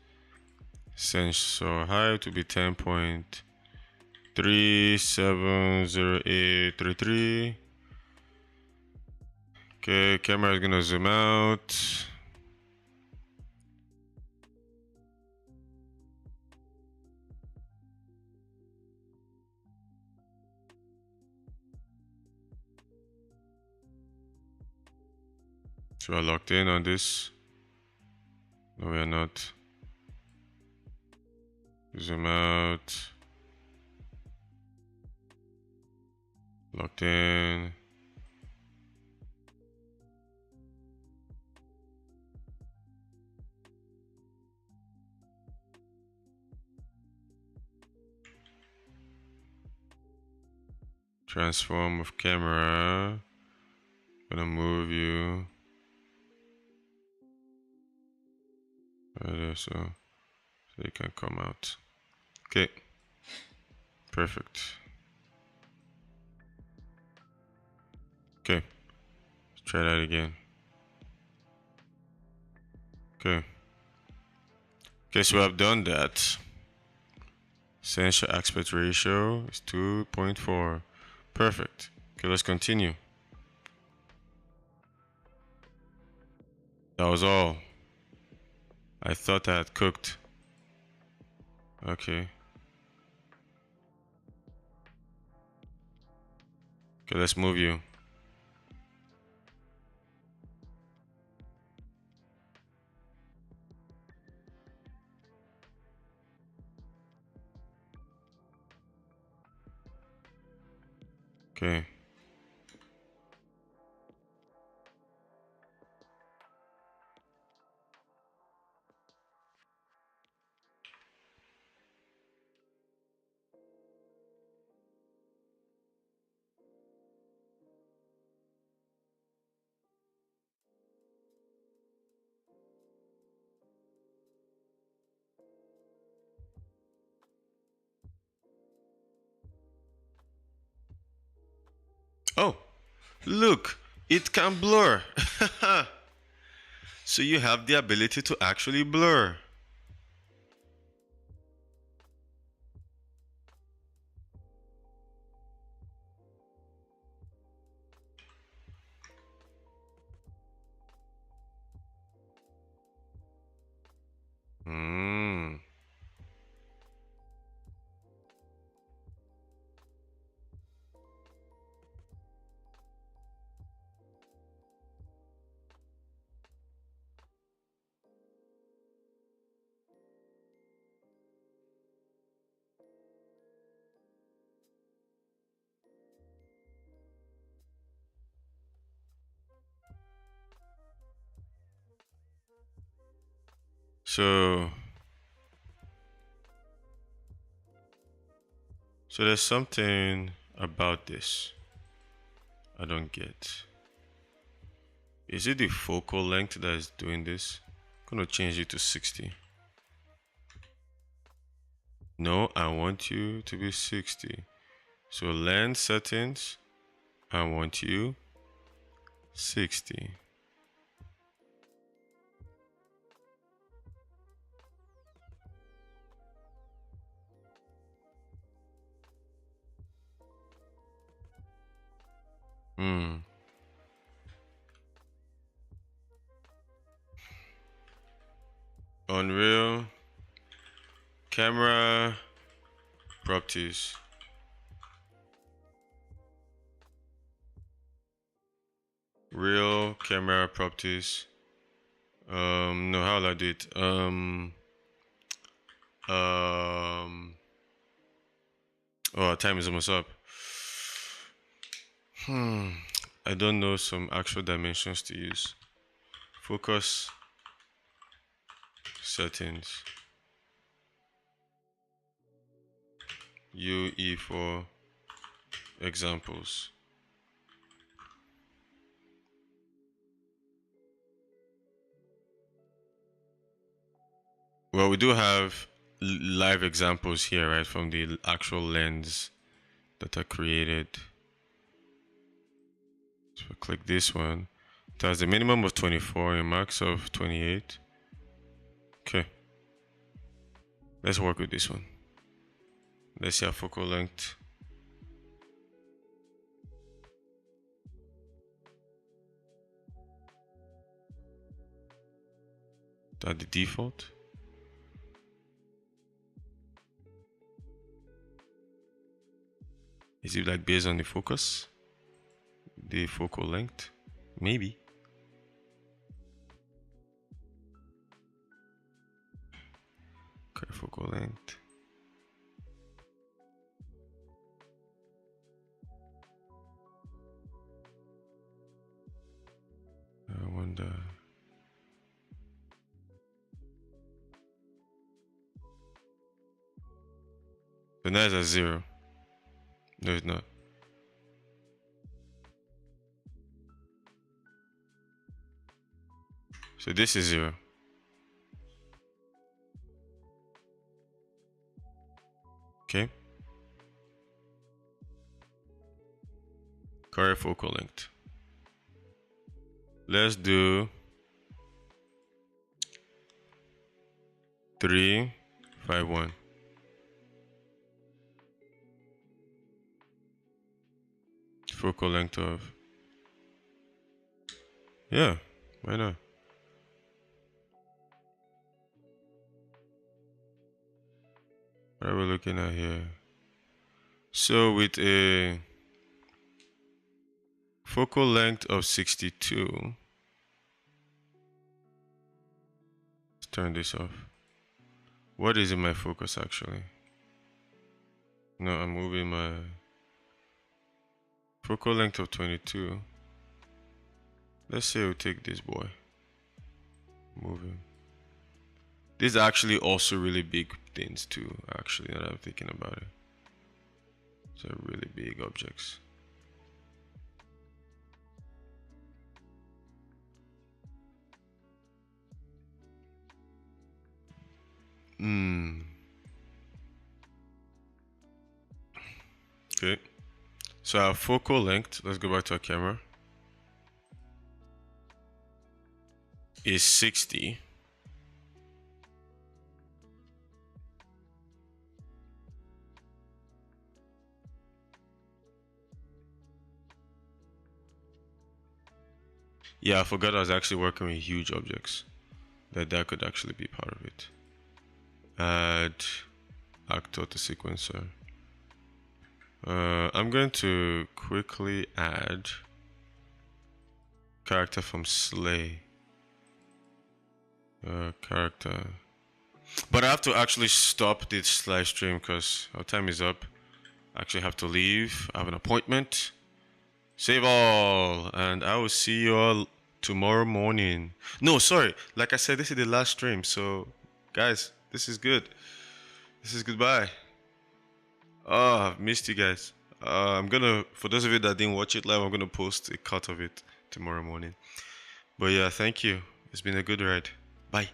Sensor height to be 10.370833. Okay, camera is gonna zoom out. So we're locked in on this. No, we are not. Zoom out. Locked in. Transform of camera. Gonna move you. Right there, so you can come out. Okay. Perfect. Okay. Let's try that again. Okay. Okay, so I've done that. Sensor aspect ratio is 2.4. Perfect. Okay, let's continue. That was all. I thought I had cooked. Okay. Okay, let's move you. Okay. Oh, look, it can blur. So you have the ability to actually blur. Hmm. So there's something about this I don't get. Is it the focal length that is doing this? I'm gonna change it to 60. No, I want you to be 60. So lens settings, I want you 60. Unreal camera properties. Real camera properties. No, how will I do it? Oh, our time is almost up. I don't know some actual dimensions to use. Focus settings. UE5 examples. Well, we do have live examples here, right, from the actual lens that are created. So click this one. It has a minimum of 24 and a max of 28. Okay. Let's work with this one. Let's see our focal length. That the default. Is it like based on the focus? The focal length? Maybe. Okay, focal length. I wonder. So now it's at 0. No, it's not. So this is 0. Okay. Correct focal length. Let's do 3, 5, 1. Focal length of, yeah, why not? What are we looking at here? So with a focal length of 62, let's turn this off. What is in my focus actually? No, I'm moving my focal length of 22. Let's say we'll take this boy. Move him. These are actually also really big things too, actually, now that I'm thinking about it. So really big objects. Okay. So our focal length, let's go back to our camera, is 60. Yeah, I forgot I was actually working with huge objects. That could actually be part of it. Add actor to sequencer. I'm going to quickly add character from Slay. Character. But I have to actually stop this live stream because our time is up. I actually have to leave. I have an appointment. Save all, and I will see you all tomorrow morning. No, sorry. Like I said, this is the last stream, so guys, this is good. This is goodbye. Oh, I've missed you guys. I'm gonna, for those of you that didn't watch it live, I'm gonna post a cut of it tomorrow morning. But yeah, thank you. It's been a good ride. Bye.